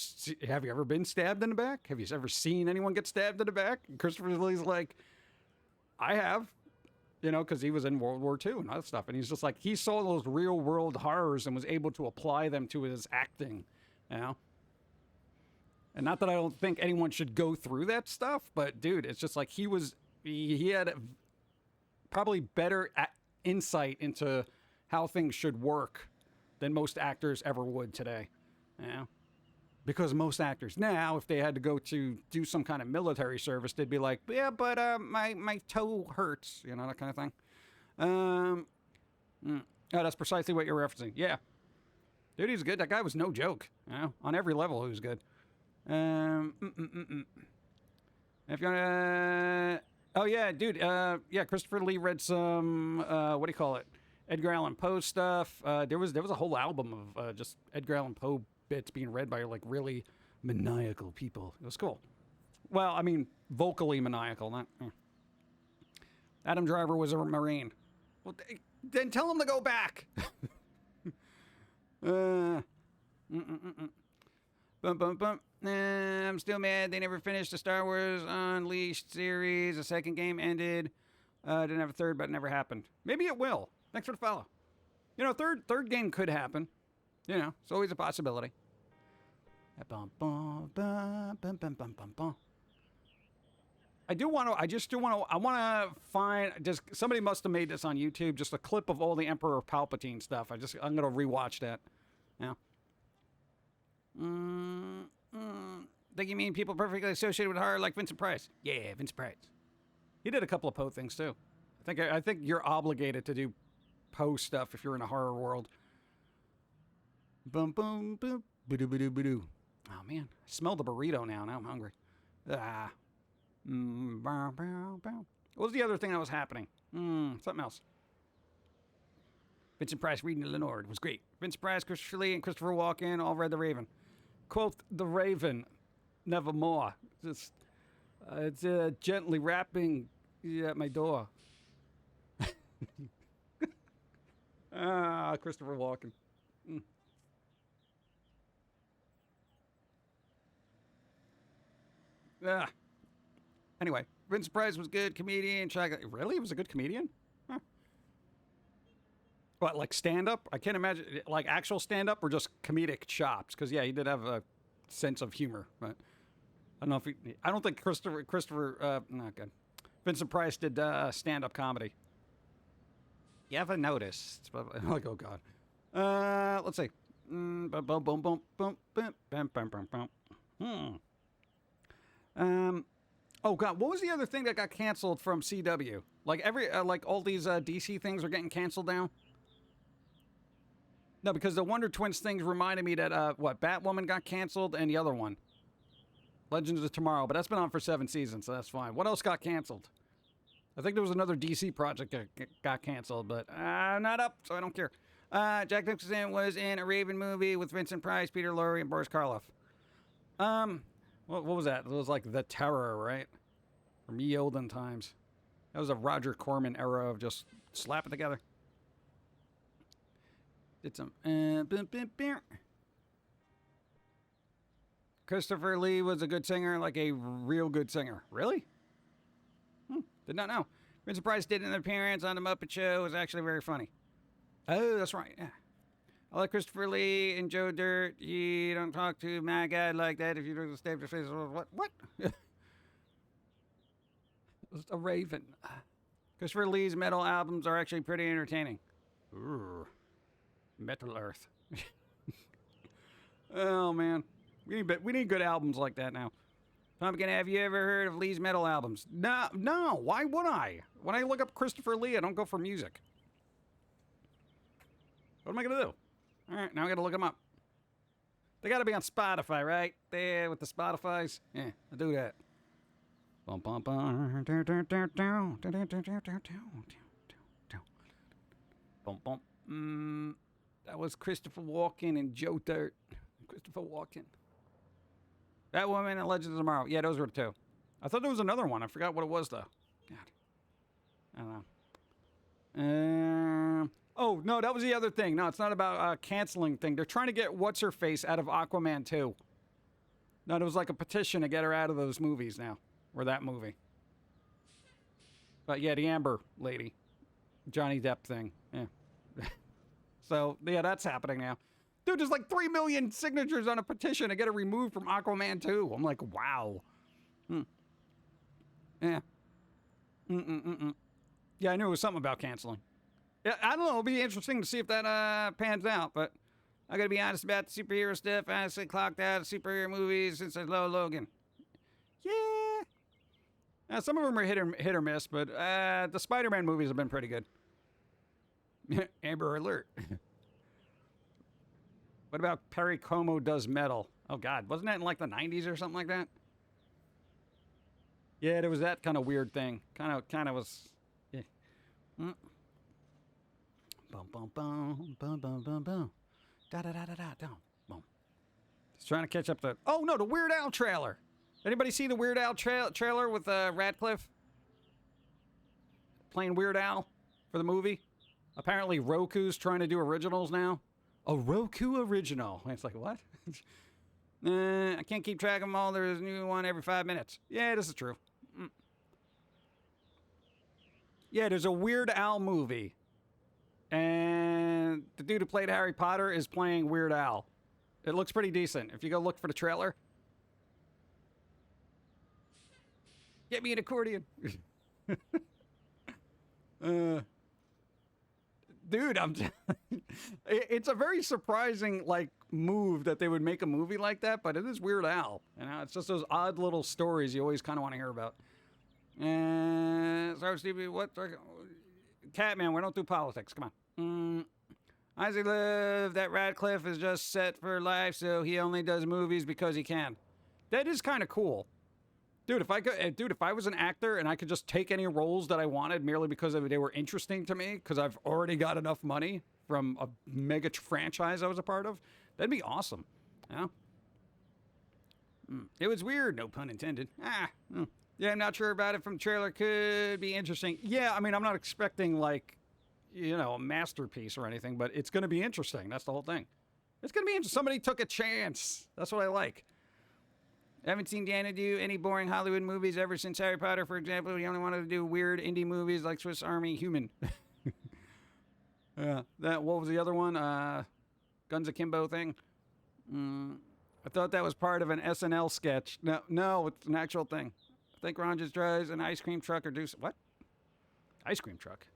been stabbed in the back? Have you ever seen anyone get stabbed in the back? And Christopher Lee's like, I have, because he was in World War II and other stuff. And he's just like, he saw those real world horrors and was able to apply them to his acting, And not that I don't think anyone should go through that stuff, but dude, it's just like he had probably better insight into how things should work than most actors ever would today. Because most actors now, if they had to go to do some kind of military service, they'd be like, yeah, but my toe hurts, that kind of thing. Oh, that's precisely what you're referencing. Yeah. Dude, he's good. That guy was no joke. On every level, he was good. If you want to... Oh, yeah, dude. Christopher Lee read some, Edgar Allan Poe stuff. There was a whole album of just Edgar Allan Poe bits being read by like really maniacal people. It was cool. Well, I mean, vocally maniacal, not. Adam Driver was a Marine. Well, then tell him to go back. I'm still mad they never finished the Star Wars Unleashed series. The second game ended. Didn't have a third, but it never happened. Maybe it will. Thanks for the follow. Third game could happen. It's always a possibility. I want to find, somebody must have made this on YouTube, just a clip of all the Emperor Palpatine stuff. I'm going to rewatch that. Think you mean people perfectly associated with horror like Vincent Price? Yeah, Vincent Price. He did a couple of Poe things too. I think you're obligated to do Poe stuff if you're in a horror world. Boom, boom, boom, ba-doo, ba-doo, ba-doo. Oh man, I smell the burrito now. Now I'm hungry. What was the other thing that was happening? Something else. Vincent Price reading Lenore was great. Vincent Price, Christopher Lee, and Christopher Walken all read The Raven. Quote The Raven, nevermore. It's gently rapping at my door. Christopher Walken. Anyway, Vincent Price was good comedian. Really? He was a good comedian? Huh. What, like stand-up? I can't imagine, like actual stand-up or just comedic chops? Because, yeah, he did have a sense of humor. But don't know if I don't think no, good. Vincent Price did stand-up comedy. You haven't noticed? Like, oh God. Let's see. Boom, boom, boom, boom, boom, boom, bam, bam, bam, bam. Oh God, what was the other thing that got canceled from CW? Like like all these DC things are getting canceled now. No, because the Wonder Twins things reminded me that Batwoman got canceled and the other one, Legends of Tomorrow, but that's been on for 7 seasons, so that's fine. What else got canceled? I think there was another DC project that got canceled, but I'm not up, so I don't care. Jack Nicholson was in a Raven movie with Vincent Price, Peter Lorre, and Boris Karloff. What was that? It was like The Terror, right? From ye olden times. That was a Roger Corman era of just slap it together. Did some. Christopher Lee was a good singer, like a real good singer. Really? Did not know. Vincent Price did an appearance on The Muppet Show. It was actually very funny. Oh, that's right. Yeah. I like Christopher Lee and Joe Dirt. You don't talk to my guy like that if you don't stay to face. What? It's a raven. Christopher Lee's metal albums are actually pretty entertaining. Ooh. Metal Earth. Oh, man. We need good albums like that now. Pum'Kin, have you ever heard of Lee's metal albums? No. Why would I? When I look up Christopher Lee, I don't go for music. What am I going to do? All right, now I got to look them up. They got to be on Spotify, right? There with the Spotifys. Yeah, I'll do that. Bum, bum, bum. Bum, bum. That was Christopher Walken and Joe Dirt. Christopher Walken. That Woman and Legends of Tomorrow. Yeah, those were the two. I thought there was another one. I forgot what it was, though. God. I don't know. Oh, no, that was the other thing. No, it's not about canceling thing. They're trying to get What's-Her-Face out of Aquaman 2. No, there was like a petition to get her out of those movies now. Or that movie. But yeah, the Amber lady. Johnny Depp thing. Yeah. So, yeah, that's happening now. Dude, there's like 3 million signatures on a petition to get it removed from Aquaman 2. I'm like, wow. Yeah. Yeah, I knew it was something about canceling. Yeah, I don't know. It'll be interesting to see if that pans out, but I gotta be honest about the superhero stuff. I honestly clocked out of superhero movies since I saw Logan. Yeah. Some of them are hit or miss, but the Spider-Man movies have been pretty good. Amber Alert. What about Perry Como Does Metal? Oh, God. Wasn't that in like the 90s or something like that? Yeah, there was that kind of weird thing. Kind of was... Yeah. Bum, bum, bum, bum, bum, bum, bum. Da-da-da-da-da, boom. Just trying to catch up the... Oh, no, the Weird Al trailer. Anybody see the Weird Al trailer with Radcliffe? Playing Weird Al for the movie? Apparently Roku's trying to do originals now. A Roku original. It's like, what? I can't keep track of them all. There's a new one every 5 minutes. Yeah, this is true. Yeah, there's a Weird Al movie. And the dude who played Harry Potter is playing Weird Al. It looks pretty decent. If you go look for the trailer. Get me an accordion. Dude, it's a very surprising, like, move that they would make a movie like that, but it is Weird Al. You know, it's just those odd little stories you always kind of want to hear about. Sorry, Stevie, what? Catman, we don't do politics. Come on. Isaac Liv, that Radcliffe is just set for life, so he only does movies because he can. That is kind of cool. Dude, if I was an actor and I could just take any roles that I wanted merely because they were interesting to me, because I've already got enough money from a mega franchise I was a part of, that'd be awesome. Yeah. It was weird, no pun intended. Yeah, I'm not sure about it from the trailer. Could be interesting. Yeah, I mean, I'm not expecting, like, you know, a masterpiece or anything, but it's going to be interesting. That's the whole thing. It's going to be interesting. Somebody took a chance. That's what I like. I haven't seen Dana do any boring Hollywood movies ever since Harry Potter, for example. He only wanted to do weird indie movies like Swiss Army Human. Yeah. What was the other one? Guns Akimbo thing. I thought that was part of an SNL sketch. No, it's an actual thing. I think Ron just drives an ice cream truck or do what? Ice cream truck?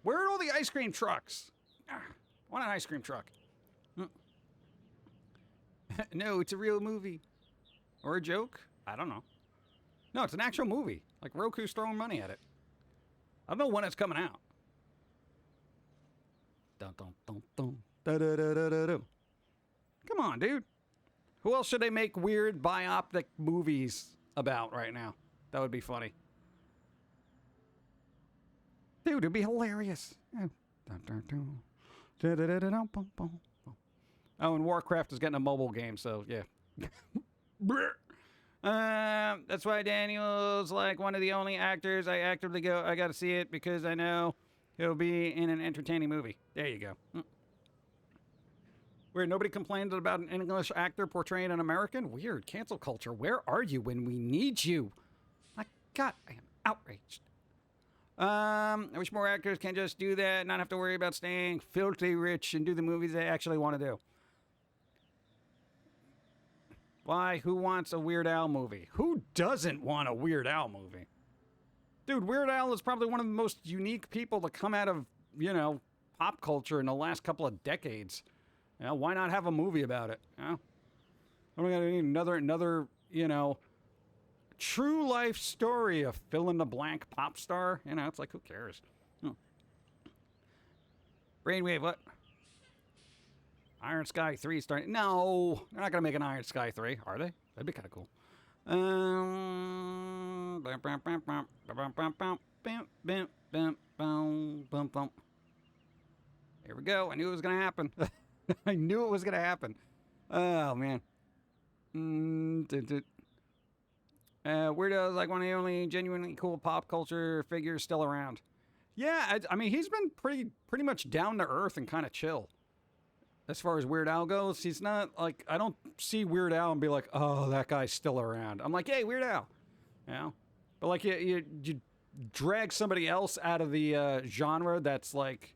Where are all the ice cream trucks? I want an ice cream truck. No, it's a real movie. Or a joke? I don't know. No, it's an actual movie. Like Roku's throwing money at it. I don't know when it's coming out. Dun, dun, dun, dun. Da, da, da, da, da, da. Come on, dude. Who else should they make weird biopic movies about right now? That would be funny. Dude, it'd be hilarious. Oh, and Warcraft is getting a mobile game, so yeah. That's why Daniel's like one of the only actors I actively go, I gotta see it because I know he'll be in an entertaining movie. There you go. Weird, nobody complained about an English actor portraying an American? Weird, cancel culture. Where are you when we need you? My God, I am outraged. I wish more actors can just do that and not have to worry about staying filthy rich and do the movies they actually want to do. Why? Who wants a Weird Al movie? Who doesn't want a Weird Al movie? Dude, Weird Al is probably one of the most unique people to come out of, pop culture in the last couple of decades. Why not have a movie about it? I'm gonna need another, true life story of fill in the blank pop star. It's like, who cares? Brainwave, what? Iron Sky 3 starting. No, they're not gonna make an Iron Sky 3, are they? That'd be kind of cool. Here we go. I knew it was gonna happen. I knew it was going to happen. Oh, man. Weirdo's like one of the only genuinely cool pop culture figures still around. Yeah, I mean, he's been pretty much down to earth and kind of chill. As far as Weird Al goes, he's not like, I don't see Weird Al and be like, oh, that guy's still around. I'm like, hey, Weird Al. But like you drag somebody else out of the genre that's like,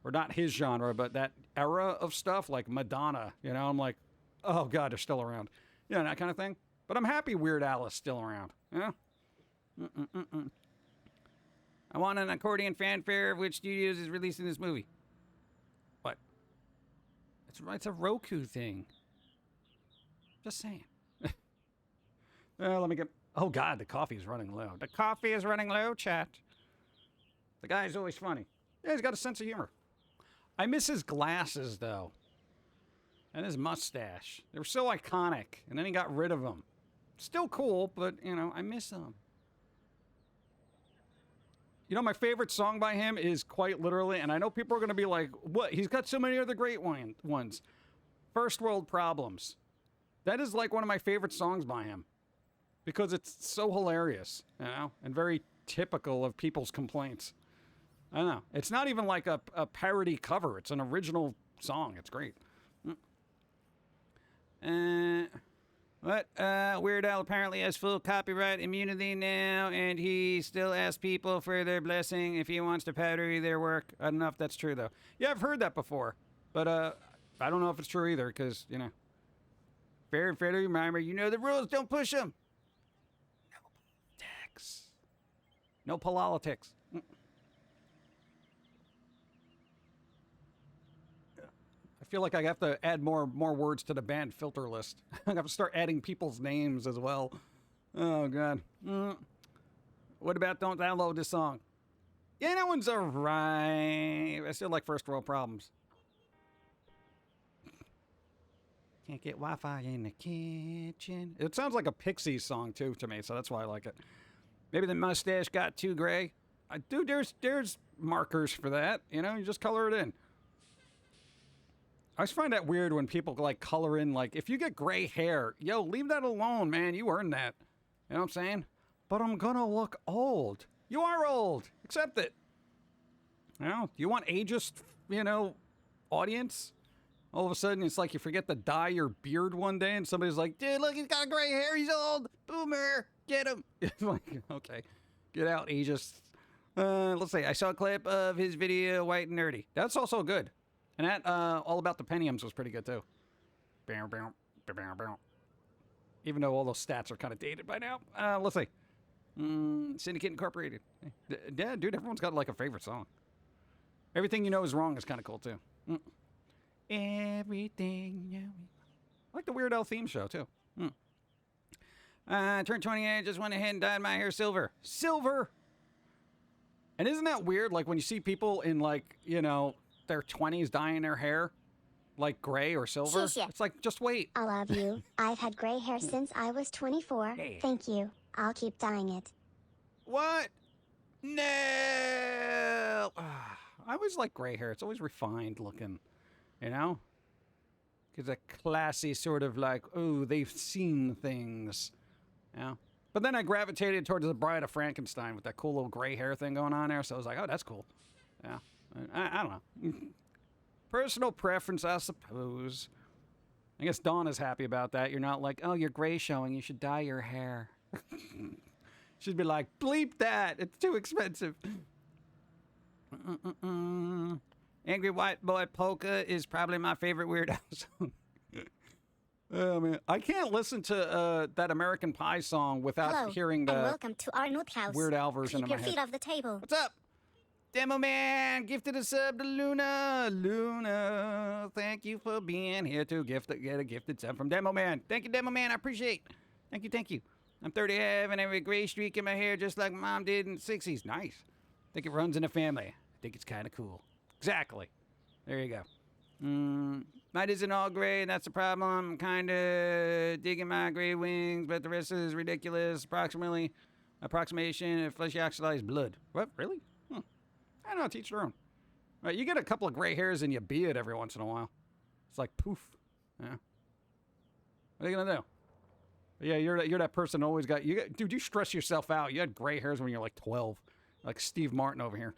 or not his genre, but that era of stuff like Madonna, I'm like, oh God, they're still around. That kind of thing. But I'm happy Weird Al is still around. I want an accordion fanfare of which studios is releasing this movie. What? It's a Roku thing. Just saying. Let me get, oh God, the coffee is running low. The coffee is running low, chat. The guy's always funny. Yeah, he's got a sense of humor. I miss his glasses, though. And his mustache. They were so iconic. And then he got rid of them. Still cool, but, I miss them. My favorite song by him is quite literally, and I know people are going to be like, what? He's got so many other great ones. First World Problems. That is like one of my favorite songs by him. Because it's so hilarious, and very typical of people's complaints. I don't know. It's not even like a parody cover. It's an original song. It's great. Weird Al apparently has full copyright immunity now, and he still asks people for their blessing if he wants to parody their work. I don't know if that's true, though. Yeah, I've heard that before. But I don't know if it's true either, because, fair and fair to remember, the rules, don't push them. No politics. No politics. I feel like I have to add more words to the band filter list. I have to start adding people's names as well. Oh, God. What about Don't Download This Song? Yeah, that one's alright. I still like First World Problems. Can't get Wi-Fi in the kitchen. It sounds like a Pixies song, too, to me, so that's why I like it. Maybe the mustache got too gray. Dude, there's markers for that. You just color it in. I always find that weird when people like color in, like, if you get gray hair, yo, leave that alone, man. You earned that. You know what I'm saying? But I'm gonna look old. You are old. Accept it. You want ageist, audience? All of a sudden, it's like you forget to dye your beard one day, and somebody's like, dude, look, he's got gray hair. He's old. Boomer. Get him. It's like, okay. Get out, ageist. Let's see. I saw a clip of his video, White and Nerdy. That's also good. And that, All About the Pentiums was pretty good, too. Even though all those stats are kind of dated by now. Let's see. Syndicate Incorporated. Yeah, dude, everyone's got like a favorite song. Everything You Know Is Wrong is kind of cool too. Everything You Know. I like the Weird Al theme show too. Turned 28, just went ahead and dyed my hair silver. Silver! And isn't that weird? Like when you see people in like, you know, their 20s dyeing their hair like gray or silver. It's like, just wait. I love you. I've had gray hair since I was 24. Hey. Thank you. I'll keep dyeing it. What? No! I always like gray hair. It's always refined looking, you know? Gives a classy sort of like, oh, they've seen things. You know? But then I gravitated towards the Bride of Frankenstein with that cool little gray hair thing going on there. So I was like, oh, that's cool. Yeah. I don't know. Personal preference, I suppose. I guess Dawn is happy about that. You're not like, oh, you're gray showing. You should dye your hair. She'd be like, bleep that. It's too expensive. Angry White Boy Polka is probably my favorite Weird Al song. Oh, man. I can't listen to that American Pie song without hearing the welcome to our North House. Weird Al version Keep in my your feet head. off the table. What's up? Demo Man, gifted a sub to Luna. Luna, thank you for being here to get a gifted sub from Demo Man. Thank you, Demo Man. I appreciate. Thank you. I'm 30 having a gray streak in my hair just like Mom did in the 60s. Nice. Think it runs in the family. I think it's kind of cool. Exactly. There you go. Mine isn't all gray, and that's the problem. I'm kind of digging my gray wings, but the rest is ridiculous. Approximation of fleshy oxidized blood. What? Really? I don't know. Teach their own. Right, you get a couple of gray hairs in your beard every once in a while. It's like poof. Yeah. What are you gonna do? But yeah, you're that person who always dude, you stress yourself out. You had gray hairs when you were like 12, like Steve Martin over here.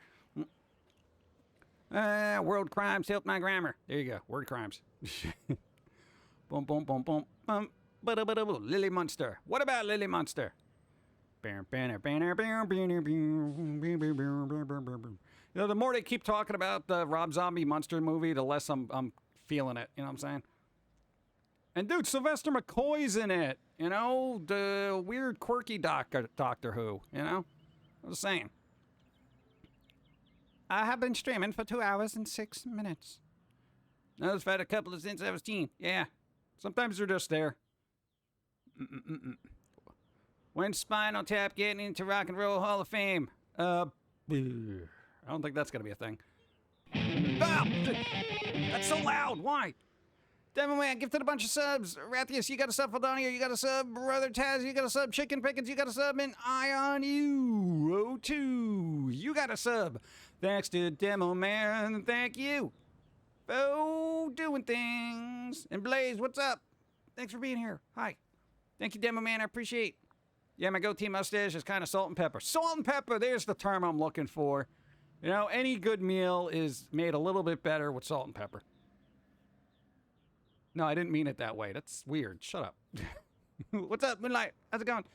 World crimes help my grammar. There you go. Word crimes. Boom, boom, boom, boom, boom. Lily Munster. What about Lily Munster? You know, the more they keep talking about the Rob Zombie Munster movie, the less I'm feeling it. You know what I'm saying? And dude, Sylvester McCoy's in it. You know, the weird, quirky Doctor Who. You know, I was saying. I have been streaming for 2 hours and 6 minutes. I've had a couple of since I was teen. Yeah, sometimes they're just there. When Spinal Tap getting into Rock and Roll Hall of Fame? I don't think that's gonna be a thing. Ah, that's so loud. Why? Demo Man, gifted a bunch of subs. Rathius, you got a sub. Faldonia, you got a sub. Brother Taz, you got a sub. Chicken Pickens, you got a sub. And Ion U 02, you got a sub. Thanks to Demo Man. Thank you. Oh, doing things. And Blaze, what's up? Thanks for being here. Hi. Thank you, Demo Man. I appreciate. Yeah, my goatee mustache is kind of salt and pepper. Salt and pepper, there's the term I'm looking for. You know, any good meal is made a little bit better with salt and pepper. No, I didn't mean it that way. That's weird. Shut up. What's up, Moonlight? How's it going?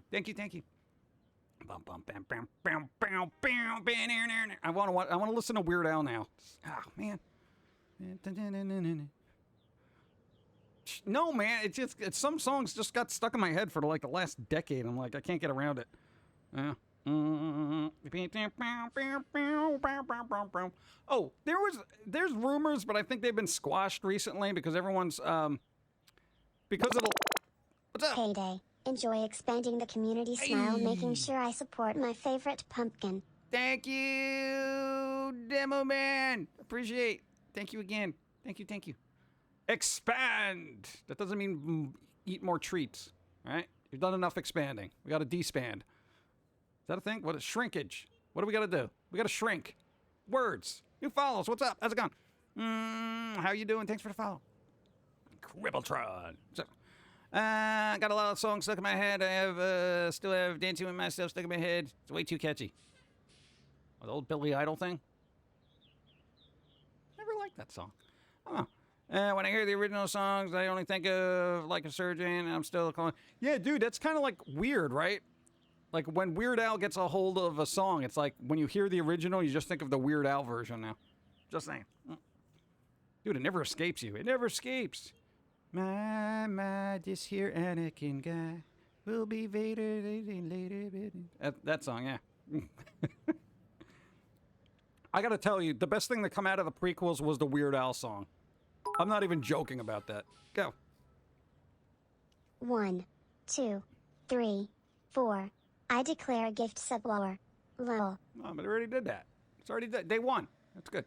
Thank you. I want to listen to Weird Al now. Oh, man. No, man. It's some songs just got stuck in my head for like the last decade. I'm like, I can't get around it. Oh, there's rumors, but I think they've been squashed recently because everyone's because it'll. What's up? Payday. Enjoy expanding the community smile, making sure I support my favorite Pum'Kin. Thank you, Demo Man. Appreciate. Thank you again. Thank you. Expand. That doesn't mean eat more treats, right? You've done enough expanding. We got to despand. Is that a thing? What is shrinkage? What do we got to do? We got to shrink. Words. New follows. What's up? How's it going? How you doing? Thanks for the follow. Cribbletron. So, got a lot of songs stuck in my head. I still have Dancing with Myself stuck in my head. It's way too catchy. The old Billy Idol thing. Never liked that song. I don't know. When I hear the original songs, I only think of Like a Surgeon, and I'm still calling. Yeah, dude, that's kind of like weird, right? Like when Weird Al gets a hold of a song, it's like when you hear the original, you just think of the Weird Al version now. Just saying. Dude, it never escapes you. It never escapes. My, this here Anakin guy will be Vader later. That song, yeah. I gotta tell you, the best thing that come out of the prequels was the Weird Al song. I'm not even joking about that. Go. 1, 2, 3, 4. I declare a gift subwar. Lol. Oh, but I already did that. It's already done. Day one. That's good.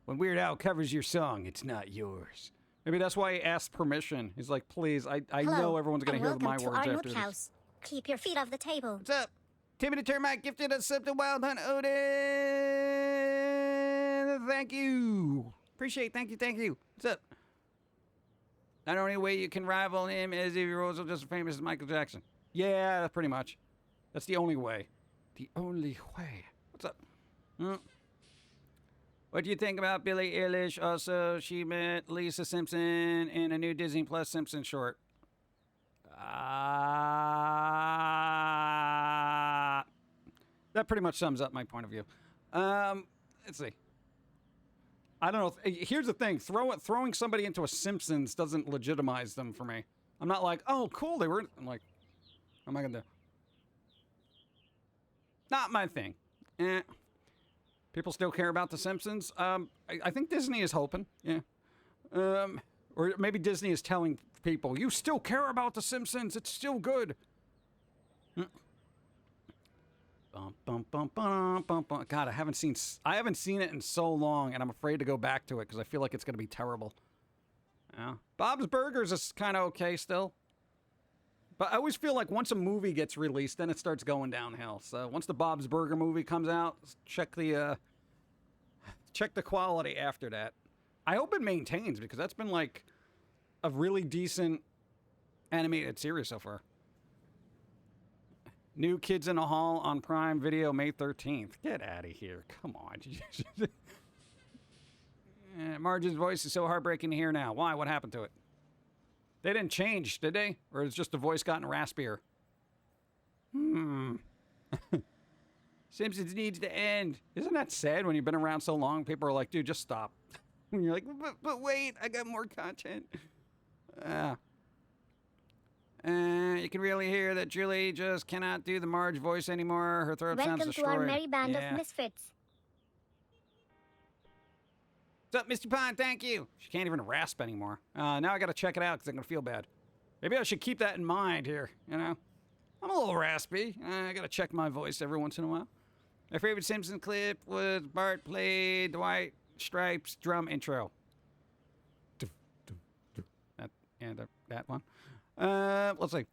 When Weird Al covers your song, it's not yours. Maybe that's why he asked permission. He's like, please, I know everyone's going to hear my words after this. House. Keep your feet off the table. What's up? Timothy Termite gifted us something Wild Hunt Odin. Thank you. Appreciate it. Thank you. What's up? Not only way you can rival him as if you're also just as famous as Michael Jackson. Yeah, pretty much. That's the only way. The only way. What's up? What do you think about Billie Eilish? Also, she met Lisa Simpson in a new Disney Plus Simpson short. That pretty much sums up my point of view. Let's see. I don't know. Here's the thing. Throwing somebody into a Simpsons doesn't legitimize them for me. I'm not like, oh, cool, they were... I'm like, what am I going to do? Not my thing. People still care about The Simpsons. I think Disney is hoping, yeah. Or maybe Disney is telling people, you still care about The Simpsons. It's still good. God, I haven't seen it in so long, and I'm afraid to go back to it because I feel like it's going to be terrible. Yeah. Bob's Burgers is kind of okay still. But I always feel like once a movie gets released, then it starts going downhill. So once the Bob's Burger movie comes out, check the quality after that. I hope it maintains because that's been like a really decent animated series so far. New Kids in the Hall on Prime Video May 13th. Get out of here. Come on. Marge's voice is so heartbreaking to hear now. Why? What happened to it? They didn't change, did they? Or is just the voice gotten raspier? Simpsons needs to end. Isn't that sad when you've been around so long? People are like, dude, just stop. When you're like, but wait, I got more content. You can really hear that Julie just cannot do the Marge voice anymore. Her throat sounds destroyed. Welcome to our merry band of misfits. What's up, Mr. Pond? Thank you. She can't even rasp anymore. Now I got to check it out because I'm going to feel bad. Maybe I should keep that in mind here, you know? I'm a little raspy. I got to check my voice every once in a while. My favorite Simpson clip was Bart played the White Stripes drum intro. That one. Let's see.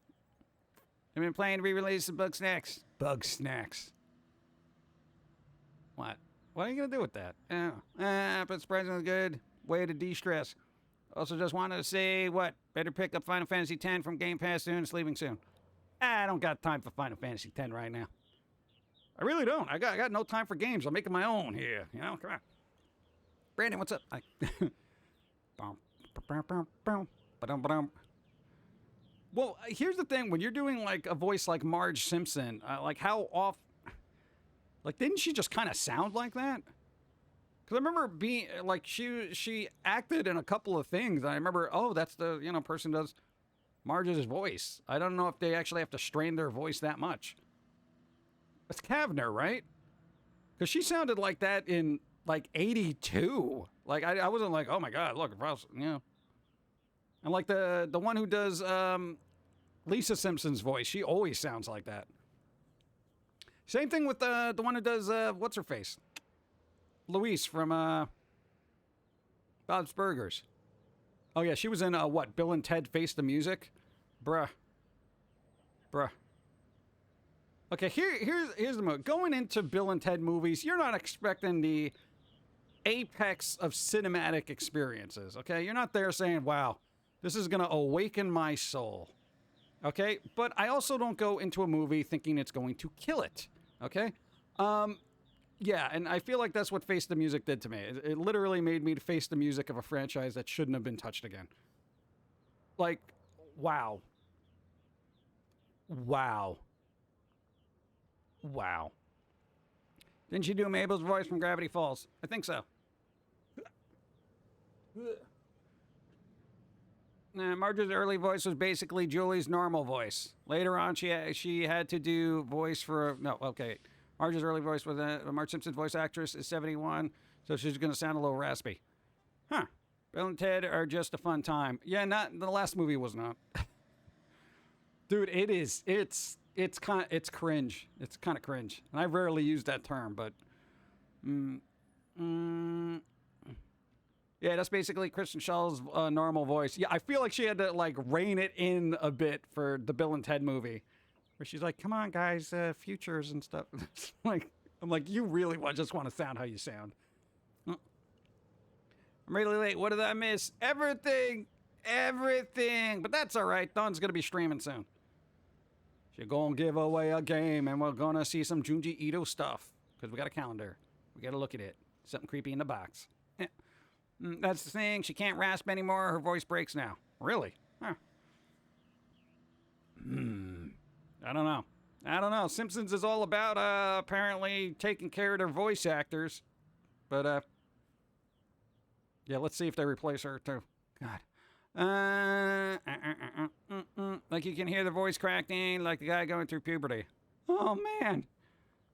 I've been playing to re-release of Bug Snacks. Bug Snacks. What? What are you going to do with that? But surprisingly good way to de-stress. Also just wanted to say, what? Better pick up Final Fantasy X from Game Pass soon. It's leaving soon. I don't got time for Final Fantasy X right now. I really don't. I got no time for games. I'm making my own here. You know, come on. Brandon, what's up? Hi. Well, here's the thing. When you're doing, like, a voice like Marge Simpson, like, how off... Like, didn't she just kind of sound like that? Because I remember being, like, she acted in a couple of things. I remember, oh, that's the, you know, person does Marge's voice. I don't know if they actually have to strain their voice that much. That's Kavner, right? Because she sounded like that in, like, 82. Like, I wasn't like, oh, my God, look, you know. And, like, the one who does Lisa Simpson's voice, she always sounds like that. Same thing with the one who does, what's her face? Louise from Bob's Burgers. Oh, yeah, she was in, what, Bill and Ted Face the Music? Bruh. Okay, here's the move. Going into Bill and Ted movies, you're not expecting the apex of cinematic experiences, okay? You're not there saying, wow, this is going to awaken my soul, okay? But I also don't go into a movie thinking it's going to kill it, okay? Yeah, and I feel like that's what Face the Music did to me. It literally made me face the music of a franchise that shouldn't have been touched again. Like, wow. Didn't she do Mabel's voice from Gravity Falls? I think so. Marge's early voice was basically Julie's normal voice. Later on, she had to do voice for Marge's early voice was Marge Simpson's voice actress is 71, so she's going to sound a little raspy. Huh. Bill and Ted are just a fun time. Yeah, not the last movie was not. Dude, it is. It's cringe. It's kind of cringe. And I rarely use that term, but yeah, that's basically Kristen Schall's normal voice. Yeah, I feel like she had to like rein it in a bit for the Bill and Ted movie, where she's like, "Come on, guys, futures and stuff." I'm like, you really just want to sound how you sound. I'm really late. What did I miss? Everything. But that's all right. Dawn's gonna be streaming soon. She's gonna give away a game, and we're gonna see some Junji Ito stuff because we got a calendar. We got to look at it. Something creepy in the box. That's the thing. She can't rasp anymore. Her voice breaks now. Really? Huh. I don't know. Simpsons is all about apparently taking care of their voice actors. But yeah, let's see if they replace her too. God. Like you can hear the voice cracking like the guy going through puberty. Oh man.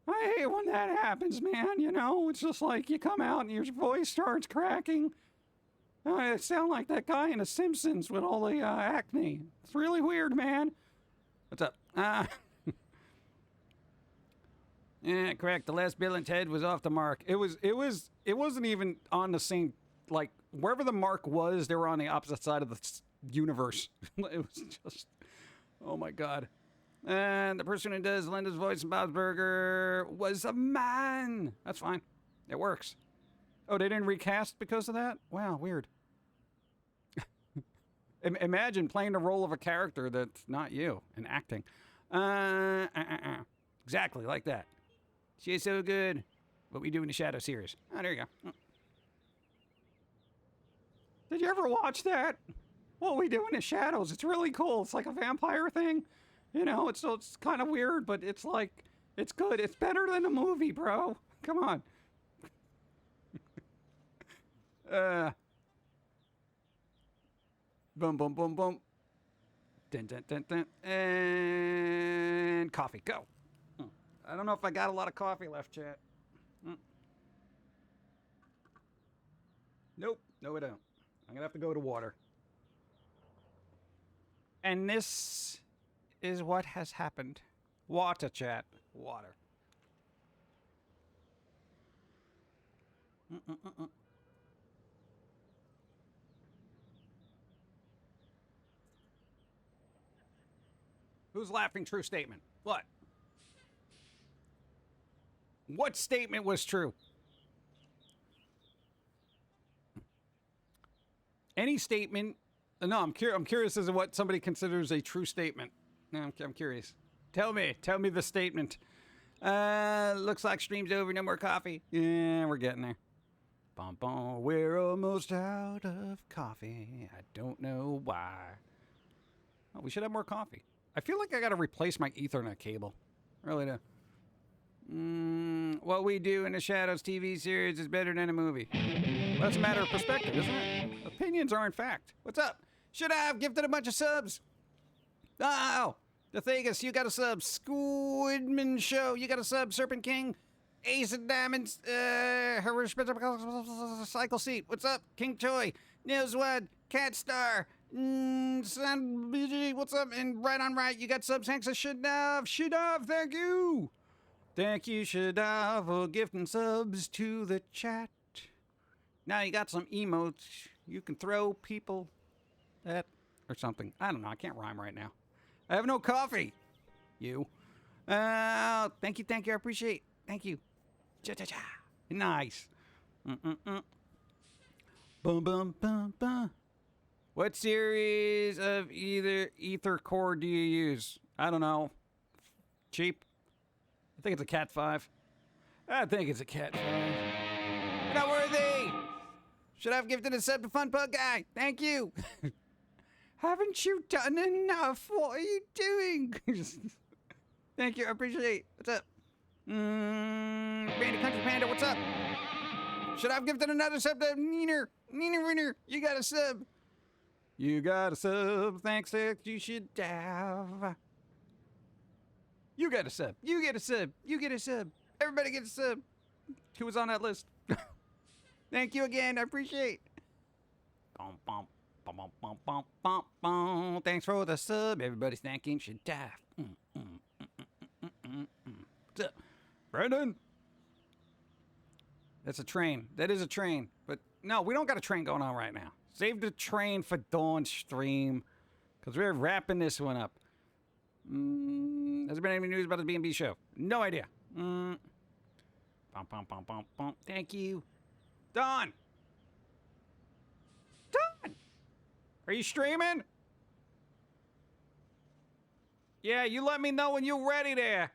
I hate when that happens, man. You know, it's just like you come out and your voice starts cracking. I sound like that guy in The Simpsons with all the acne. It's really weird, man. What's up? Yeah, correct. The last Bill and Ted was off the mark. It wasn't even on the same, like, wherever the mark was, they were on the opposite side of the universe. It was just, oh my God. And the person who does Linda's voice in Bob's Burger was a man. That's fine. It works. Oh, they didn't recast because of that? Wow, weird. Imagine playing the role of a character that's not you in acting. Exactly like that. She's so good. What we do in the Shadow series. Oh, there you go. Did you ever watch that? What we do in the Shadows. It's really cool. It's like a vampire thing. You know, it's kind of weird, but it's like, it's good. It's better than a movie, bro. Come on. Boom, boom, boom, boom. Dun, dun, dun, dun. And coffee, go. I don't know if I got a lot of coffee left, chat. Nope, no I don't. I'm gonna have to go to water. And this is what has happened. Water, chat. Water. Who's laughing? True statement. What? What statement was true? Any statement. No, I'm curious as to what somebody considers a true statement. No, I'm curious. Tell me the statement. Looks like stream's over. No more coffee. Yeah, we're getting there. Bum, bum. We're almost out of coffee. I don't know why. Oh, we should have more coffee. I feel like I got to replace my Ethernet cable. Really do. What we do in the Shadows TV series is better than a movie. Well, that's a matter of perspective, isn't it? Opinions aren't fact. What's up? Should I have gifted a bunch of subs? Oh, the Thegas, you got a sub. Squidman Show, you got a sub. Serpent King, Ace of Diamonds, Cycle Seat. What's up? King Choi, Newswood, Cat Star, Sun BG. What's up? And Right on Right, you got subs. Thanks to Shadav, thank you. Thank you, Shadav, for gifting subs to the chat. Now you got some emotes you can throw people at or something. I don't know. I can't rhyme right now. I have no coffee. You. Thank you. I appreciate it. Thank you. Cha-cha-cha. Nice. Boom, boom, boom, boom. What series of ether core do you use? I don't know. Cheap. I think it's a Cat 5. I think it's a Cat 5. You're not worthy. Should I have gifted a sub to Fun Pug Guy? Thank you. Haven't you done enough? What are you doing? Thank you. I appreciate it. What's up? Bandy Country Panda, what's up? Should I have gifted another sub to Neener? Neener, you got a sub. You got a sub. Thanks, you should have. You got a sub. You get a sub. You get a sub. Everybody gets a sub. Who was on that list? Thank you again. I appreciate. Bum, bum, bum, bum, bum, bum, bum, bum. Thanks for the sub. Everybody's thanking should die. What's up, Brandon? That's a train. That is a train. But no, we don't got a train going on right now. Save the train for Dawn's stream. Because we're wrapping this one up. Has there been any news about the B&B show? No idea. Bum, bum, bum, bum, bum. Thank you. Dawn! Dawn! Are you streaming? Yeah, you let me know when you're ready there.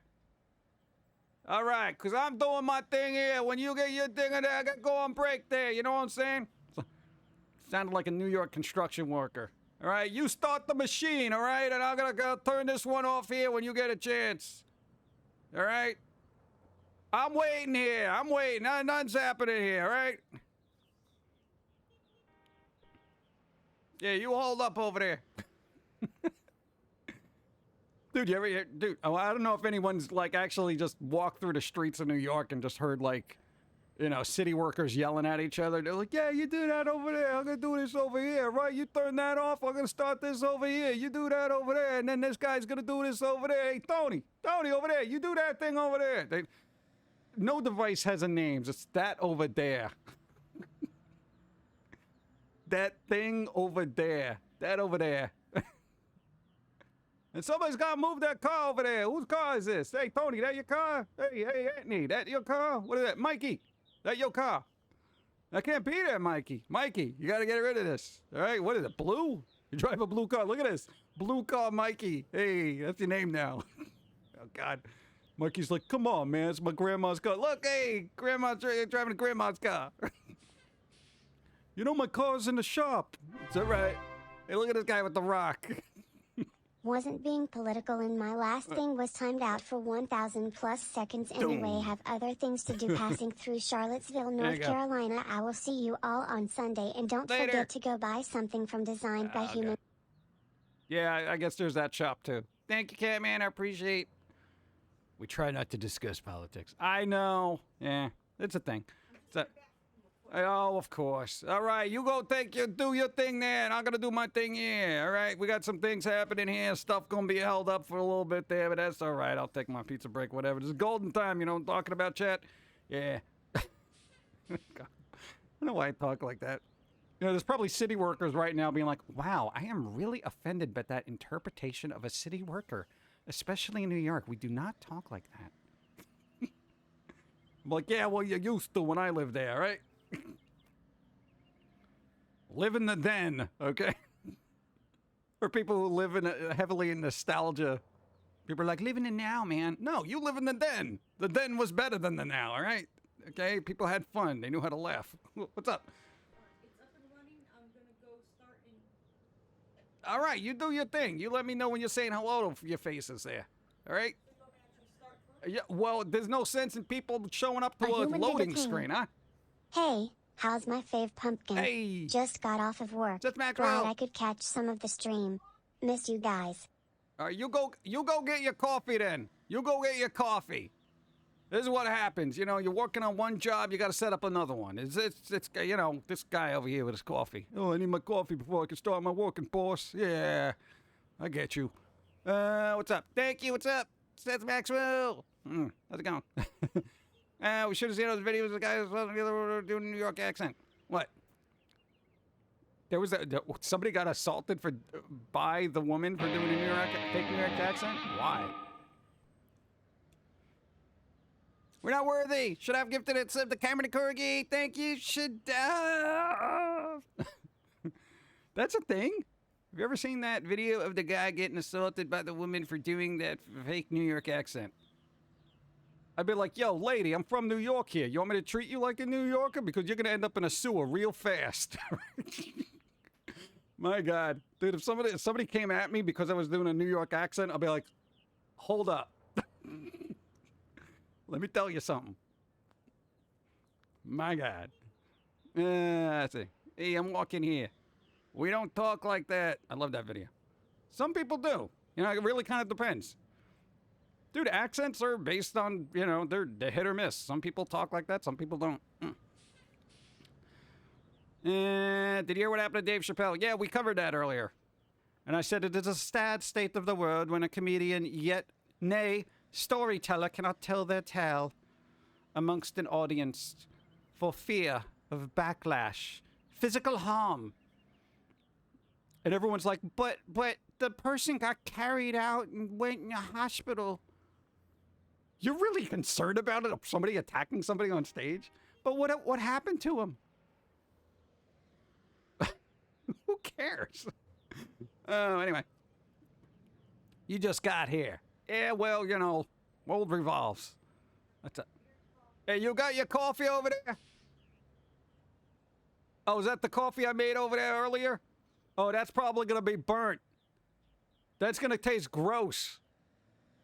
All right, because I'm doing my thing here. When you get your thing in there, I got to go on break there. You know what I'm saying? Sounded like a New York construction worker. All right, you start the machine, all right? And I'm going to go turn this one off here when you get a chance. All right? I'm waiting here. I'm waiting. Nothing's happening here, all right? Yeah, you hold up over there. Dude, you ever hear, dude, oh, I don't know if anyone's, like, actually just walked through the streets of New York and just heard, like, you know, city workers yelling at each other. They're like, yeah, you do that over there. I'm going to do this over here, right? You turn that off. I'm going to start this over here. You do that over there. And then this guy's going to do this over there. Hey, Tony, over there. You do that thing over there. No device has a name. It's that over there. That thing over there. That over there. And somebody's got to move that car over there. Whose car is this? Hey, Tony, that your car? Hey, Anthony, that your car? What is that? Mikey, that your car? That can't be there, Mikey. Mikey, you got to get rid of this. All right, what is it, blue? You drive a blue car. Look at this. Blue car, Mikey. Hey, that's your name now. Oh, God. Mikey's like, come on, man. It's my grandma's car. Look, hey, grandma's driving grandma's car. You know my car's in the shop. Is that right? Hey, look at this guy with the rock. Wasn't being political and my last thing was timed out for 1,000 plus seconds anyway. Have other things to do passing through Charlottesville, North Carolina. I will see you all on Sunday and don't forget to go buy something from Designed by Human. Yeah, I guess there's that shop too. Thank you, Catman. I appreciate. We try not to discuss politics. I know. Yeah, it's a thing. Oh, of course. All right, you go do your thing there, and I'm going to do my thing here. All right, we got some things happening here. Stuff going to be held up for a little bit there, but that's all right. I'll take my pizza break, whatever. This is golden time, you know what I'm talking about, chat? Yeah. God. I don't know why I talk like that. You know, there's probably city workers right now being like, wow, I am really offended by that interpretation of a city worker, especially in New York. We do not talk like that. I'm like, yeah, well, you used to when I lived there, right? Live in the den, okay? For people who live in heavily in nostalgia, people are like, live in the now, man. No, you live in the den. The den was better than the now, all right? Okay, people had fun. They knew how to laugh. What's up? It's up and running. I'm gonna go start in. All right, you do your thing. You let me know when you're saying hello to your faces there, all right? Yeah, well, there's no sense in people showing up to a loading screen, huh? Hey, how's my fave Pumpkin? Hey. Just got off of work. Just Glad I could catch some of the stream. Miss you guys. All right, you go get your coffee then. You go get your coffee. This is what happens. You know, you're working on one job, you got to set up another one. It's you know, this guy over here with his coffee. Oh, I need my coffee before I can start my working, boss. Yeah, I get you. What's up? Thank you. What's up? Seth Maxwell. How's it going? We should have seen those videos of the guys doing a New York accent. What? There was somebody got assaulted by the woman for doing a fake New York accent? Why? We're not worthy. Should have gifted it to Cameron Corgi. Thank you. Should have. That's a thing. Have you ever seen that video of the guy getting assaulted by the woman for doing that fake New York accent? I'd be like, yo, lady, I'm from New York here. You want me to treat you like a New Yorker? Because you're going to end up in a sewer real fast. My God. Dude, if somebody came at me because I was doing a New York accent, I'll be like, hold up. Let me tell you something. My God. Let's see. Hey, I'm walking here. We don't talk like that. I love that video. Some people do. You know, it really kind of depends. Dude, accents are based on, you know, they're hit or miss. Some people talk like that, some people don't. Did you hear what happened to Dave Chappelle? Yeah, we covered that earlier. And I said it is a sad state of the world when a comedian, yet, nay, storyteller cannot tell their tale amongst an audience for fear of backlash, physical harm. And everyone's like, but the person got carried out and went in the hospital. You're really concerned about it? Somebody attacking somebody on stage? But what happened to him? Who cares? Oh, anyway. You just got here. Yeah, well, you know, world revolves. Hey, you got your coffee over there? Oh, is that the coffee I made over there earlier? Oh, that's probably going to be burnt. That's going to taste gross.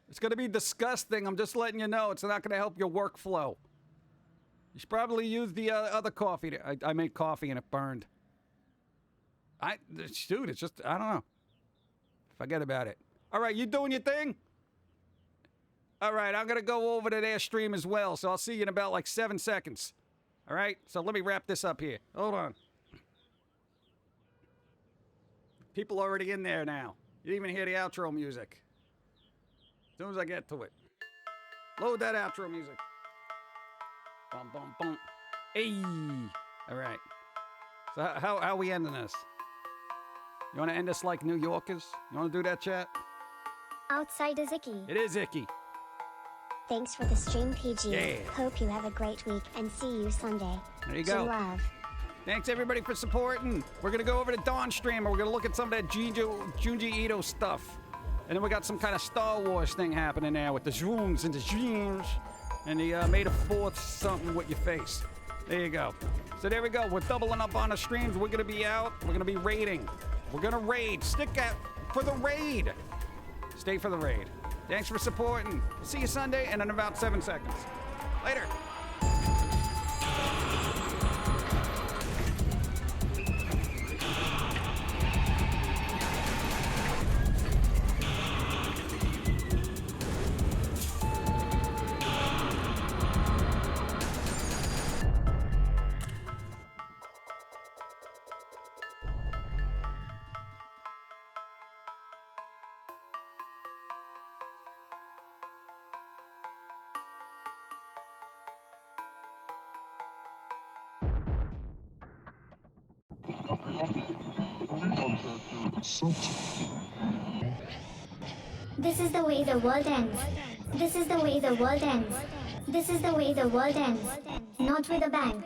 It's going to be disgusting. I'm just letting you know. It's not going to help your workflow. You should probably use the other coffee. I made coffee and it burned. Dude, it's just, I don't know. Forget about it. All right, you doing your thing? All right, I'm going to go over to their stream as well, so I'll see you in about like 7 seconds. All right, so let me wrap this up here. Hold on. People already in there now. You didn't even hear the outro music. As soon as I get to it. Load that outro music. Bum, bum, bum. Hey. All right. So how are we ending this? You want to end us like New Yorkers? You want to do that, chat? Outside is icky. It is icky. Thanks for the stream, PG. Yeah. Hope you have a great week and see you Sunday. There you go. Love. Thanks, everybody, for supporting. We're going to go over to Dawn Stream, and we're going to look at some of that Junji Ito stuff. And then we got some kind of Star Wars thing happening there with the zooms and the zooms. And the May the 4th something with your face. There you go. So there we go. We're doubling up on the streams. We're going to be out. We're going to be raiding. We're going to raid. Stick out for the raid. Stay for the raid. Thanks for supporting. See you Sunday and in about 7 seconds. Later. This is the way the world ends. This is the way the world ends. This is the way the world ends. Not with a bang.